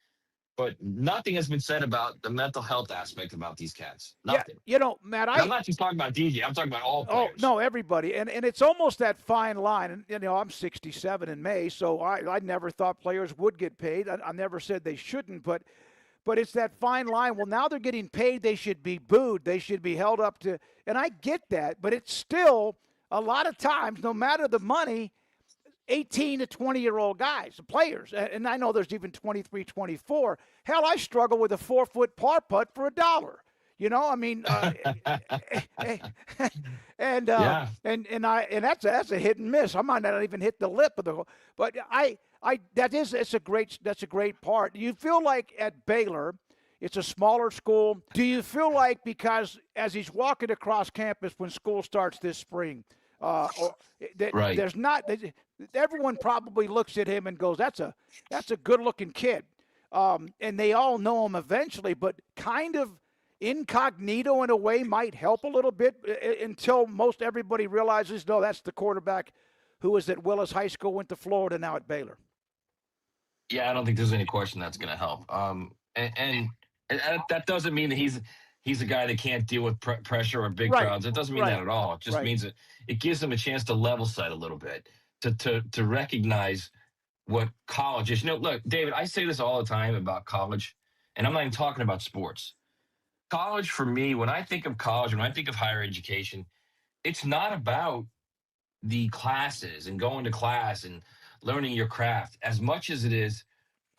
but nothing has been said about the mental health aspect about these cats. Nothing. Yeah, Matt, I'm not just talking about DJ. I'm talking about all players. Oh, no, everybody. And it's almost that fine line. And, I'm 67 in May, so I never thought players would get paid. I never said they shouldn't. But but it's that fine line. Well, now they're getting paid. They should be booed. They should be held up to, and I get that, but it's still a lot of times, no matter the money, 18 to 20-year-old guys, players, and I know there's even 23, 24. Hell, I struggle with a 4-foot par putt for $1. You know, I mean, and that's a hit and miss. I might not even hit the lip of the, but that's a great part. Do you feel like at Baylor, it's a smaller school? Do you feel like because as he's walking across campus when school starts this spring, Right. there's not everyone probably looks at him and goes, that's a good-looking kid, and they all know him eventually, but kind of incognito in a way might help a little bit until most everybody realizes, no, that's the quarterback who was at Willis High School, went to Florida, now at Baylor. Yeah, I don't think there's any question that's going to help. And that doesn't mean that he's a guy that can't deal with pressure or big crowds. It doesn't mean that at all. It just means that it gives him a chance to level set a little bit, to recognize what college is. You know, look, David, I say this all the time about college, and I'm not even talking about sports. College, for me, when I think of college, when I think of higher education, it's not about the classes and going to class and learning your craft as much as it is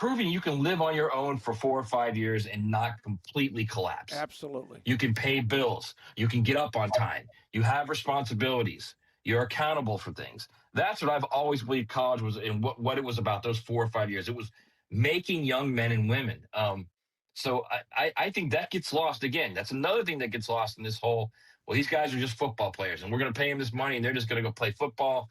proving you can live on your own for 4 or 5 years and not completely collapse. Absolutely. You can pay bills. You can get up on time. You have responsibilities. You're accountable for things. That's what I've always believed college was, and what it was about those 4 or 5 years. It was making young men and women. So I think that gets lost again. That's another thing that gets lost in this whole, well, these guys are just football players, and we're going to pay them this money, and they're just going to go play football,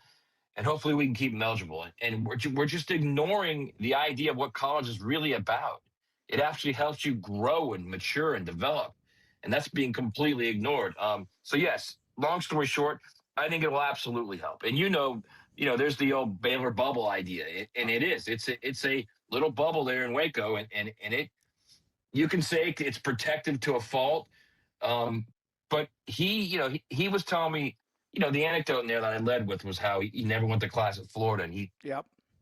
and hopefully we can keep them eligible. And we're just ignoring the idea of what college is really about. It actually helps you grow and mature and develop, and that's being completely ignored. So, yes, long story short, I think it will absolutely help. And you know, there's the old Baylor bubble idea, and it is. It's a little bubble there in Waco, and it. You can say it's protective to a fault, but he was telling me, the anecdote in there that I led with was how he never went to class at Florida, and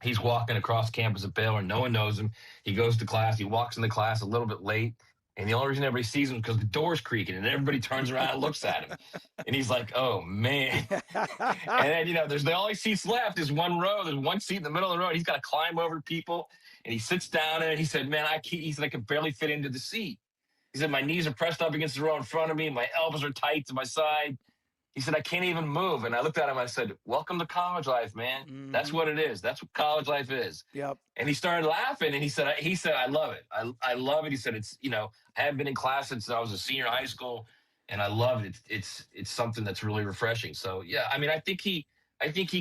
he's walking across campus at Baylor, and no one knows him. He goes to class, he walks into class a little bit late, and the only reason everybody sees him is because the door's creaking, and everybody turns around and looks at him, and he's like, "Oh man!" And then there's the only seats left is one row. There's one seat in the middle of the row. And he's got to climb over people. And he sits down and he said, man, I can barely fit into the seat. He said, my knees are pressed up against the row in front of me. My elbows are tight to my side. He said, I can't even move. And I looked at him and I said, welcome to college life, man. Mm-hmm. That's what it is. That's what college life is. Yep. And he started laughing and he said, I love it. I love it. He said, it's, I haven't been in class since I was a senior in high school and I love it. It's something that's really refreshing. So yeah, I mean, I think he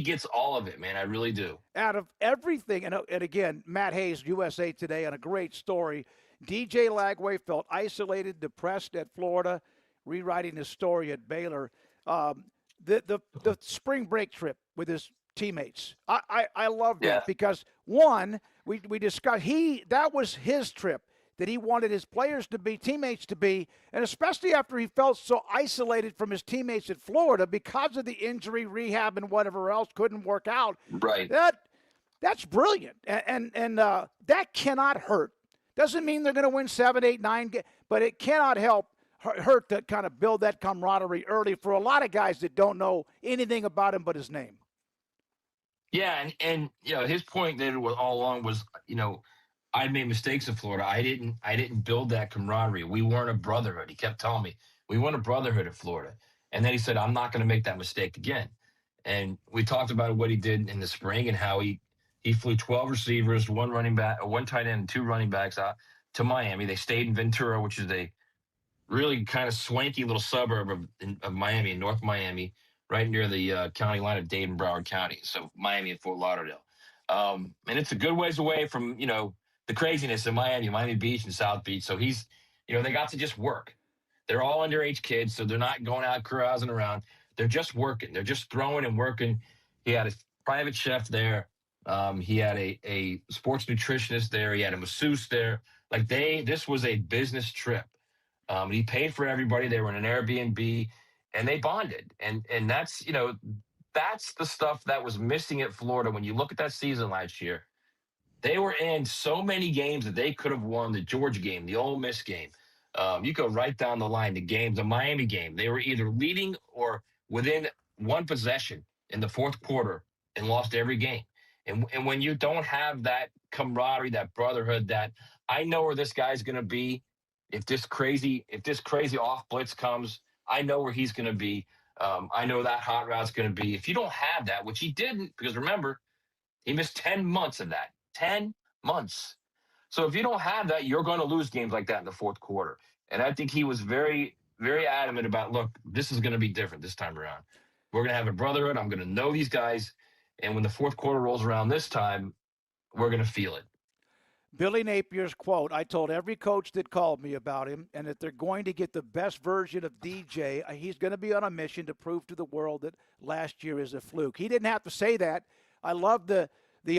gets all of it, man. I really do. Out of everything, and again, Matt Hayes, USA Today, on a great story. DJ Lagway felt isolated, depressed at Florida, rewriting his story at Baylor. The spring break trip with his teammates. I love that because, one, we discussed, that was his trip that he wanted his players to be, teammates to be, and especially after he felt so isolated from his teammates at Florida because of the injury, rehab, and whatever else couldn't work out. Right. That's brilliant, and that cannot hurt. Doesn't mean they're going to win 7, 8, 9, but it cannot hurt to kind of build that camaraderie early for a lot of guys that don't know anything about him but his name. Yeah, and his point there all along was, I made mistakes in Florida. I didn't build that camaraderie. We weren't a brotherhood. He kept telling me we weren't a brotherhood at Florida. And then he said, I'm not going to make that mistake again. And we talked about what he did in the spring and how he flew 12 receivers, one tight end, and 2 running backs out to Miami. They stayed in Ventura, which is a really kind of swanky little suburb of Miami, in North Miami, right near the county line of Dade and Broward County. So Miami and Fort Lauderdale. And it's a good ways away from, the craziness of Miami Beach and South Beach. So he's, they got to just work. They're all underage kids, so they're not going out carousing around. They're just working. They're just throwing and working. He had a private chef there. He had a sports nutritionist there. He had a masseuse there. This was a business trip. He paid for everybody. They were in an Airbnb, and they bonded. And that's, that's the stuff that was missing at Florida. When you look at that season last year, They were in so many games that they could have won. The Georgia game, the Ole Miss game. You go right down the line. The games, the Miami game. They were either leading or within one possession in the fourth quarter and lost every game. And when you don't have that camaraderie, that brotherhood, that I know where this guy's going to be. If this crazy off blitz comes, I know where he's going to be. I know that hot route's going to be. If you don't have that, which he didn't, because remember, he missed 10 months of that. 10 months. So if you don't have that, you're going to lose games like that in the fourth quarter. And I think he was very, very adamant about, look, this is going to be different this time around. We're going to have a brotherhood. I'm going to know these guys. And when the fourth quarter rolls around this time, we're going to feel it. Billy Napier's quote, I told every coach that called me about him, and that they're going to get the best version of DJ. He's going to be on a mission to prove to the world that last year is a fluke. He didn't have to say that. I love the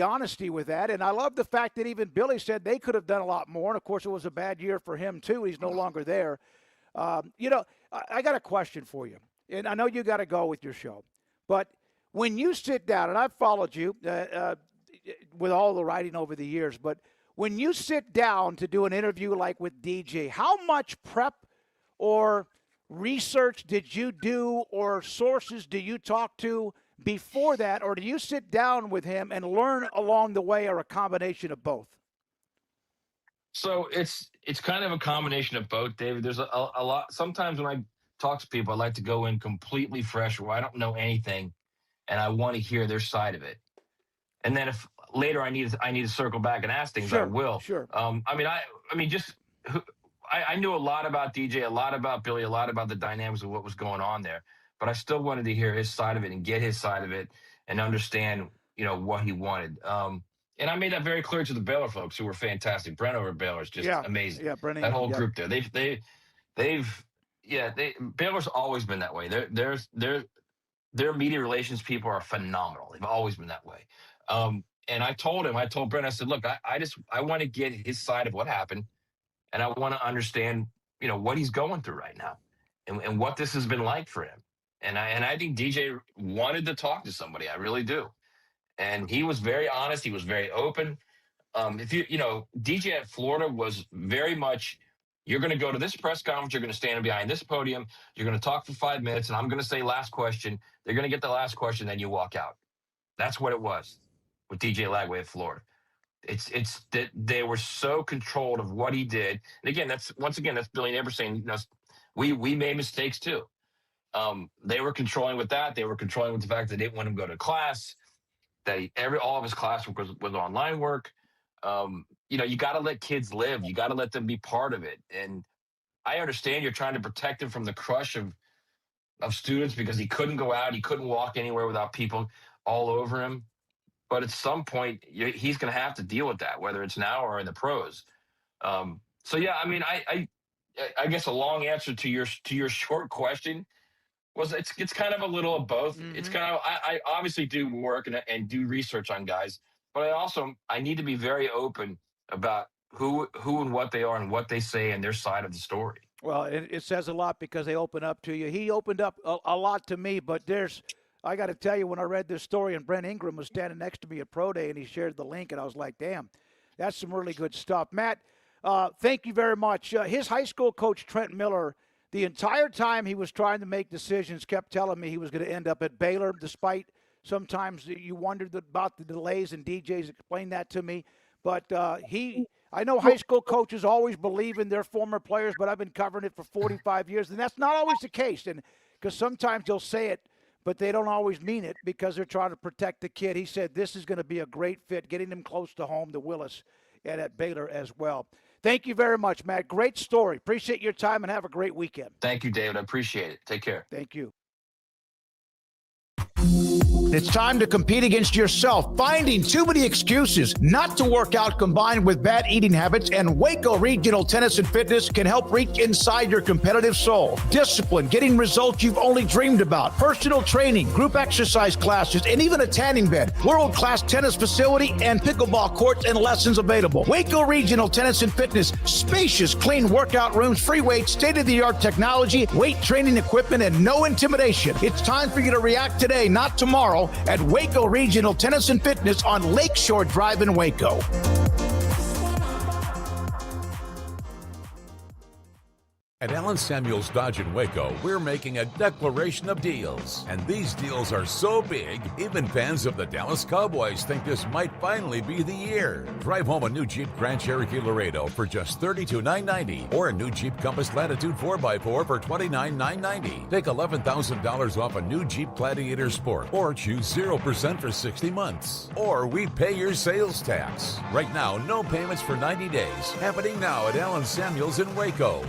honesty with that, and I love the fact that even Billy said they could have done a lot more, and of course it was a bad year for him too. He's no longer there. I got a question for you, and I know you got to go with your show, but when you sit down, and I've followed you with all the writing over the years, but when you sit down to do an interview like with DJ, how much prep or research did you do, or sources do you talk to before that, or do you sit down with him and learn along the way, or a combination of both? So it's kind of a combination of both, David. There's a lot. Sometimes when I talk to people, I like to go in completely fresh, where I don't know anything, and I want to hear their side of it. And then if later I need to circle back and ask things, I will. Sure. I knew a lot about DJ, a lot about Billy, a lot about the dynamics of what was going on there. But I still wanted to hear his side of it and get his side of it and understand, what he wanted. And I made that very clear to the Baylor folks, who were fantastic. Brent over at Baylor is just amazing. Yeah, Brennan, that whole group there. Baylor's always been that way. Their media relations people are phenomenal. They've always been that way. And I told Brent, I said, look, I want to get his side of what happened, and I want to understand, what he's going through right now, and what this has been like for him. And I think DJ wanted to talk to somebody. I really do. And he was very honest. He was very open. DJ at Florida was very much, you're going to go to this press conference. You're going to stand behind this podium. You're going to talk for 5 minutes, and I'm going to say last question. They're going to get the last question, then you walk out. That's what it was with DJ Lagway at Florida. It's that they were so controlled of what he did. And again, that's Billy Napier saying, we made mistakes too. They were controlling with that. They were controlling with the fact that they didn't want him to go to class, that all of his classwork was online work. You got to let kids live. You got to let them be part of it. And I understand you're trying to protect him from the crush of students, because he couldn't go out. He couldn't walk anywhere without people all over him. But at some point, he's going to have to deal with that, whether it's now or in the pros. I guess a long answer to your short question was it's kind of a little of both. Mm-hmm. It's kind of, I obviously do work and do research on guys, but I need to be very open about who and what they are and what they say and their side of the story. Well, it says a lot because they open up to you. He opened up a lot to me, but I got to tell you, when I read this story and Brent Ingram was standing next to me at Pro Day and he shared the link, and I was like, damn, that's some really good stuff. Matt, thank you very much. His high school coach, Trent Miller, the entire time he was trying to make decisions, kept telling me he was going to end up at Baylor, despite sometimes you wondered about the delays, and DJ's explained that to me. But I know high school coaches always believe in their former players, but I've been covering it for 45 years, and that's not always the case. And because sometimes they'll say it, but they don't always mean it because they're trying to protect the kid. He said this is going to be a great fit, getting him close to home, to Willis, and at Baylor as well. Thank you very much, Matt. Great story. Appreciate your time, and have a great weekend. Thank you, David. I appreciate it. Take care. Thank you. It's time to compete against yourself, finding too many excuses not to work out combined with bad eating habits, and Waco Regional Tennis and Fitness can help reach inside your competitive soul. Discipline, getting results you've only dreamed about, personal training, group exercise classes, and even a tanning bed, world-class tennis facility, and pickleball courts and lessons available. Waco Regional Tennis and Fitness, spacious, clean workout rooms, free weights, state-of-the-art technology, weight training equipment, and no intimidation. It's time for you to react today, not tomorrow. tomorrow at Waco Regional Tennis and Fitness on Lakeshore Drive in Waco. At Allen Samuels Dodge in Waco, we're making a declaration of deals. And these deals are so big, even fans of the Dallas Cowboys think this might finally be the year. Drive home a new Jeep Grand Cherokee Laredo for just $32,990, or a new Jeep Compass Latitude 4x4 for $29,990. Take $11,000 off a new Jeep Gladiator Sport, or choose 0% for 60 months. Or we pay your sales tax. Right now, no payments for 90 days. Happening now at Allen Samuels in Waco.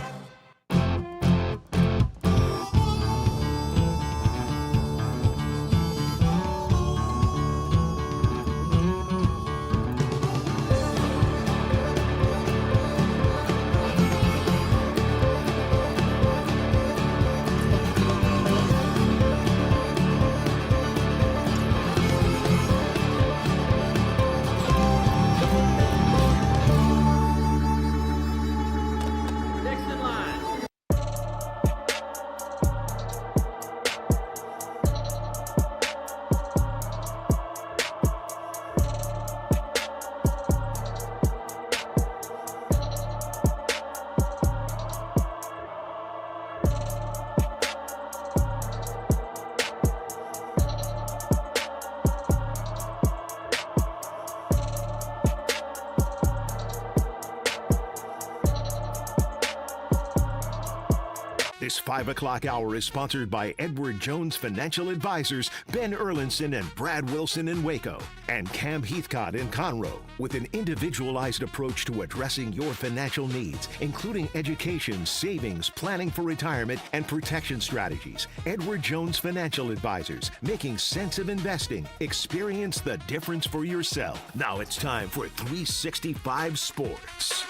This 5 o'clock hour is sponsored by Edward Jones Financial Advisors, Ben Erlinson and Brad Wilson in Waco, and Cam Heathcott in Conroe, with an individualized approach to addressing your financial needs, including education, savings, planning for retirement, and protection strategies. Edward Jones Financial Advisors, making sense of investing. Experience the difference for yourself. Now it's time for 365 Sports.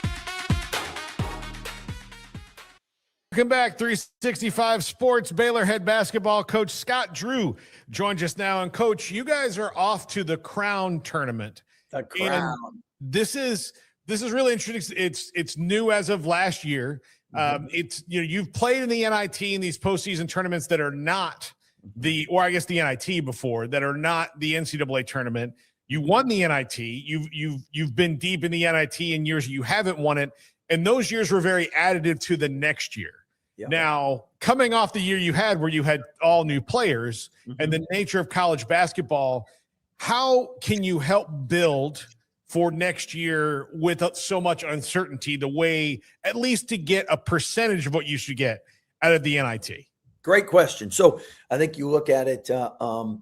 Welcome back, 365 Sports. Baylor head basketball coach Scott Drew joins us now. And Coach, you guys are off to the Crown tournament. The Crown. And this is really interesting. It's new as of last year. It's you've played in the NIT in these postseason tournaments that are not the NIT before, that are not the NCAA tournament. You won the NIT. You've been deep in the NIT in years you haven't won it, and those years were very additive to the next year. Yep. Now, coming off the year you had where you had all new players and the nature of college basketball, how can you help build for next year with so much uncertainty, the way at least to get a percentage of what you should get out of the NIT? Great question. So I think you look at it,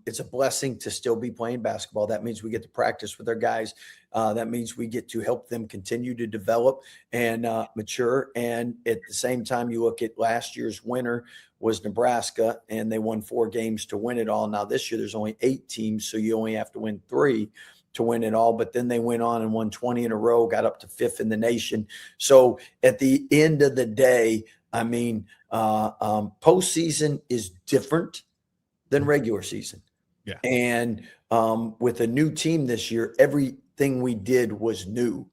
it's a blessing to still be playing basketball. That means we get to practice with our guys. That means we get to help them continue to develop and mature. And at the same time, you look at last year's winner was Nebraska, and they won 4 games to win it all. Now this year there's only 8 teams, so you only have to win 3 to win it all. But then they went on and won 20 in a row, got up to 5th in the nation. So at the end of the day, I mean, postseason is different than regular season. Yeah. And with a new team this year, everything we did was new.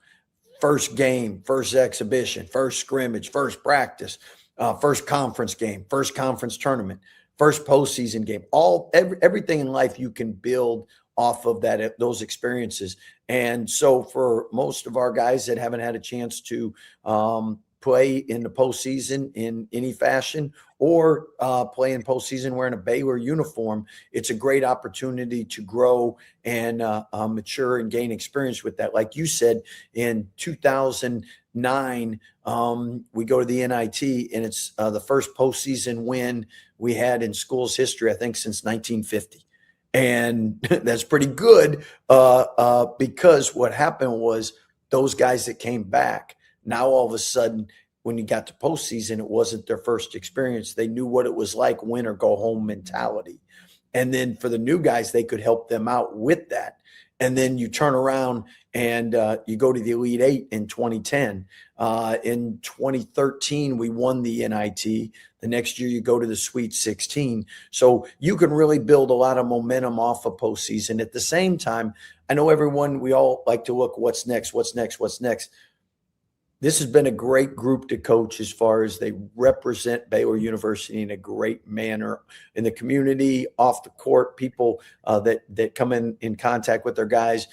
First game, first exhibition, first scrimmage, first practice, first conference game, first conference tournament, first postseason game. Everything in life you can build off of those experiences. And so for most of our guys that haven't had a chance to play in the postseason in any fashion, or play in postseason wearing a Baylor uniform, it's a great opportunity to grow and mature and gain experience with that. Like you said, in 2009, we go to the NIT, and it's the first postseason win we had in school's history, I think, since 1950. And that's pretty good because what happened was those guys that came back, now all of a sudden, when you got to postseason, it wasn't their first experience. They knew what it was like, win or go home mentality. And then for the new guys, they could help them out with that. And then you turn around and you go to the Elite Eight in 2010. In 2013, we won the NIT. The next year, you go to the Sweet 16. So you can really build a lot of momentum off of postseason. At the same time, I know we all like to look what's next. This has been a great group to coach as far as they represent Baylor University in a great manner in the community, off the court. People that come in contact with their guys,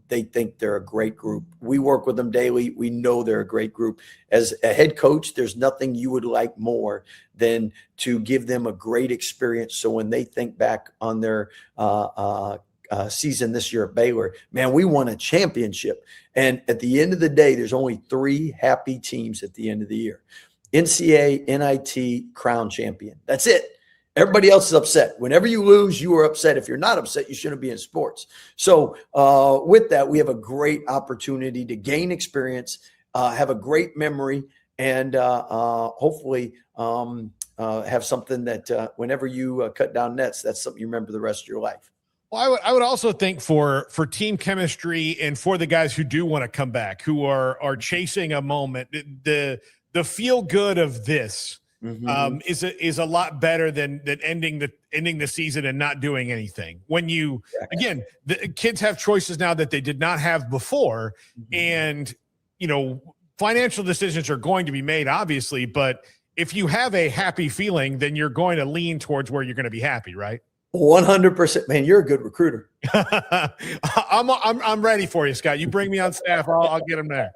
they think they're a great group. We work with them daily. We know they're a great group. As a head coach, there's nothing you would like more than to give them a great experience. So when they think back on their season this year at Baylor, man, we won a championship. And at the end of the day, there's only 3 happy teams at the end of the year: NCAA, NIT, Crown champion. That's it. Everybody else is upset. Whenever you lose, you are upset. If you're not upset, you shouldn't be in sports. So with that, we have a great opportunity to gain experience, have a great memory, and hopefully have something that whenever you cut down nets, that's something you remember the rest of your life. Well, I would also think for team chemistry and for the guys who do want to come back, who are chasing a moment, the feel good of this is a lot better than ending the season and not doing anything. When you again, the kids have choices now that they did not have before, and financial decisions are going to be made, obviously, but if you have a happy feeling, then you're going to lean towards where you're going to be happy, right? 100%. Man, you're a good recruiter. I'm ready for you, Scott. You bring me on staff, I'll get them there.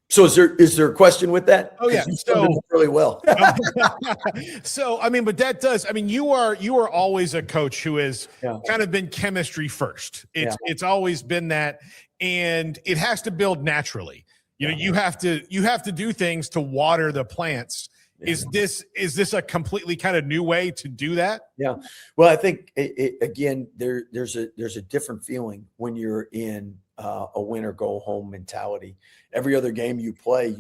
So is there a question with that? Oh yeah, so really well. So but that does. You are always a coach who has kind of been chemistry first. It's always been that, and it has to build naturally. You have to do things to water the plants. Is this a completely kind of new way to do that? Yeah. Well, I think again, there's a different feeling when you're in a win or go home mentality. Every other game you play,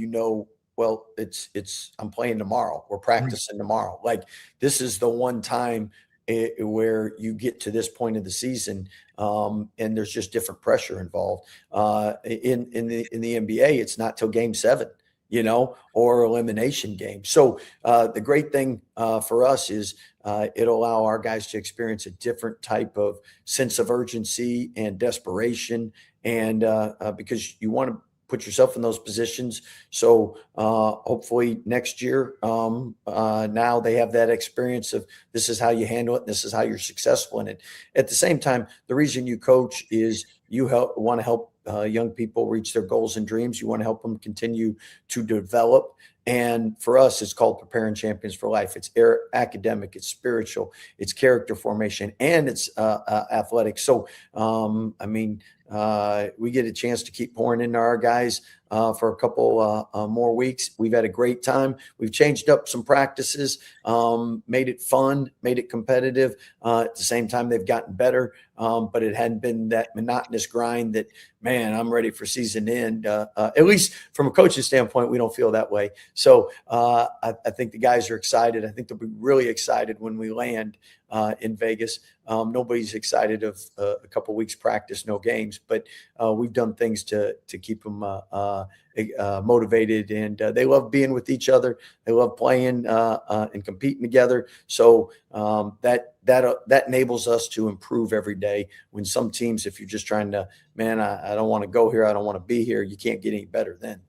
well, it's I'm playing tomorrow. We're practicing tomorrow. Like, this is the one time where you get to this point of the season, and there's just different pressure involved. In the NBA, it's not till game 7. Or elimination game. So the great thing for us is it'll allow our guys to experience a different type of sense of urgency and desperation, and because you want to put yourself in those positions. So hopefully next year, now they have that experience of this is how you handle it, and this is how you're successful in it. At the same time, the reason you coach is you want to help young people reach their goals and dreams. You want to help them continue to develop. And for us, it's called Preparing Champions for Life. It's academic, it's spiritual, it's character formation, and it's athletic. So, we get a chance to keep pouring into our guys for a couple more weeks. We've had a great time. We've changed up some practices, made it fun, made it competitive. At the same time, they've gotten better, but it hadn't been that monotonous grind that, man, I'm ready for season end. At least from a coaching standpoint, we don't feel that way. So I think the guys are excited. I think they'll be really excited when we land in Vegas. Nobody's excited of a couple weeks practice, no games, but we've done things to keep them motivated, and they love being with each other. They love playing and competing together. So that enables us to improve every day. When some teams, if you're just trying to, I don't want to go here, I don't want to be here, you can't get any better then.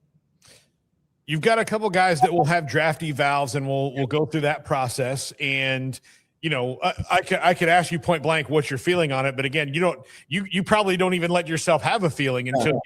You've got a couple guys that will have draft evals, and we'll go through that process. And I could ask you point blank what you're feeling on it, but again, you probably don't even let yourself have a feeling until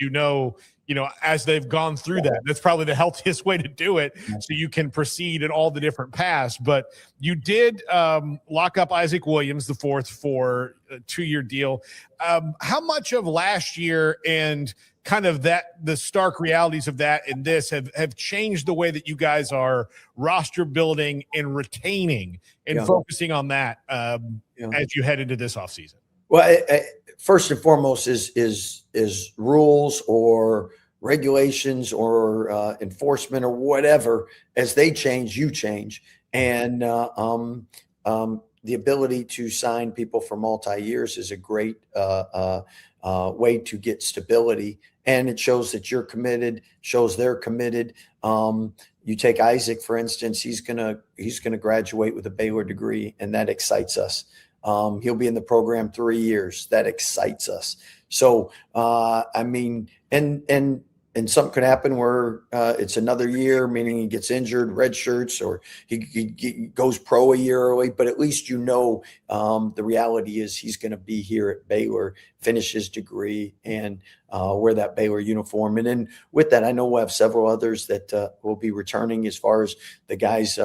as they've gone through that. That's probably the healthiest way to do it, so you can proceed in all the different paths. But you did lock up Isaac Williams IV for a 2-year deal. How much of last year and kind of the stark realities of that and this have changed the way that you guys are roster building and retaining and focusing on that as you head into this offseason? Well, first and foremost is rules or regulations or enforcement or whatever. As they change, you change. And the ability to sign people for multi-years is a great way to get stability. And it shows that you're committed, shows they're committed. You take Isaac, for instance, he's gonna graduate with a Baylor degree, and that excites us. He'll be in the program 3 years. That excites us. So, I mean, and something could happen where it's another year, meaning he gets injured, red shirts, or he goes pro a year early. But at least the reality is he's going to be here at Baylor, finish his degree, and wear that Baylor uniform. And then with that, I know we'll have several others that will be returning as far as the guys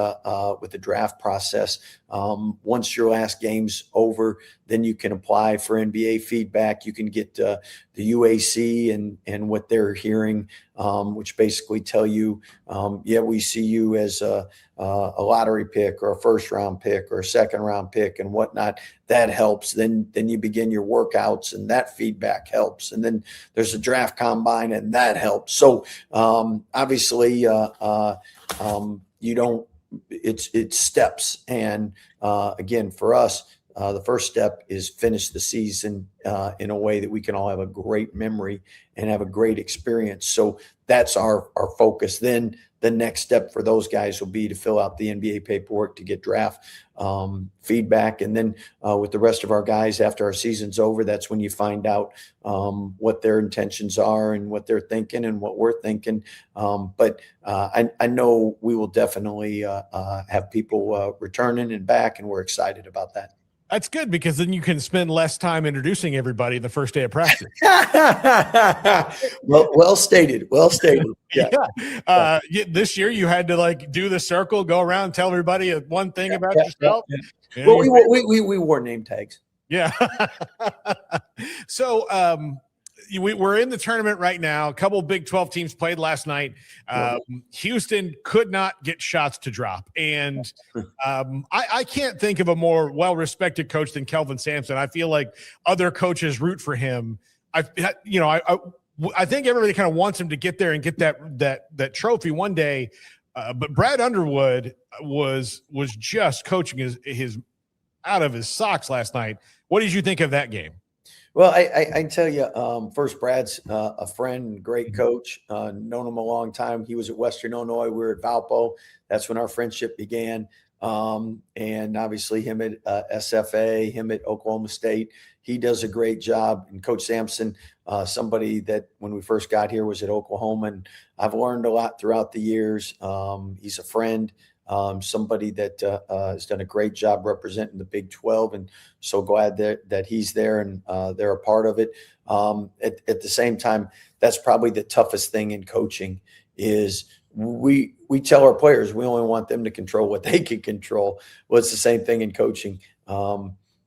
with the draft process. Once your last game's over, then you can apply for NBA feedback. You can get the UAC and what they're hearing, which basically tell you, we see you as a lottery pick or a first round pick or a second round pick and whatnot. That helps. Then you begin your workouts, and that feedback helps. And then there's a draft combine, and that helps. So obviously, it's steps. And again, for us, the first step is finish the season in a way that we can all have a great memory and have a great experience. So that's our focus. Then the next step for those guys will be to fill out the NBA paperwork to get draft feedback. And then with the rest of our guys, after our season's over, that's when you find out what their intentions are and what they're thinking and what we're thinking. But I know we will definitely have people returning and back, and we're excited about that. That's good, because then you can spend less time introducing everybody the first day of practice. Well stated. Well stated. Yeah. This year you had to do the circle, go around, tell everybody one thing about yourself. Yeah. Well, we wore name tags. Yeah. So we're in the tournament right now. A couple of Big 12 teams played last night. Houston could not get shots to drop. And I can't think of a more well-respected coach than Kelvin Sampson. I feel like other coaches root for him. I think everybody kind of wants him to get there and get that trophy one day. But Brad Underwood was just coaching his out of his socks last night. What did you think of that game? Well, I can tell you, first, Brad's a friend, great coach, known him a long time. He was at Western Illinois. We were at Valpo. That's when our friendship began. And obviously him at SFA, him at Oklahoma State. He does a great job. And Coach Sampson, somebody that when we first got here was at Oklahoma. And I've learned a lot throughout the years. He's a friend. Somebody that has done a great job representing the Big 12, and so glad that he's there and they're a part of it. At the same time, that's probably the toughest thing in coaching is we tell our players we only want them to control what they can control. Well, it's the same thing in coaching.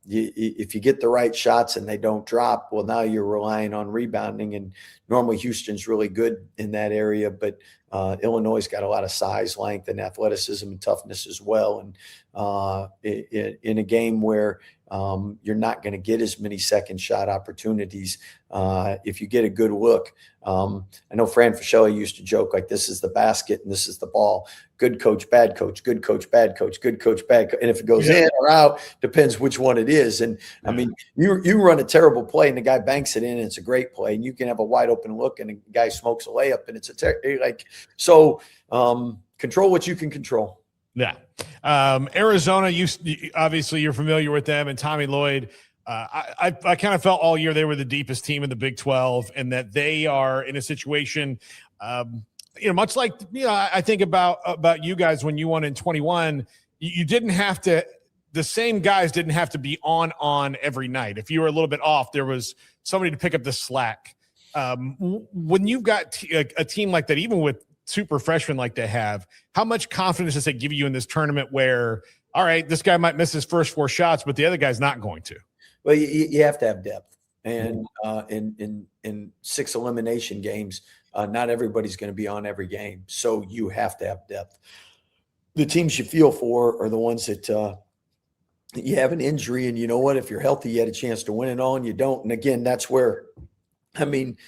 If you get the right shots and they don't drop, well, now you're relying on rebounding, and normally Houston's really good in that area, but Illinois' got a lot of size, length, and athleticism and toughness as well. And in a game where you're not going to get as many second shot opportunities, if you get a good look. I know Fran Fischelli used to joke like, this is the basket and this is the ball. Good coach, bad coach, good coach, bad coach, good coach, bad coach. And if it goes in or out, depends which one it is. And I mean, you run a terrible play and the guy banks it in and it's a great play, and you can have a wide open look and the guy smokes a layup and it's so control what you can control. Yeah. Arizona, obviously you're familiar with them, and Tommy Lloyd. I kind of felt all year they were the deepest team in the Big 12, and that they are in a situation, much like, I think about you guys when you won in 21, you didn't have to, the same guys didn't have to be on every night. If you were a little bit off, there was somebody to pick up the slack. When you've got a team like that, even with super freshmen like they have, how much confidence does it give you in this tournament where, all right, this guy might miss his first 4 shots, but the other guy's not going to? Well, you have to have depth, and in 6 elimination games, not everybody's going to be on every game, so you have to have depth. The teams you feel for are the ones that you have an injury, and you know what? If you're healthy, you had a chance to win it all, and you don't. And again, that's where, I mean,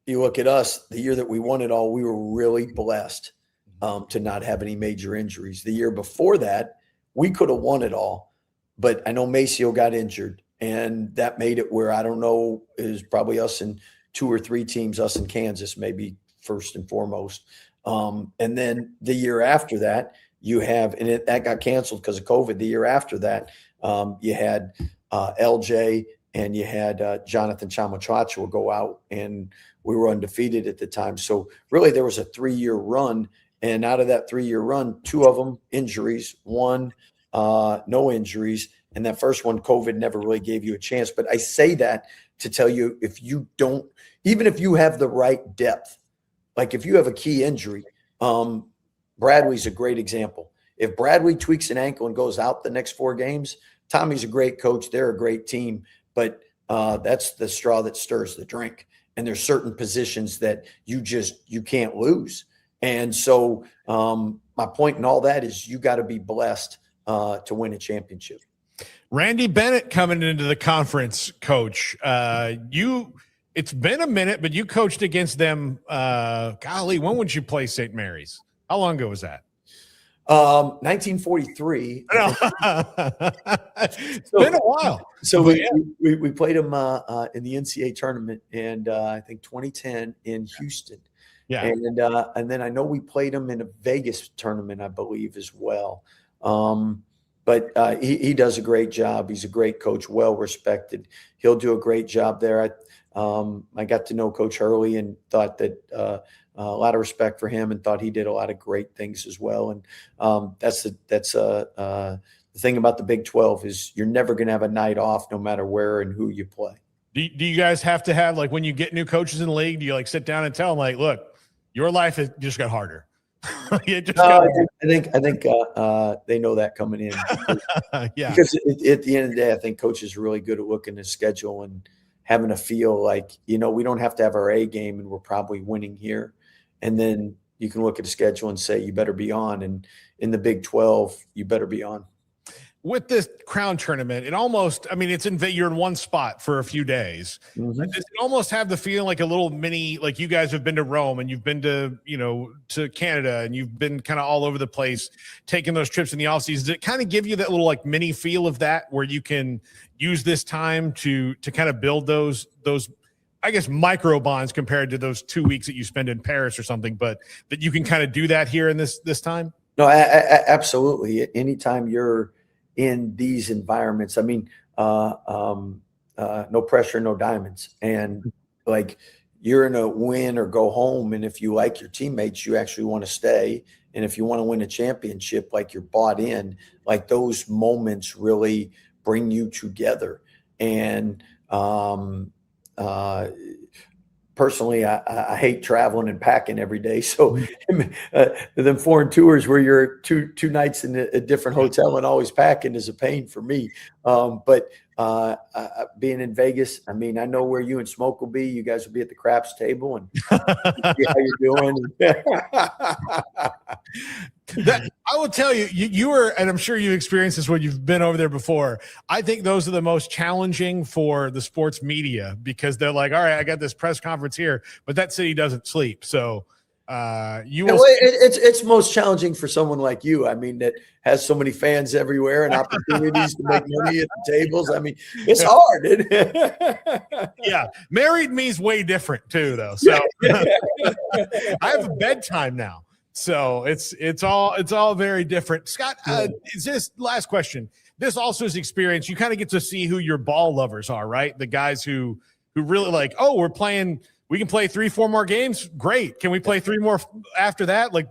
you look at us, the year that we won it all, we were really blessed to not have any major injuries. The year before that, we could have won it all. But I know Maceo got injured, and that made it where I don't know, is probably us and 2 or 3 teams, us in Kansas, maybe first and foremost. And then the year after that, you have, and that got canceled because of COVID. The year after that, you had LJ, and you had Jonathan Chamachacha go out, and we were undefeated at the time. So really there was a 3-year run, and out of that 3-year run, 2 of them injuries, 1 no injuries, and that first one, COVID never really gave you a chance. But I say that to tell you, if you don't, even if you have the right depth, like if you have a key injury, Bradley's a great example. If Bradley tweaks an ankle and goes out the next 4 games, Tommy's a great coach. They're a great team, but that's the straw that stirs the drink. And there's certain positions that you can't lose. And so my point in all that is you got to be blessed to win a championship. Randy Bennett coming into the conference, Coach. It's been a minute, but you coached against them. Golly, when would you play St. Mary's? How long ago was that? 1943. It's been a while. So we played them in the NCAA tournament, and I think 2010 in Houston. Yeah. And then I know we played them in a Vegas tournament, I believe, as well. But he does a great job. He's a great coach, well respected. He'll do a great job there. I got to know Coach Hurley and thought that a lot of respect for him, and thought he did a lot of great things as well. And that's the thing about the Big 12 is you're never going to have a night off, no matter where and who you play. Do you guys have to have, like, when you get new coaches in the league, do you like sit down and tell them, like, look, your life has just got harder? I think they know that coming in. Yeah. Because at the end of the day, I think coaches are really good at looking at schedule and having a feel like, we don't have to have our A game and we're probably winning here. And then you can look at the schedule and say, you better be on. And in the Big 12, you better be on. With this Crown tournament, you're in one spot for a few days. Mm-hmm. Does it almost have the feeling like a little mini, like you guys have been to Rome and you've been to, to Canada, and you've been kind of all over the place taking those trips in the off season? Does it kind of give you that little like mini feel of that, where you can use this time to kind of build those, I guess, micro bonds compared to those 2 weeks that you spend in Paris or something, but that you can kind of do that here in this time? No, absolutely. Anytime you're in these environments, no pressure, no diamonds. And like, you're in a win or go home. And if you like your teammates, you actually want to stay. And if you want to win a championship, like, you're bought in, like, those moments really bring you together. And personally, I hate traveling and packing every day. So them foreign tours where you're two nights in a different hotel and always packing is a pain for me. But being in Vegas, I know where you and Smoke will be. You guys will be at the craps table and see how you're doing. I will tell you, you were, and I'm sure you've experienced this when you've been over there before. I think those are the most challenging for the sports media, because they're like, all right, I got this press conference here, but that city doesn't sleep. So it's most challenging for someone like you. That has so many fans everywhere and opportunities to make money at the tables. It's hard. Yeah, married me's way different too, though. So I have a bedtime now. So it's all very different. Scott, is this last question? This also is experience. You kind of get to see who your ball lovers are, right? The guys who really like, oh, we can play 3-4 more games. Great. Can we play 3 more after that? Like,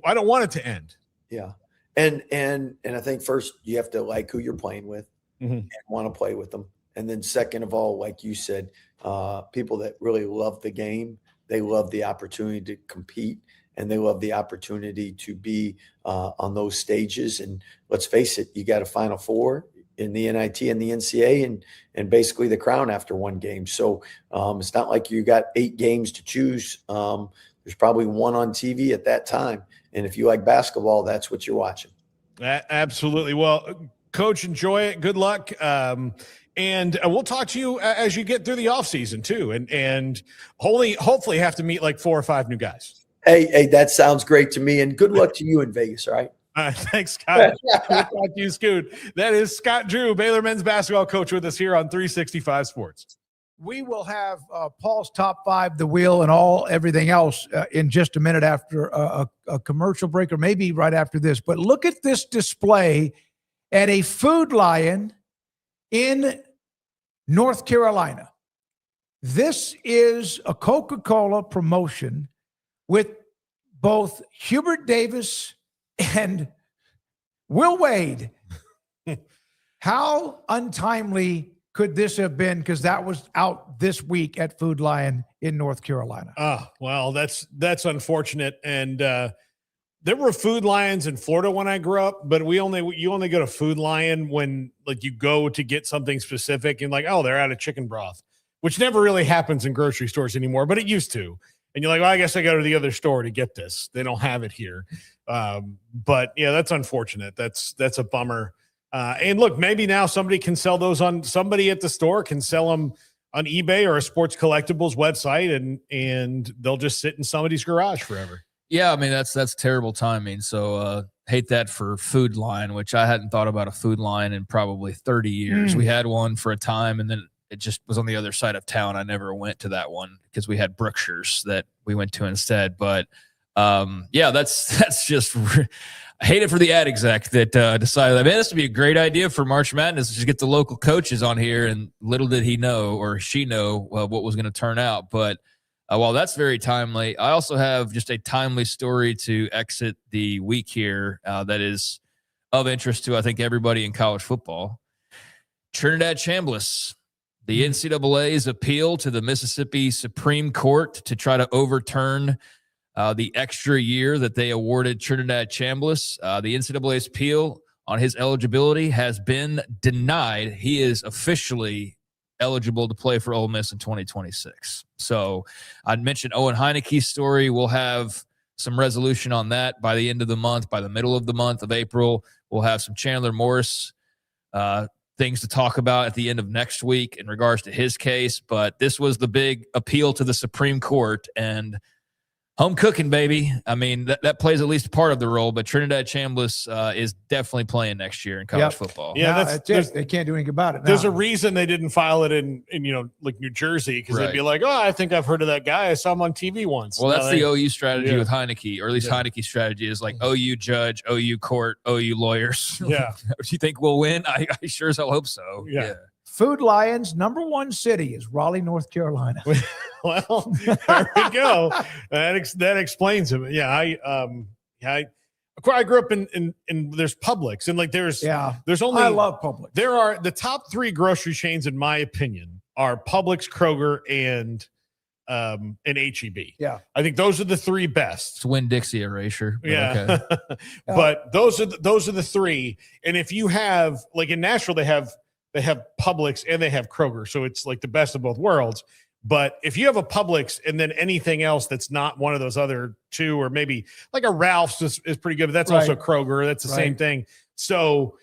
I don't want it to end. Yeah. And I think first you have to like who you're playing with and want to play with them. And then second of all, like you said, people that really love the game, they love the opportunity to compete. And they love the opportunity to be on those stages. And let's face it, you got a Final Four in the NIT and the NCAA and basically the crown after one game. So it's not like you got 8 games to choose. There's probably one on TV at that time. And if you like basketball, that's what you're watching. Absolutely. Well, Coach, enjoy it. Good luck. And we'll talk to you as you get through the offseason too. And hopefully have to meet like 4 or 5 new guys. Hey, that sounds great to me. And good luck to you in Vegas, all right? Thanks, Scott. We'll talk to you, Scoot. That is Scott Drew, Baylor men's basketball coach, with us here on 365 Sports. We will have Paul's top 5, the wheel, and everything else in just a minute after a commercial break, or maybe right after this. But look at this display at a Food Lion in North Carolina. This is a Coca-Cola promotion with both Hubert Davis and Will Wade. How untimely could this have been? Because that was out this week at Food Lion in North Carolina. Oh, well, that's unfortunate. And there were Food Lions in Florida when I grew up, but you only go to Food Lion when like you go to get something specific and like, oh, they're out of chicken broth, which never really happens in grocery stores anymore, but it used to. And you're like, well, I guess I go to the other store to get this. They don't have it here. But yeah, that's unfortunate. That's a bummer. And look, maybe now somebody can sell those somebody at the store can sell them on eBay or a sports collectibles website, and they'll just sit in somebody's garage forever. Yeah, I mean, that's terrible timing. So hate that for Food Lion, which I hadn't thought about a Food Lion in probably 30 years. We had one for a time, and then it just was on the other side of town. I never went to that one because we had Brookshire's that we went to instead. But yeah, that's just I hate it for the ad exec that decided that, man, this would be a great idea for March Madness to just get the local coaches on here. And little did he know or she know what was going to turn out. But while that's very timely, I also have just a timely story to exit the week here that is of interest to, I think, everybody in college football. Trinidad Chambliss, the NCAA's appeal to the Mississippi Supreme Court to try to overturn the extra year that they awarded Trinidad Chambliss. The NCAA's appeal on his eligibility has been denied. He is officially eligible to play for Ole Miss in 2026. So I'd mentioned Owen Heineke's story. We'll have some resolution on that by the end of the month. By the middle of the month of April, we'll have some Chandler Morris things to talk about at the end of next week in regards to his case. But this was the big appeal to the Supreme Court, and home cooking, baby. I mean, that plays at least a part of the role, but Trinidad Chambliss is definitely playing next year in college football. Yeah, that's it. They can't do anything about it now. There's a reason they didn't file it in like New Jersey, because they'd be like, oh, I think I've heard of that guy. I saw him on TV once. Well, that's the OU strategy with Heineke, or at least Heineke's strategy is like OU judge, OU court, OU lawyers. Yeah. Do you think we'll win? I sure as hell hope so. Yeah. Food Lions' number 1 city is Raleigh, North Carolina. Well, there we go. That explains it. Yeah, I grew up in there's Publix, and like there's only, I love Publix. There are the top 3 grocery chains in my opinion are Publix, Kroger, and H-E-B. Yeah, I think those are the 3 best. It's Winn-Dixie erasure. Yeah, okay. But those are the 3. And if you have, like in Nashville, they have Publix and they have Kroger, so it's like the best of both worlds. But if you have a Publix and then anything else that's not one of those other 2, or maybe like a Ralph's is pretty good, but that's also Kroger. That's the same thing. So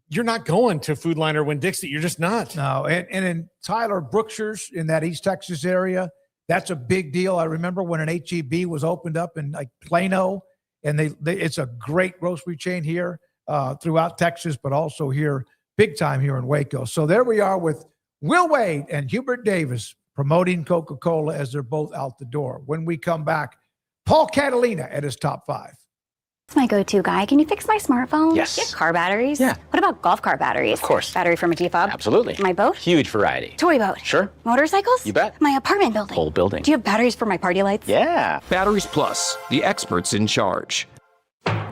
you're not going to Food Lion or Winn-Dixie. You're just not. No, and in Tyler, Brookshire's in that East Texas area, that's a big deal. I remember when an H-E-B was opened up in like Plano, and it's a great grocery chain here throughout Texas, but also here, big time here in Waco. So there we are with Will Wade and Hubert Davis promoting Coca-Cola as they're both out the door. When we come back, Paul Catalina at his top 5. It's my go-to guy. Can you fix my smartphone? Yes. Get car batteries? Yeah. What about golf cart batteries? Of course. Battery from a T-Fob? Absolutely. My boat? Huge variety. Toy boat? Sure. Motorcycles? You bet. My apartment building? Whole building. Do you have batteries for my party lights? Yeah. Batteries Plus, the experts in charge.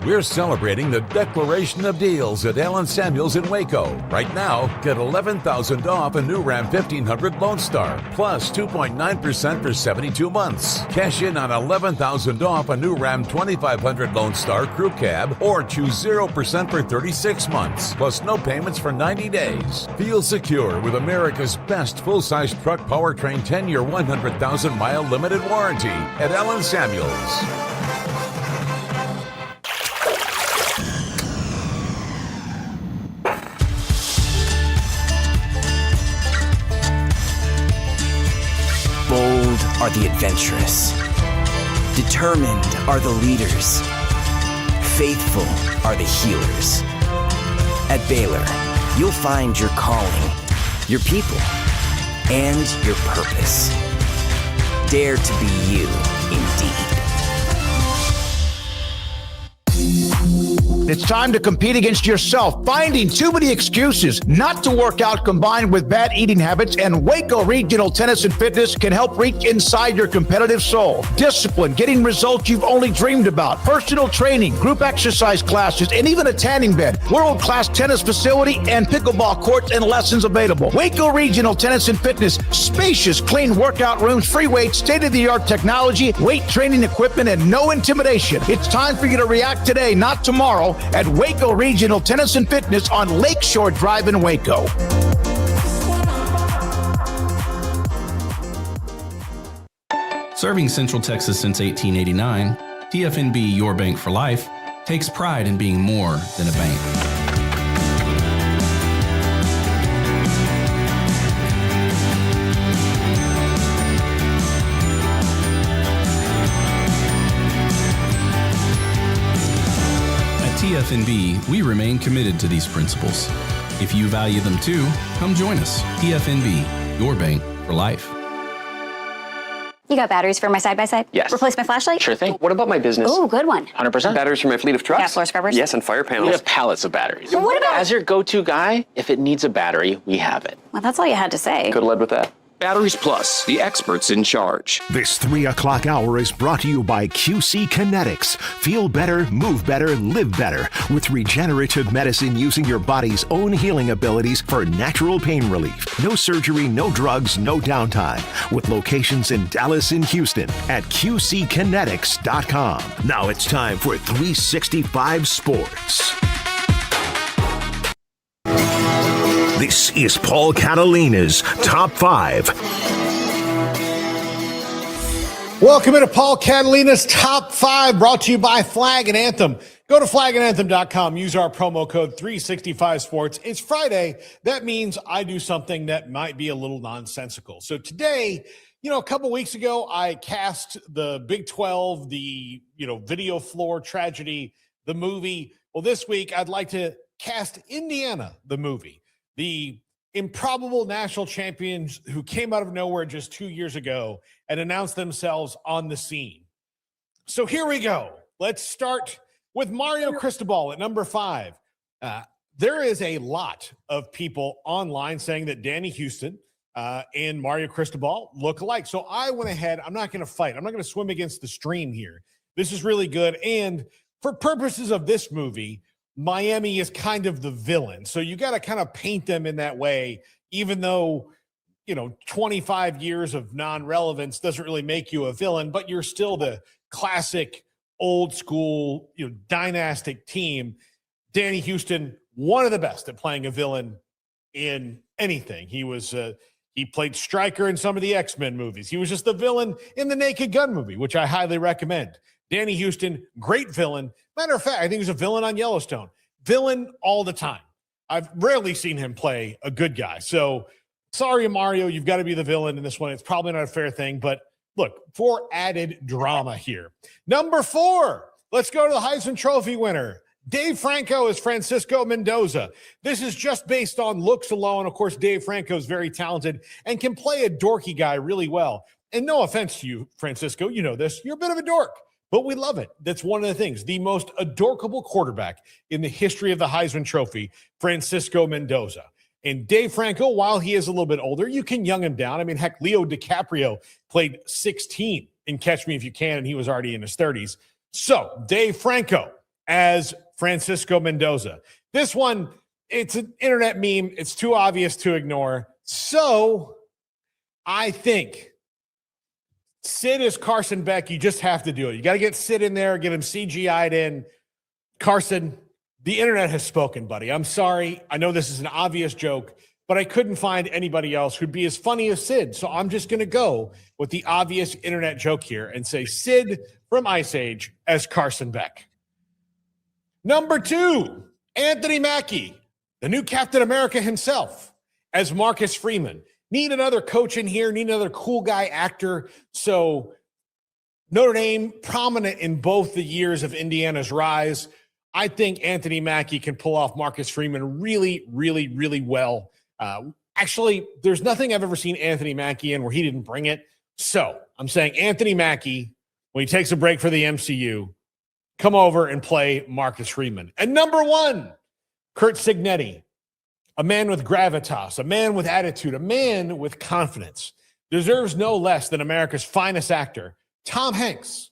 We're celebrating the Declaration of Deals at Allen Samuels in Waco. Right now, get $11,000 off a new Ram 1500 Lone Star, plus 2.9% for 72 months. Cash in on $11,000 off a new Ram 2500 Lone Star Crew Cab, or choose 0% for 36 months, plus no payments for 90 days. Feel secure with America's best full-size truck powertrain 10-year, 100,000-mile limited warranty at Allen Samuels. Bold are the adventurous. Determined are the leaders. Faithful are the healers. At Baylor, you'll find your calling, your people, and your purpose. Dare to be you, indeed. It's time to compete against yourself, finding too many excuses not to work out combined with bad eating habits, and Waco Regional Tennis and Fitness can help reach inside your competitive soul. Discipline, getting results you've only dreamed about, personal training, group exercise classes, and even a tanning bed, world-class tennis facility, and pickleball courts and lessons available. Waco Regional Tennis and Fitness, spacious, clean workout rooms, free weights, state-of-the-art technology, weight training equipment, and no intimidation. It's time for you to react today, not tomorrow, at Waco Regional Tennis and Fitness on Lakeshore Drive in Waco. Serving Central Texas since 1889, TFNB Your Bank for Life takes pride in being more than a bank. TFNB, we remain committed to these principles. If you value them too, come join us. TFNB, your bank for life. You got batteries for my side-by-side? Yes. Replace my flashlight? Sure thing. What about my business? Ooh, good one. 100%. Batteries for my fleet of trucks? Gas floor scrubbers? Yes, and fire panels. We have pallets of batteries. Well, what about... As your go-to guy, if it needs a battery, we have it. Well, that's all you had to say. Could have led with that. Batteries Plus, the experts in charge. This 3 o'clock hour is brought to you by QC Kinetics. Feel better, move better, live better with regenerative medicine using your body's own healing abilities for natural pain relief. No surgery, no drugs, no downtime. With locations in Dallas and Houston at QCkinetics.com. Now it's time for 365 Sports. This is Paul Catalina's Top 5. Welcome into Paul Catalina's Top 5, brought to you by Flag and Anthem. Go to flagandanthem.com. Use our promo code 365sports. It's Friday. That means I do something that might be a little nonsensical. So today, a couple weeks ago, I cast the Big 12, the, video floor tragedy, the movie. Well, this week, I'd like to cast Indiana, the movie. The improbable national champions who came out of nowhere just 2 years ago and announced themselves on the scene. So here we go. Let's start with Mario Cristobal at number 5. There is a lot of people online saying that Danny Houston and Mario Cristobal look alike. So I went ahead. I'm not going to fight. I'm not going to swim against the stream here. This is really good. And for purposes of this movie, Miami is kind of the villain. So you got to kind of paint them in that way, even though, 25 years of non-relevance doesn't really make you a villain, but you're still the classic old school, dynastic team. Danny Houston, one of the best at playing a villain in anything. He played Stryker in some of the X-Men movies. He was just the villain in the Naked Gun movie, which I highly recommend. Danny Houston, great villain. Matter of fact, I think he was a villain on Yellowstone. Villain all the time. I've rarely seen him play a good guy. So sorry, Mario, you've got to be the villain in this one. It's probably not a fair thing, but look, for added drama here. Number 4, let's go to the Heisman Trophy winner. Dave Franco is Francisco Mendoza. This is just based on looks alone. Of course, Dave Franco is very talented and can play a dorky guy really well. And no offense to you, Francisco, you know this. You're a bit of a dork. But we love it. That's one of the things. The most adorkable quarterback in the history of the Heisman Trophy, Francisco Mendoza. And Dave Franco, while he is a little bit older, you can young him down. I mean, heck, Leo DiCaprio played 16 in Catch Me If You Can, and he was already in his 30s. So, Dave Franco as Francisco Mendoza. This one, it's an internet meme. It's too obvious to ignore. So, I think Sid is Carson Beck. You just have to do it. You got to get Sid in there, get him CGI'd in. Carson, the internet has spoken, buddy. I'm sorry. I know this is an obvious joke, but I couldn't find anybody else who'd be as funny as Sid. So I'm just going to go with the obvious internet joke here and say Sid from Ice Age as Carson Beck. Number 2, Anthony Mackie, the new Captain America himself, as Marcus Freeman. Need another coach in here, need another cool guy actor. So Notre Dame, prominent in both the years of Indiana's rise. I think Anthony Mackie can pull off Marcus Freeman really, really, really well. Actually, there's nothing I've ever seen Anthony Mackie in where he didn't bring it. So I'm saying Anthony Mackie, when he takes a break for the MCU, come over and play Marcus Freeman. And number 1, Curt Cignetti, a man with gravitas, a man with attitude, a man with confidence, deserves no less than America's finest actor, Tom Hanks,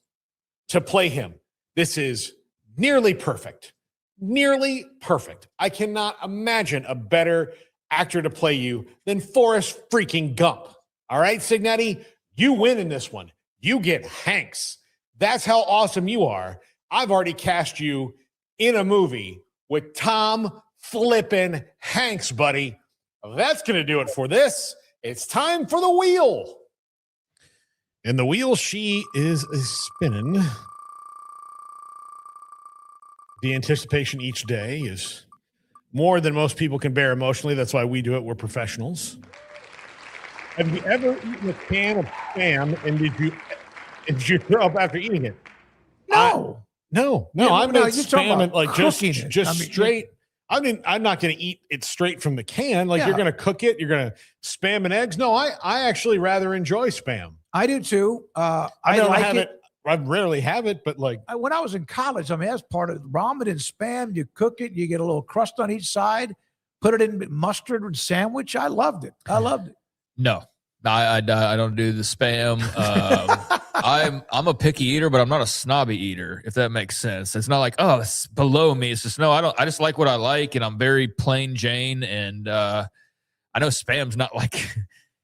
to play him. This is nearly perfect. Nearly perfect. I cannot imagine a better actor to play you than Forrest freaking Gump. All right, Cignetti, you win in this one. You get Hanks. That's how awesome you are. I've already cast you in a movie with Tom flippin' Hanks, buddy. That's going to do it for this. It's time for the wheel. And the wheel she is spinning. The anticipation each day is more than most people can bear emotionally. That's why we do it. We're professionals. Have you ever eaten a can of Spam and did you throw up after eating it? No. No. Yeah, I'm no, not you're talking Spam about and like just cooking it. straight. I'm not going to eat it straight from the can. Like you're going to cook it. You're going to Spam and eggs. No, I actually rather enjoy Spam. I do too. I like have it. I rarely have it, but like when I was in college, I mean, that's part of ramen and Spam. You cook it, you get a little crust on each side, put it in mustard and sandwich. I loved it. No, I don't do the Spam. I'm a picky eater, but I'm not a snobby eater, if that makes sense. It's not like, oh, it's below me. It's just, no, I just like what I like, and I'm very plain Jane. And I know Spam's not like,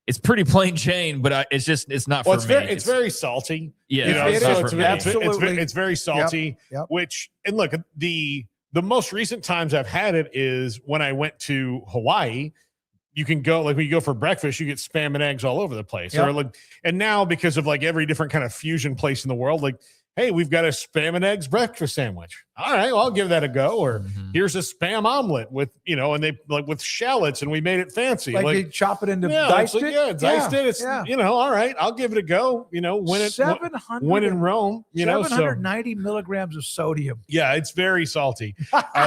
it's pretty plain Jane, but it's not for me. It's very salty. Yeah, it's very salty, Yep. which, and look, the most recent times I've had it is when I went to Hawaii. You can go, like when you go for breakfast, you get Spam and eggs all over the place. Yep. Or like, and now because of like every different kind of fusion place in the world, like, hey, we've got a Spam and eggs breakfast sandwich. All right, well, I'll give that a go. Or here's a Spam omelet with, and they like with shallots, and we made it fancy. Like they chop it into diced it. Diced it. It's all right. I'll give it a go. When in Rome. 790 milligrams of sodium. Yeah, it's very salty.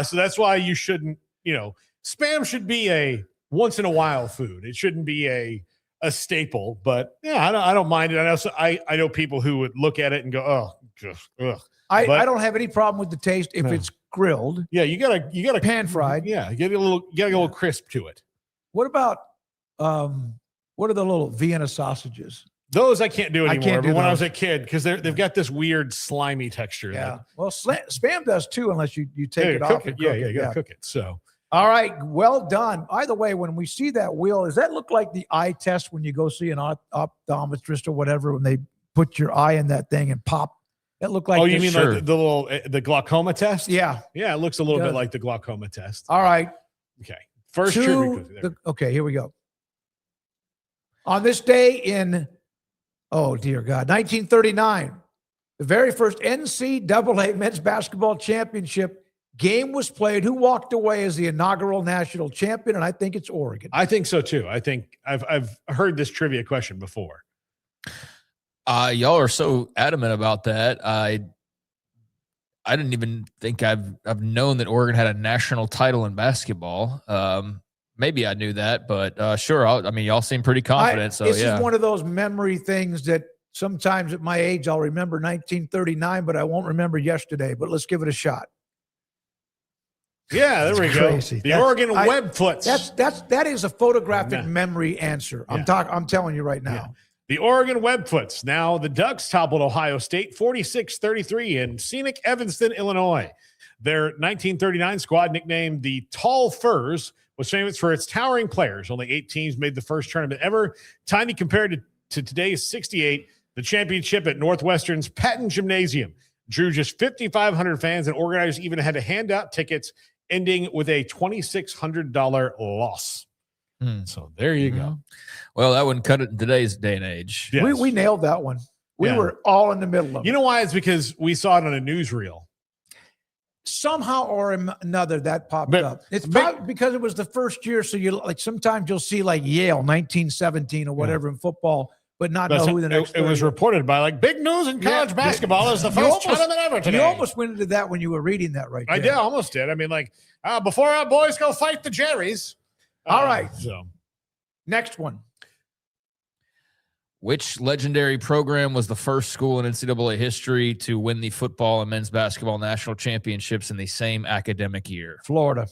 So that's why you shouldn't. Spam should be a once in a while food. It shouldn't be a staple. But yeah, I don't mind it. I know people who would look at it and go, oh, just ugh. I don't have any problem with the taste if it's grilled. Yeah, you gotta pan fried. Yeah, you gotta get a little crisp to it. What about what are the little Vienna sausages? Those I can't do anymore. But when I those. was a kid, because they've got this weird slimy texture. Yeah. Well, Spam does too, unless you take it off. You gotta cook it. So. All right, well done. By the way, when we see that wheel, does that look like the eye test when you go see an optometrist or whatever, when they put your eye in that thing and pop? That look like. Oh, you mean like the glaucoma test? Yeah. Yeah, it looks a little bit like the glaucoma test. All right. Okay. First trivia. Okay, here we go. On this day in, oh dear God, 1939, the very first NCAA men's basketball championship game was played. Who walked away as the inaugural national champion? And I think it's Oregon. I think so too. I think I've heard this trivia question before. Y'all are so adamant about that. I didn't even think I've known that Oregon had a national title in basketball. Maybe I knew that, but sure. Y'all seem pretty confident. This is one of those memory things that sometimes at my age I'll remember 1939, but I won't remember yesterday. But let's give it a shot. Yeah, there we go. The Oregon Webfoots. That is a photographic memory answer. I'm telling you right now. Yeah. The Oregon Webfoots. Now the Ducks toppled Ohio State 46-33 in scenic Evanston, Illinois. Their 1939 squad, nicknamed the Tall Furs, was famous for its towering players. Only 8 teams made the first tournament ever. Tiny compared to today's 68. The championship at Northwestern's Patton Gymnasium drew just 5,500 fans, and organizers even had to hand out tickets, ending with a $2,600 loss. So there you go. Well, that wouldn't cut it in today's day and age. Yes. We nailed that one. We were all in the middle of it. You know why? It's because we saw it on a newsreel. Somehow or another that popped up. It's probably because it was the first year. So you like sometimes you'll see like Yale 1917 or whatever in football, but not know who the next. It was reported by like big news in college basketball is the first tournament ever today. You almost went into that when you were reading that right there. I did, almost did. I mean, like before our boys go fight the Jerrys. All right. So next one. Which legendary program was the first school in NCAA history to win the football and men's basketball national championships in the same academic year? Florida.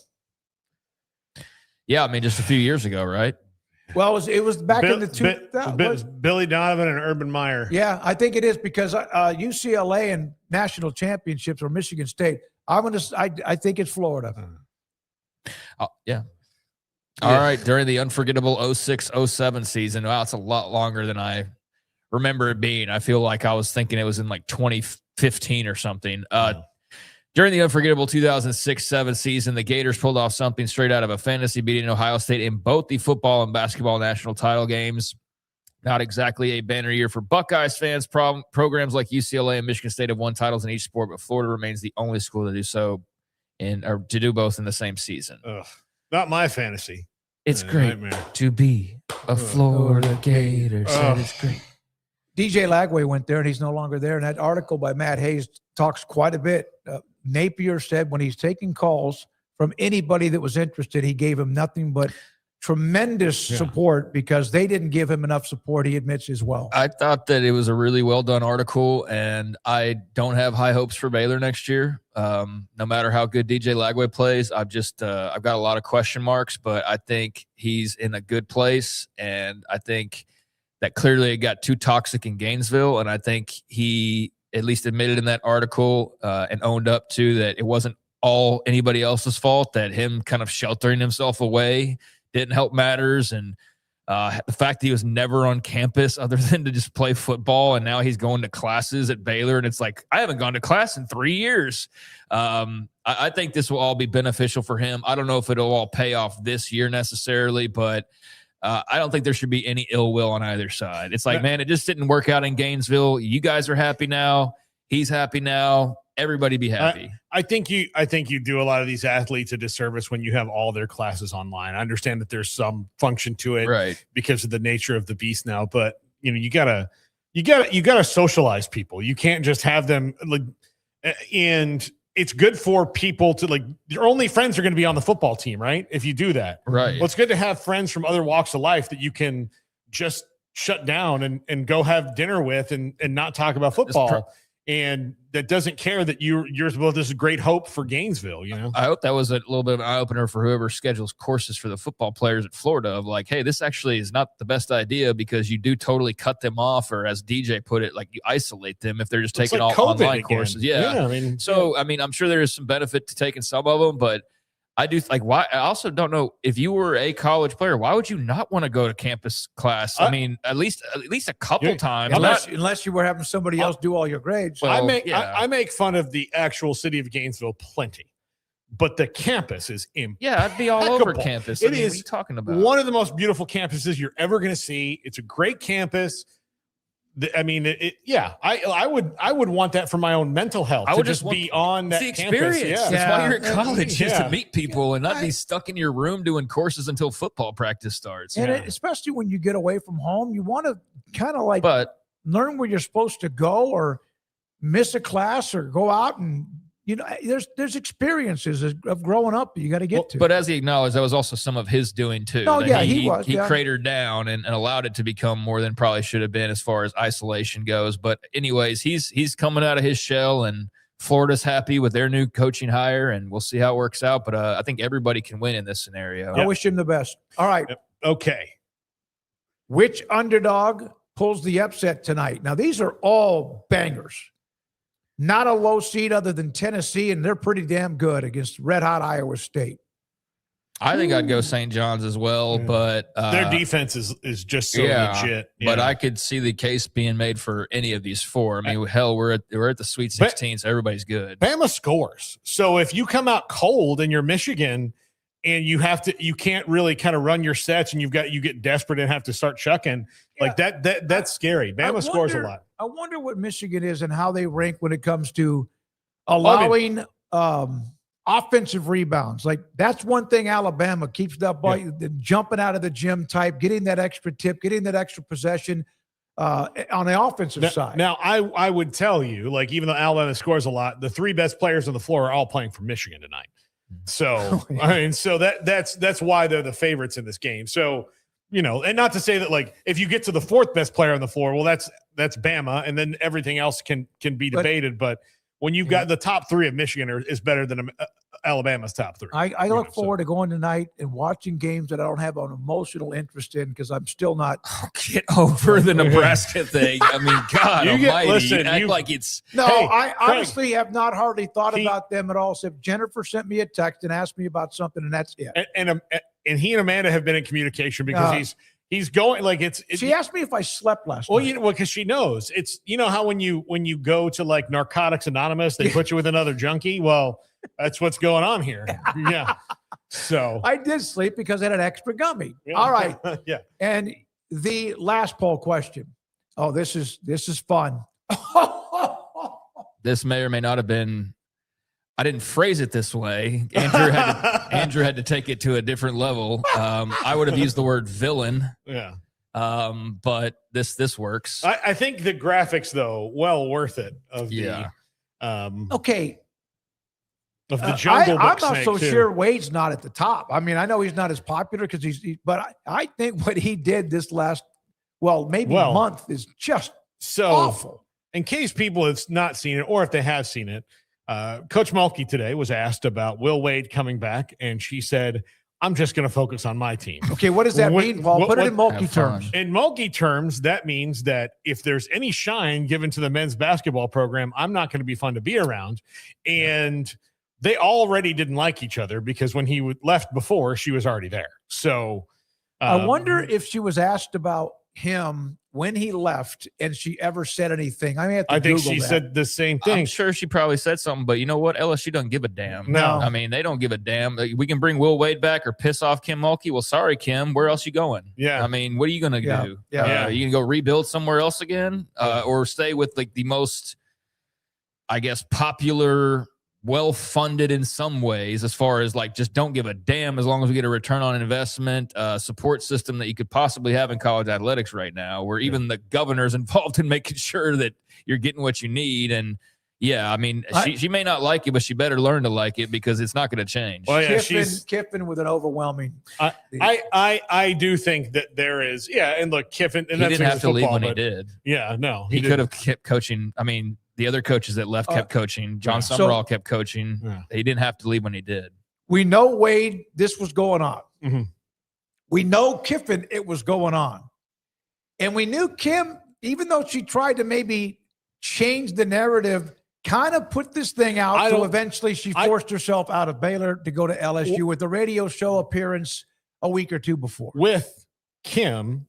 Yeah, I mean, just a few years ago, right? Well, it was back in the 2000s. Billy Donovan and Urban Meyer. Yeah, I think it is because UCLA and national championships or Michigan State. I think it's Florida. Yeah. All right. During the unforgettable 06-07 season, wow, it's a lot longer than I remember it being. I feel like I was thinking it was in like 2015 or something. During the unforgettable 2006-07 season, the Gators pulled off something straight out of a fantasy, beating Ohio State in both the football and basketball national title games. Not exactly a banner year for Buckeyes fans. Programs like UCLA and Michigan State have won titles in each sport, but Florida remains the only school to do so or to do both in the same season. Ugh, not my fantasy. It's great to be a Florida Gator. It's great. DJ Lagway went there, and he's no longer there. And that article by Matt Hayes talks quite a bit. Napier said when he's taking calls from anybody that was interested, he gave him nothing but tremendous support because they didn't give him enough support, he admits as well. I thought that it was a really well done article, and I don't have high hopes for Baylor next year. No matter how good DJ Lagway plays, I've got a lot of question marks, but I think he's in a good place, and I think that clearly it got too toxic in Gainesville, and I think he at least admitted in that article and owned up to that it wasn't all anybody else's fault, that him kind of sheltering himself away didn't help matters. And the fact that he was never on campus other than to just play football, and now he's going to classes at Baylor, and it's like, I haven't gone to class in 3 years. I think this will all be beneficial for him. I don't know if it'll all pay off this year necessarily, but I don't think there should be any ill will on either side. It's like, man, it just didn't work out in Gainesville. You guys are happy now. He's happy now. Everybody be happy. I think you do a lot of these athletes a disservice when you have all their classes online. I understand that there's some function to it, right, because of the nature of the beast now, but you gotta socialize people. You can't just have them like, and it's good for people to like, your only friends are going to be on the football team, right? If you do that, right. Well, it's good to have friends from other walks of life that you can just shut down and go have dinner with and not talk about football. And that doesn't care that you're well, this is great hope for Gainesville, you know? I hope that was a little bit of an eye-opener for whoever schedules courses for the football players at Florida of like, hey, this actually is not the best idea because you do totally cut them off, or as DJ put it, like you isolate them if they're just taking all online courses. Yeah. I mean, I'm sure there is some benefit to taking some of them, but I do like why. I also don't know if you were a college player, why would you not want to go to campus class? I mean, at least a couple times, unless you were having somebody else do all your grades. Well, I make fun of the actual city of Gainesville plenty, but the campus is impeccable. Yeah, I'd be all over campus. It is. What are you talking about? One of the most beautiful campuses you're ever going to see. It's a great campus. I mean, I would want that for my own mental health. I would just be on that experience. Campus. That's why you're at college, just to meet people and not be stuck in your room doing courses until football practice starts. And especially when you get away from home, you want to kind of like learn where you're supposed to go, or miss a class, or go out and. You know, there's experiences of growing up you got to get to. But as he acknowledged, that was also some of his doing too. Oh, yeah, he cratered down and allowed it to become more than probably should have been as far as isolation goes. But anyways, he's coming out of his shell, and Florida's happy with their new coaching hire, and we'll see how it works out. But I think everybody can win in this scenario. I wish him the best. All right. Okay. Which underdog pulls the upset tonight? Now, these are all bangers. Not a low seed other than Tennessee, and they're pretty damn good against red-hot Iowa State. I think I'd go St. John's as well, but their defense is just so legit. But I could see the case being made for any of these four. I mean, hell, we're at the Sweet 16, so everybody's good. Bama scores. So if you come out cold and you're Michigan and you can't really kind of run your sets, and you get desperate and have to start chucking like that's scary. Bama scores a lot. I wonder what Michigan is and how they rank when it comes to allowing offensive rebounds. Like, that's one thing Alabama keeps that ball, jumping out of the gym type, getting that extra tip, getting that extra possession on the offensive side. Now, I would tell you, like, even though Alabama scores a lot, the three best players on the floor are all playing for Michigan tonight. So, I mean, so that's why they're the favorites in this game. So, and not to say that like if you get to the fourth best player on the floor, well, that's Bama, and then everything else can be debated. But when you've got the top three of Michigan is better than Alabama's top three. I look forward to going tonight and watching games that I don't have an emotional interest in because I'm still not. Get over the Nebraska thing. I mean, God almighty. Like it's. No, I honestly have not hardly thought about them at all. Except Jennifer sent me a text and asked me about something, and that's it. And he and Amanda have been in communication because he's going like it's. She asked me if I slept last night. Well, because she knows it's how when you go to like Narcotics Anonymous, they put you with another junkie. Well, that's what's going on here. Yeah. So I did sleep because I had an extra gummy. Yeah. All right. Yeah. And the last poll question. Oh, this is fun. This may or may not have been. I didn't phrase it this way. Andrew had to take it to a different level. I would have used the word villain. Yeah. But this works. I think the graphics though, well worth it. Okay. Of the Jungle Book I'm not snake so too. sure Wade's not at the top. I mean, I know he's not as popular because but I think what he did this last, month is just awful. In case people have not seen it, or if they have seen it, Coach Mulkey today was asked about Will Wade coming back, and she said, I'm just going to focus on my team. Okay, what does that mean, Paul? Put it in Mulkey terms. In Mulkey terms, that means that if there's any shine given to the men's basketball program, I'm not going to be fun to be around. And they already didn't like each other because when he left before, she was already there. So I wonder if she was asked about him when he left and she ever said anything. I think she said the same thing. I'm sure she probably said something, but you know what? LSU doesn't give a damn. No. I mean, they don't give a damn. We can bring Will Wade back or piss off Kim Mulkey. Well, sorry, Kim. Where else you going? Yeah. I mean, what are you going to do? Yeah. You can go rebuild somewhere else again or stay with like the most, I guess, popular, well-funded in some ways as far as like just don't give a damn as long as we get a return on investment support system that you could possibly have in college athletics right now where even the governor's involved in making sure that you're getting what you need. And I mean, she may not like it, but she better learn to like it because it's not going to change. Well, yeah, Kiffin with an overwhelming. I do think that there is, and look, Kiffin, and he that's didn't have to leave when he did. Yeah, no, he could have kept coaching. I mean, the other coaches that left kept coaching. John Summerall kept coaching. Yeah. He didn't have to leave when he did. We know Wade, this was going on. Mm-hmm. We know Kiffin, it was going on. And we knew Kim, even though she tried to maybe change the narrative, kind of put this thing out. So eventually she forced herself out of Baylor to go to LSU with the radio show appearance a week or two before. With Kim,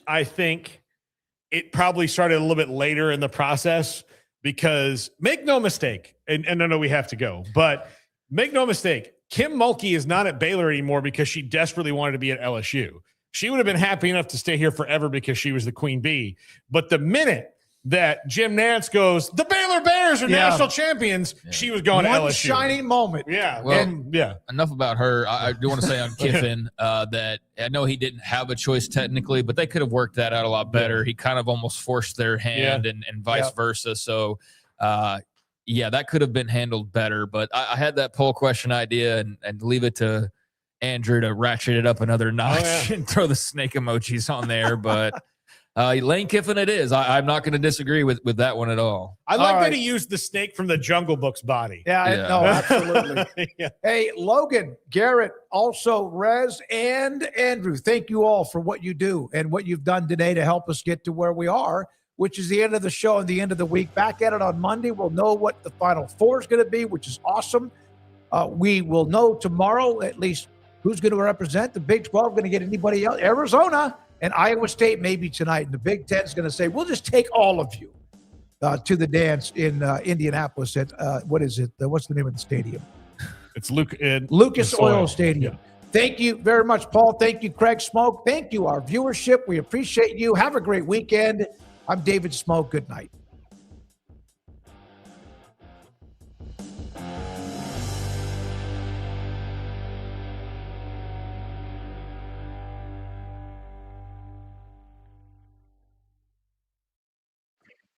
I think it probably started a little bit later in the process. Because make no mistake, and I know we have to go, but make no mistake, Kim Mulkey is not at Baylor anymore because she desperately wanted to be at LSU. She would have been happy enough to stay here forever because she was the queen bee. But the minute that Jim Nantz goes, the Baylor Bears are national champions, she was going to LSU. One shining moment. Yeah. Well, enough about her. I do want to say on Kiffin that I know he didn't have a choice technically, but they could have worked that out a lot better. He kind of almost forced their hand and vice versa. So, that could have been handled better. But I had that poll question idea and leave it to Andrew to ratchet it up another notch and throw the snake emojis on there. But Lane Kiffin it is. I'm not going to disagree with that one at all. I like that he used the snake from the Jungle Book's body. No, absolutely. Hey, Logan, Garrett, also Rez and Andrew, thank you all for what you do and what you've done today to help us get to where we are, which is the end of the show and the end of the week. Back at it on Monday. We'll know what the Final Four is going to be, which is awesome. We will know tomorrow at least who's going to represent the Big 12, going to get anybody else. Arizona and Iowa State maybe tonight. And the Big 10 is going to say, we'll just take all of you to the dance in Indianapolis at, what is it? What's the name of the stadium? It's Lucas Oil Stadium. Yeah. Thank you very much, Paul. Thank you, Craig Smoke. Thank you, our viewership. We appreciate you. Have a great weekend. I'm David Smoke. Good night.